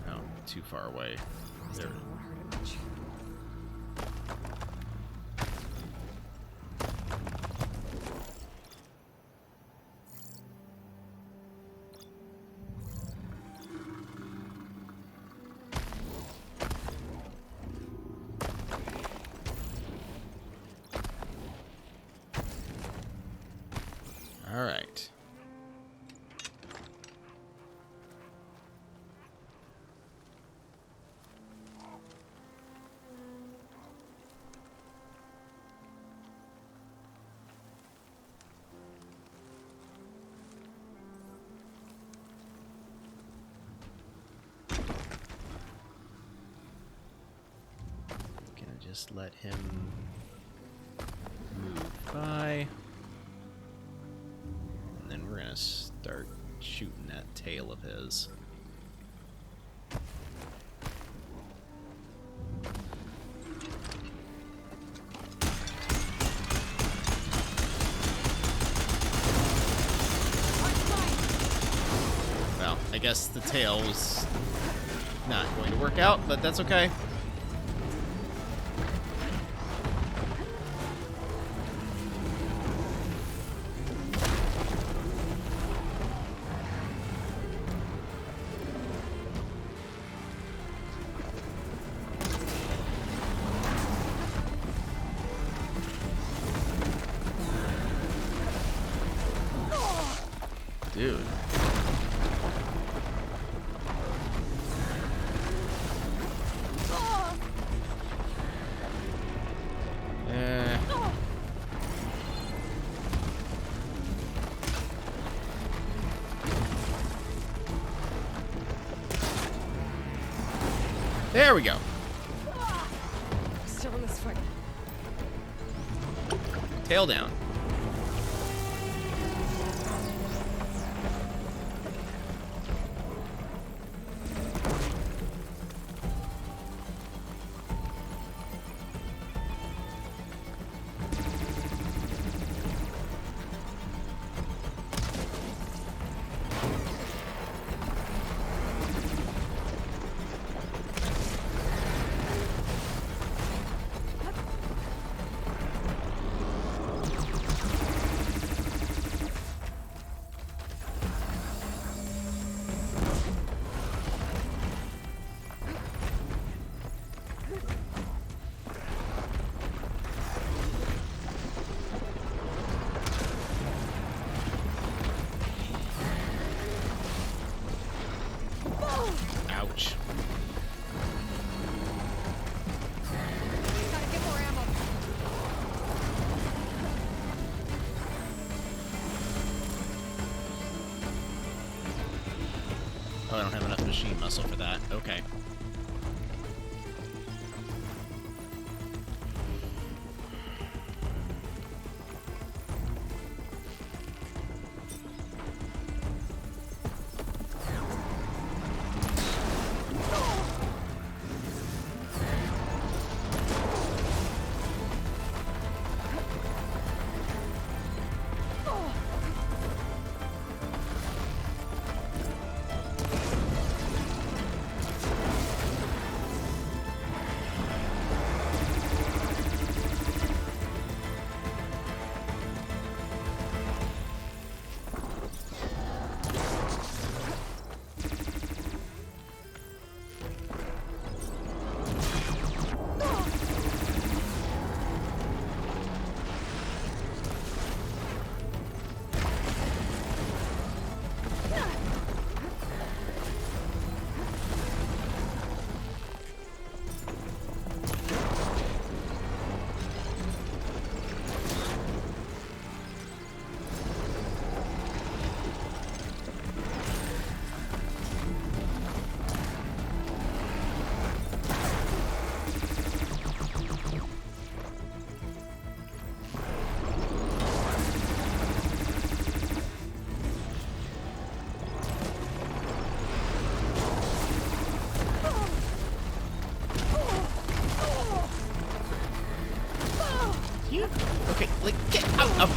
Oh, too far away. There. All right. Gonna just let him move by. And then we're gonna start shooting that tail of his. Well, I guess the tail was not going to work out, but that's okay. Dude. There we go. Still in this fight. Tail down. Ouch. Gotta get more ammo. Oh, I don't have enough machine muscle for that. Okay.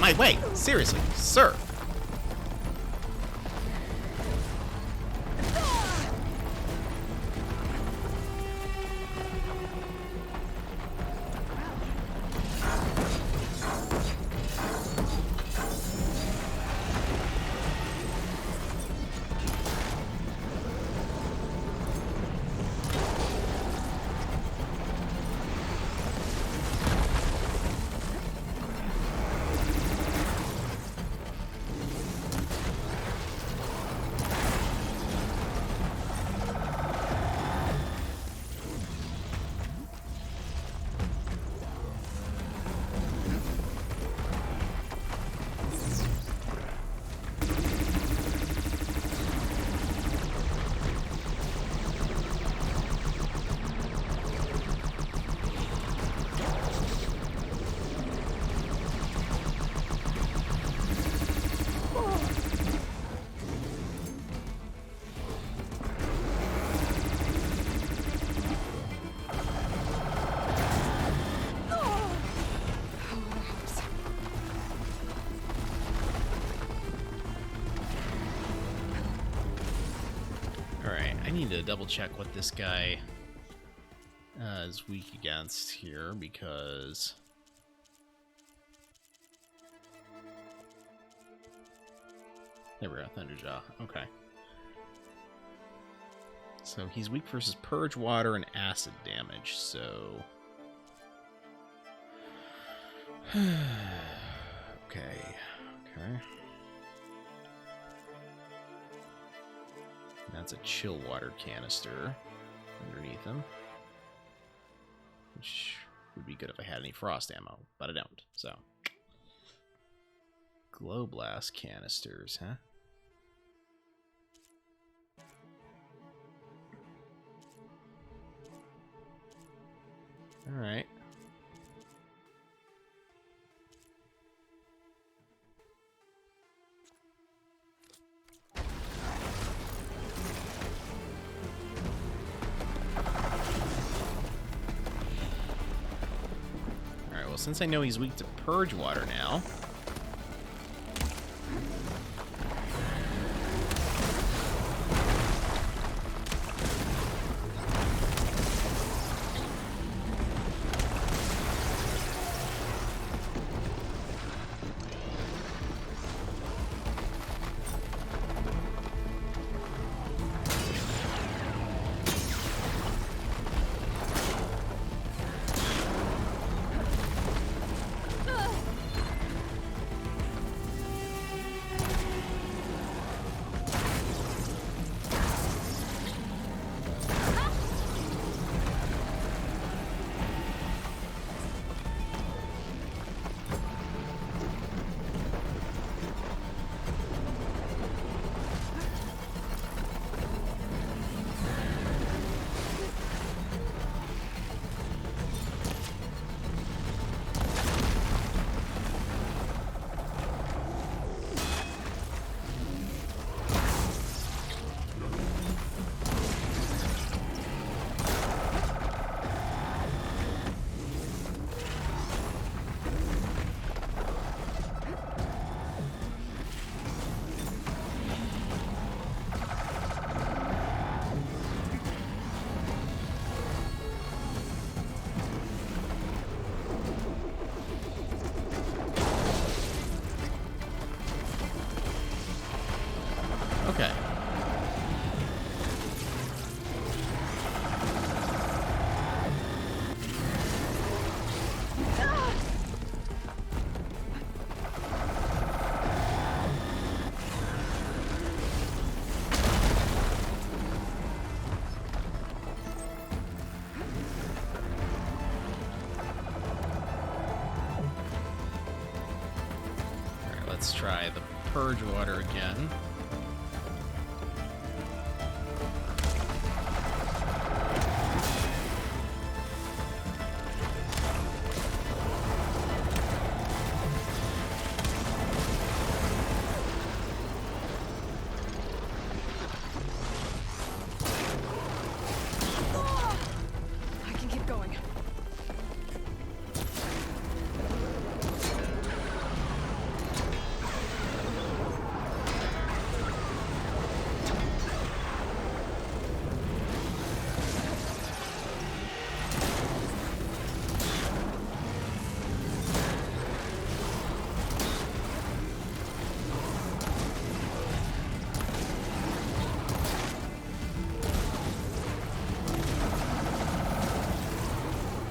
my way! Seriously, sir! I need to double check what this guy is weak against here, because there we go, Thunderjaw. Okay. So he's weak versus Purge, Water, and Acid damage, so... okay. That's a chill water canister underneath him, which would be good if I had any frost ammo, but I don't, so. Glow blast canisters, huh? Alright. Well, since I know he's weak to Purge Water now... Okay. Alright, let's try the Purge Water again.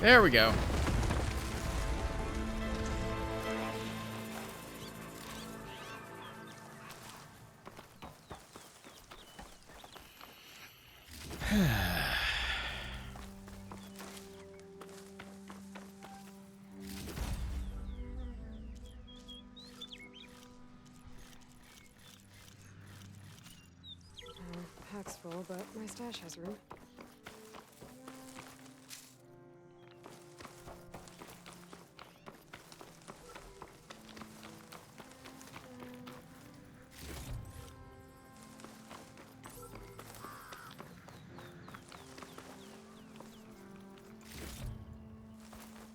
There we go. Pack's full, but my stash has room.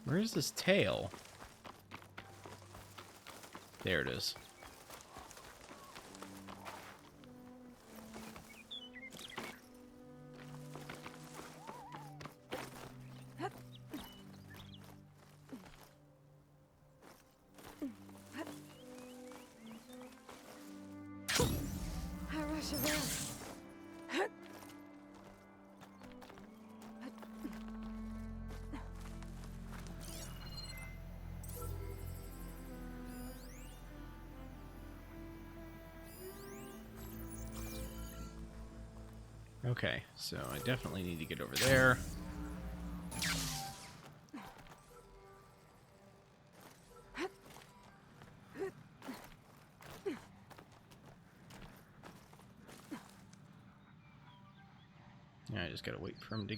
Where's this tail? There it is. Okay, so I definitely need to get over there. Yeah, I just gotta wait for him to...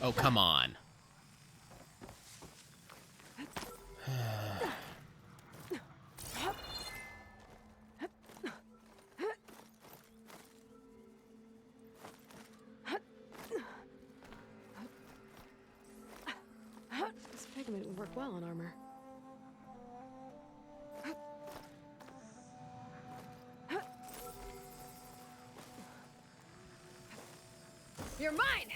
Oh, come on. This pigment would work well on armor. You're mine!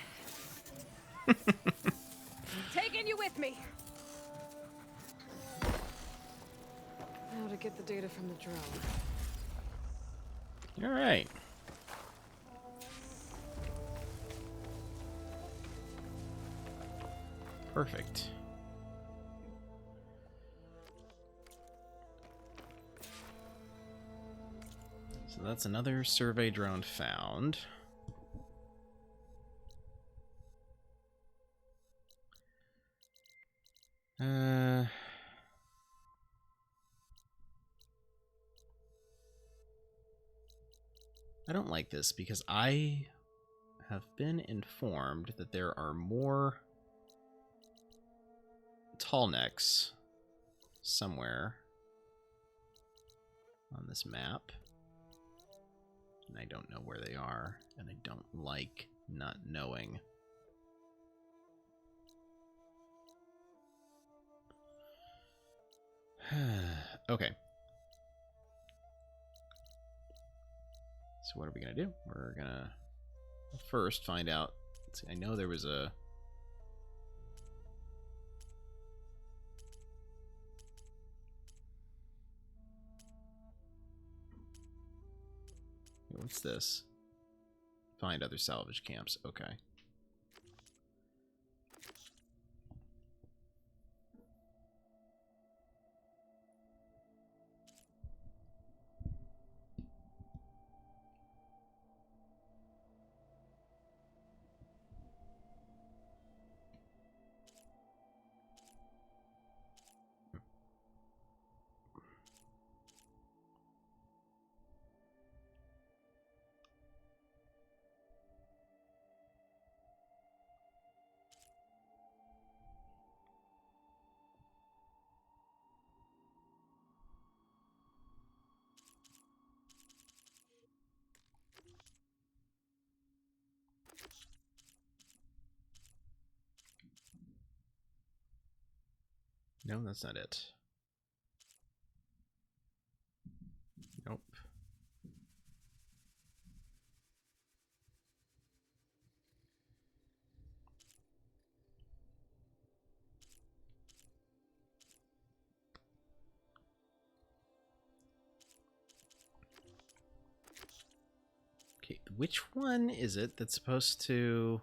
Taking you with me! Now to get the data from the drone. All right. Perfect. So that's another survey drone found. I don't like this because I have been informed that there are more tall necks somewhere on this map, and I don't know where they are, and I don't like not knowing. Okay. So what are we gonna do? We're gonna first find out. Let's see, I know there was a... What's this? Find other salvage camps. Okay. No, that's not it. Nope. Okay, which one is it that's supposed to...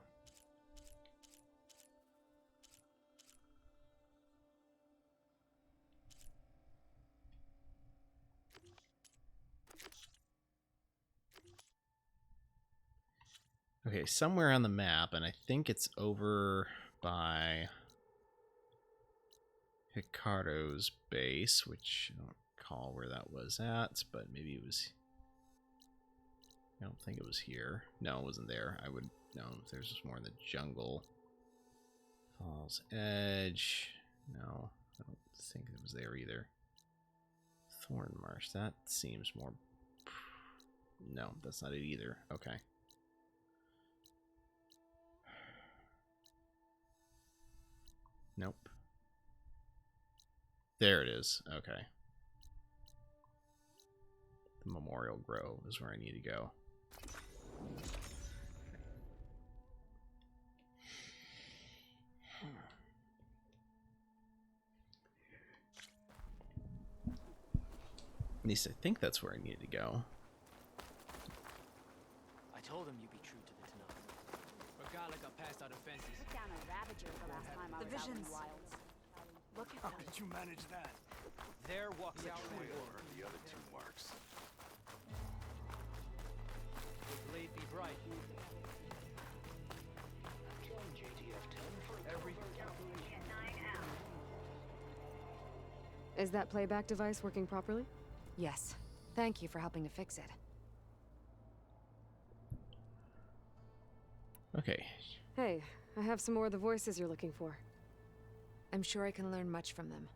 Okay, somewhere on the map, and I think it's over by Hikaru's base, which I don't recall where that was at, but maybe it was... I don't think it was here. No, it wasn't there. I would know if there's just more in the jungle. Falls Edge. No, I don't think it was there either. Thorn Marsh. That seems more... No, that's not it either. Okay. Nope. There it is. Okay. The Memorial Grove is where I need to go. At least I think that's where I needed to go. I told him you'd be true to the Tanakh. Regala got past our defenses. Took down a Ravager the last time I was out in the wilds. Look at How them. did you manage that? There walks The a trail true or the other two marks. The blade be bright. Is that playback device working properly? Yes. Thank you for helping to fix it. Okay. Hey, I have some more of the voices you're looking for. I'm sure I can learn much from them.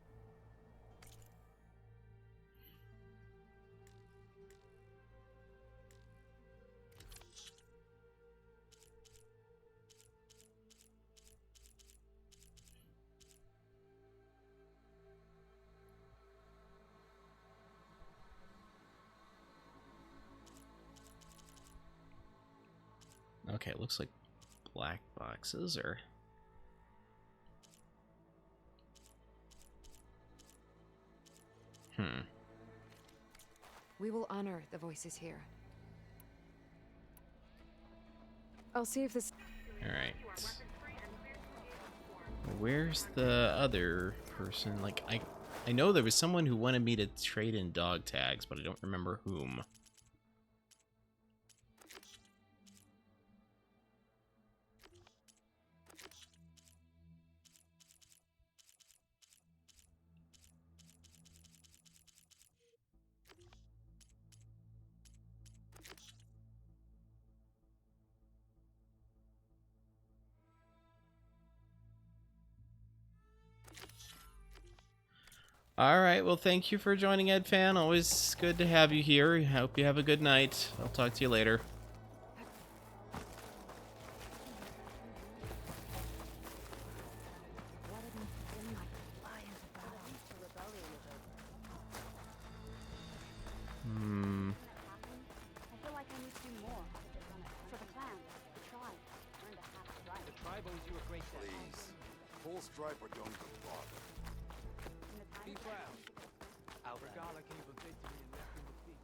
Okay, it looks like black boxes or... We will honor the voices here. I'll see if this... Alright. Where's the other person? Like, I know there was someone who wanted me to trade in dog tags, but I don't remember whom. Alright, well thank you for joining, EdFan. Always good to have you here. I hope you have a good night. I'll talk to you later. I feel like I need to do more. For the clan, the tribe, learn to have it right. The tribe owes you a great debt. Please. Full stripe or don't go bother. Be proud. Regala came from victory and left in defeat.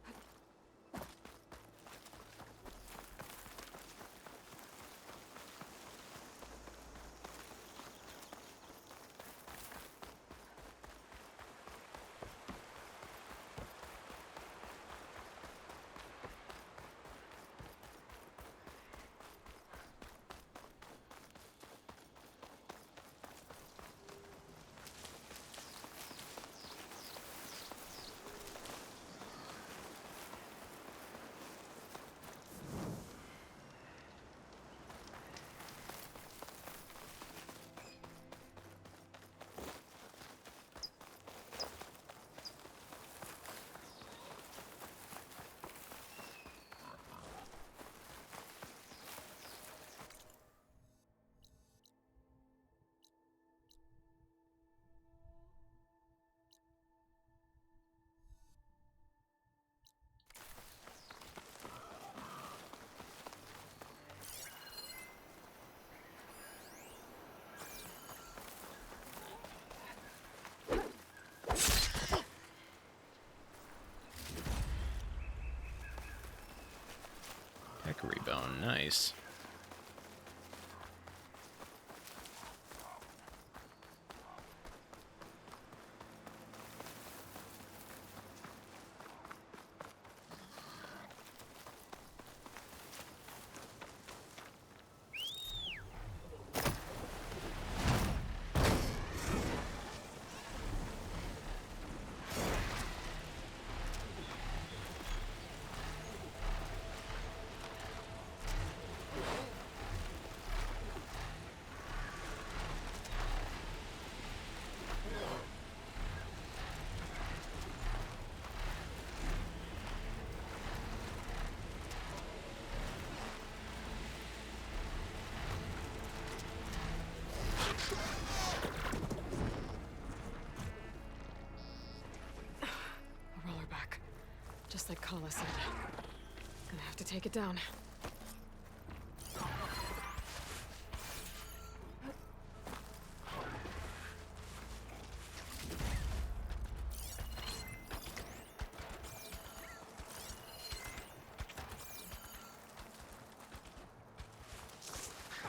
nice. A roller back. Just like Kala said. Gonna have to take it down.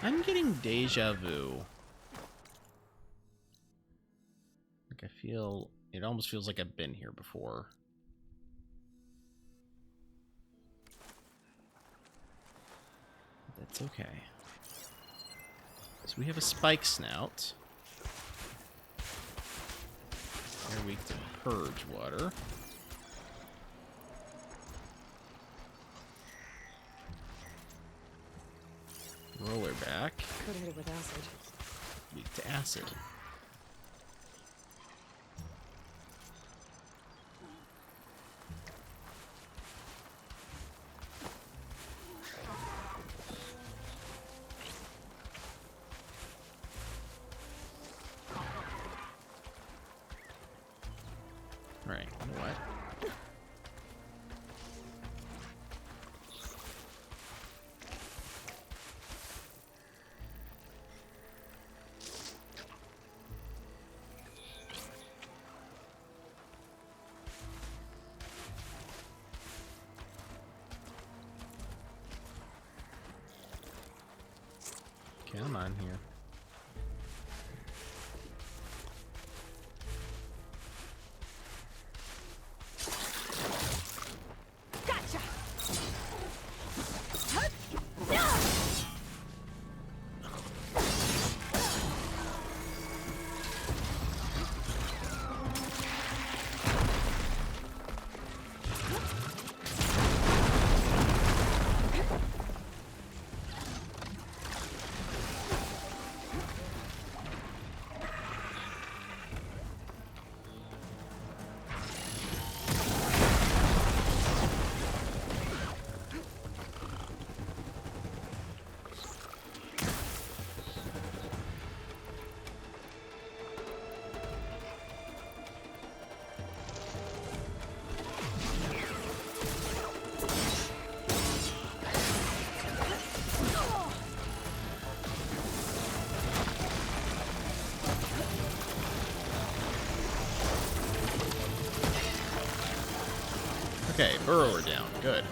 I'm getting deja vu. Like I feel, it almost feels like I've been here before. That's okay. So we have a spike snout. They're weak to purge water. Roller back. Could hit it with acid. Weak to acid. Right, you know what? Come on here. Gotcha! Okay, burrower down. Good.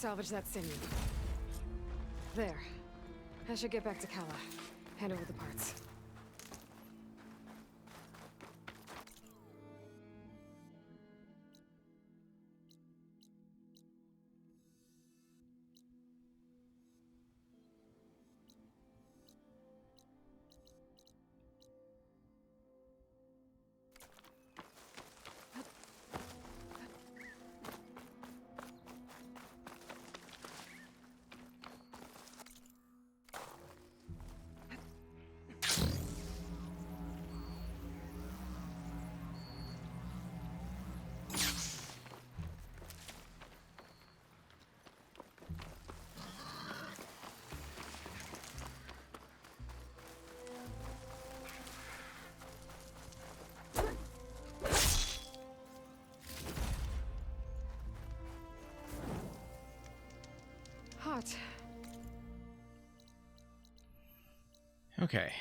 salvage that sinew. There. I should get back to Kala. Hand over the parts. Hot. Okay.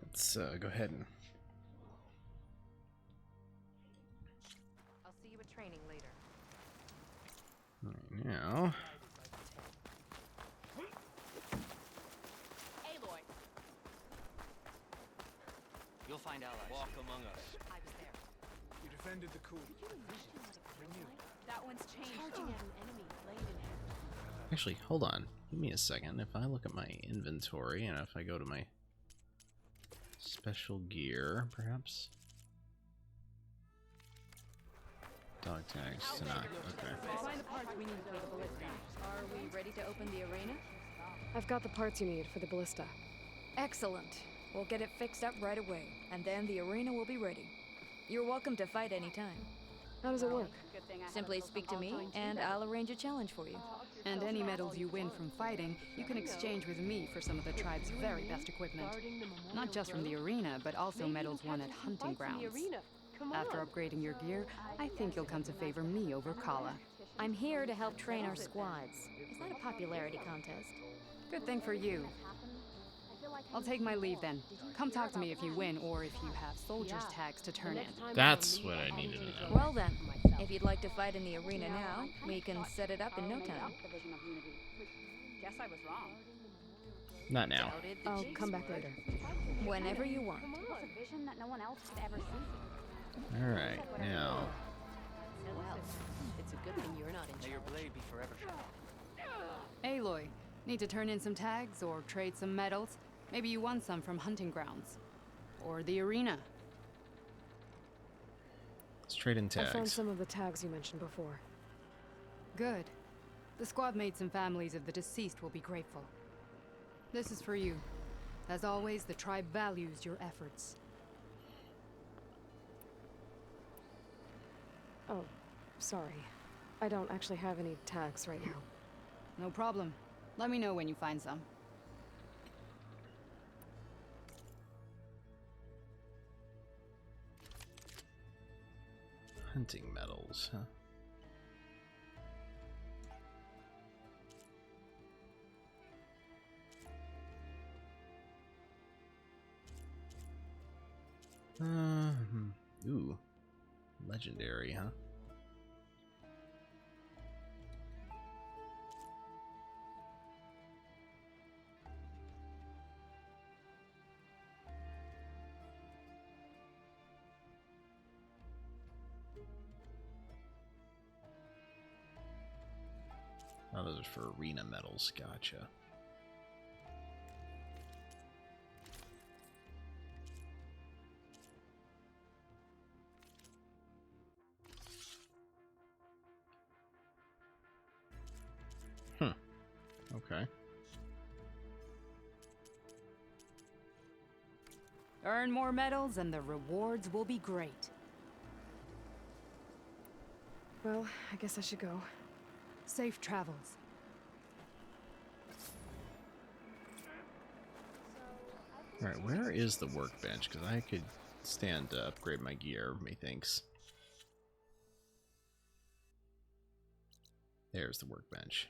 Let's go ahead and... I'll see you at training later. Right now... Aloy! You'll find allies. Walk among us. I was there. You defended the coup. That one's changed. Charging at an enemy, laid in him. Actually, hold on. Give me a second. If I look at my inventory, and if I go to my special gear, perhaps? Dog tags, not. Okay. Find the parts we need for the ballista. Are we ready to open the arena? I've got the parts you need for the ballista. Excellent. We'll get it fixed up right away, and then the arena will be ready. You're welcome to fight anytime. How does it work? Simply speak to me, and I'll arrange a challenge for you. And any medals you win from fighting, you can exchange with me for some of the tribe's very best equipment. Not just from the arena, but also medals won at hunting grounds. After upgrading your gear, I think you'll come to favor me over Kala. I'm here to help train our squads. It's not a popularity contest. Good thing for you. I'll take my leave then. Come talk to me if you win, or if you have soldiers' tags to turn in. That's what I needed to know. Well then, if you'd like to fight in the arena now, we can set it up in no time. Guess I was wrong. Not now. I'll come back later. Whenever you want. It's a vision that no one else could ever see. Alright, now... Well, it's a good thing you're not in charge. May your blade be forever sharp. Aloy, need to turn in some tags or trade some medals? Maybe you won some from hunting grounds. Or the arena. Let's trade in tags. I found some of the tags you mentioned before. Good. The squad mates and families of the deceased will be grateful. This is for you. As always, the tribe values your efforts. Oh, sorry. I don't actually have any tags right now. No problem. Let me know when you find some. Hunting medals, huh? Ooh. Legendary, huh? Oh, those are for arena medals. Gotcha. Okay. Earn more medals and the rewards will be great. Well, I guess I should go. Safe travels. Alright, where is the workbench? Because I could stand to upgrade my gear, methinks. There's the workbench.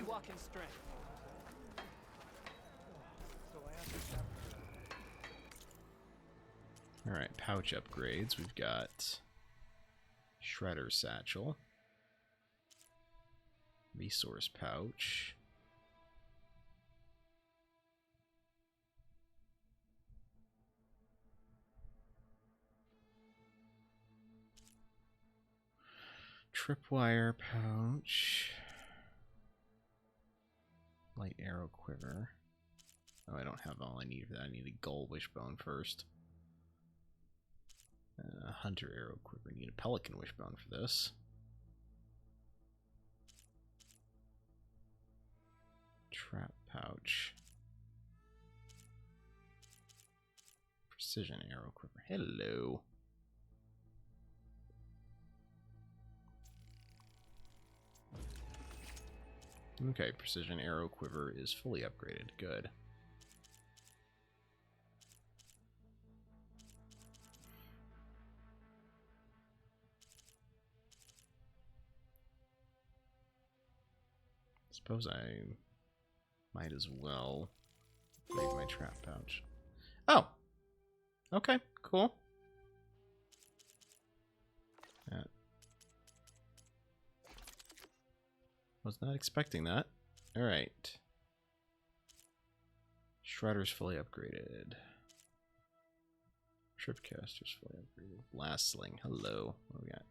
walking strength. So I have to have Alright, pouch upgrades. We've got Shredder Satchel, Resource Pouch, Tripwire Pouch, Light Arrow Quiver. Oh, I don't have all I need for that. I need a Gull Wishbone first. Hunter Arrow Quiver. Need a Pelican Wishbone for this. Trap Pouch. Precision Arrow Quiver. Hello. Okay, Precision Arrow Quiver is fully upgraded. Good. Suppose I might as well upgrade my trap pouch. Oh! Okay, cool. Was not expecting that. Alright. Shredder's fully upgraded. Tripcaster's fully upgraded. Blast Sling. Hello. What do we got?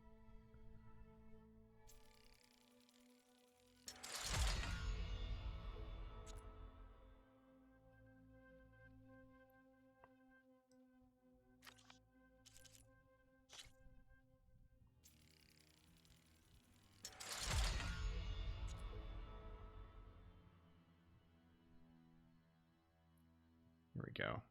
Here we go.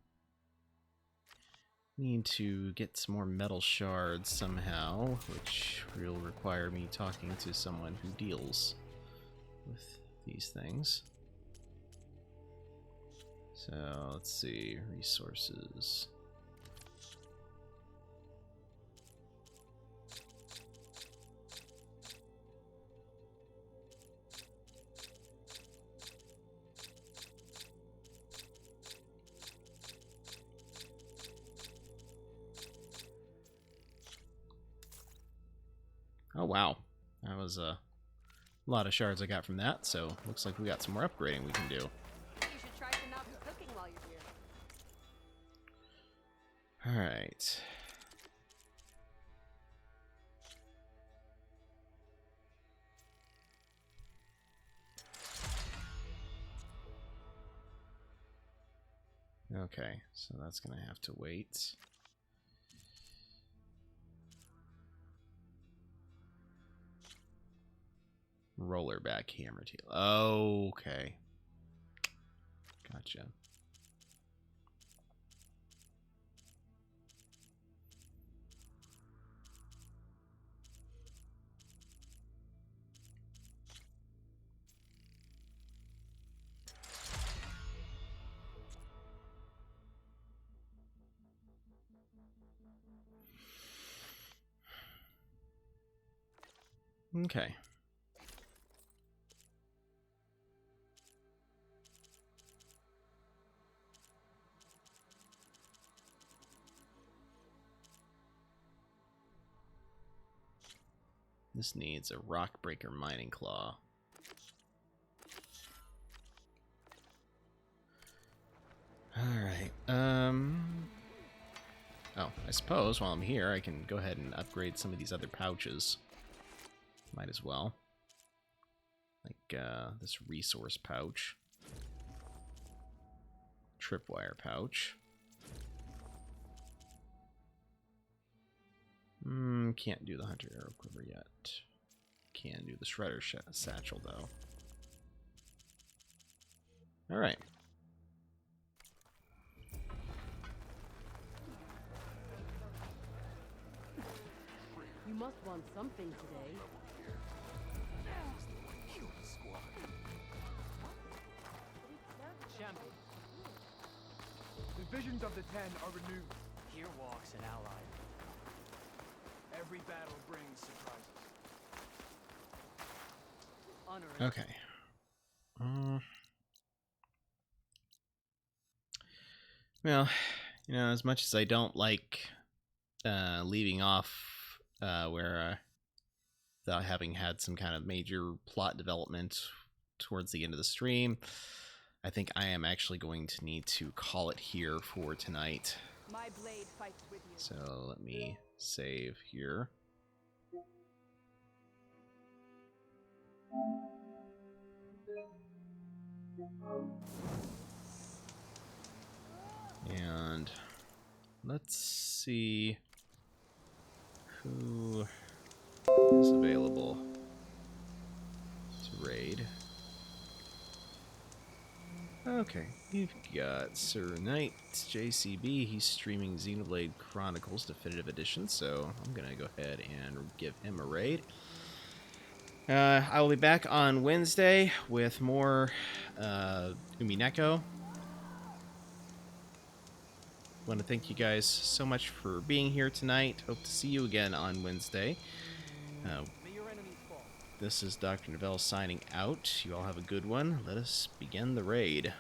Need to get some more metal shards somehow, which will require me talking to someone who deals with these things. So let's see, resources. Oh wow, that was a lot of shards I got from that, so looks like we got some more upgrading we can do. You should try some mountain cooking while you're here. Alright. Okay, so that's gonna have to wait. Rollerback hammer tail. Okay. Gotcha. Okay. This needs a Rockbreaker Mining Claw. Alright, oh, I suppose while I'm here I can go ahead and upgrade some of these other pouches. Might as well. Like, this resource pouch. Tripwire pouch. Can't do the Hunter Arrow Quiver yet. Can do the Shredder Satchel, though. Alright. You must want something today. champion. The visions of the Ten are renewed. Here walks an ally. Every battle brings surprises. Okay. Well, you know, as much as I don't like leaving off where without having had some kind of major plot development towards the end of the stream, I think I am actually going to need to call it here for tonight. My blade fights with you. So let me save here. And let's see who is available to raid. Okay, we've got Sir Knight JCB. He's streaming Xenoblade Chronicles Definitive Edition, so I'm gonna go ahead and give him a raid. I will be back on Wednesday with more Umineko. Want to thank you guys so much for being here tonight. Hope to see you again on Wednesday. This is Dr. Novelle signing out. You all have a good one. Let us begin the raid.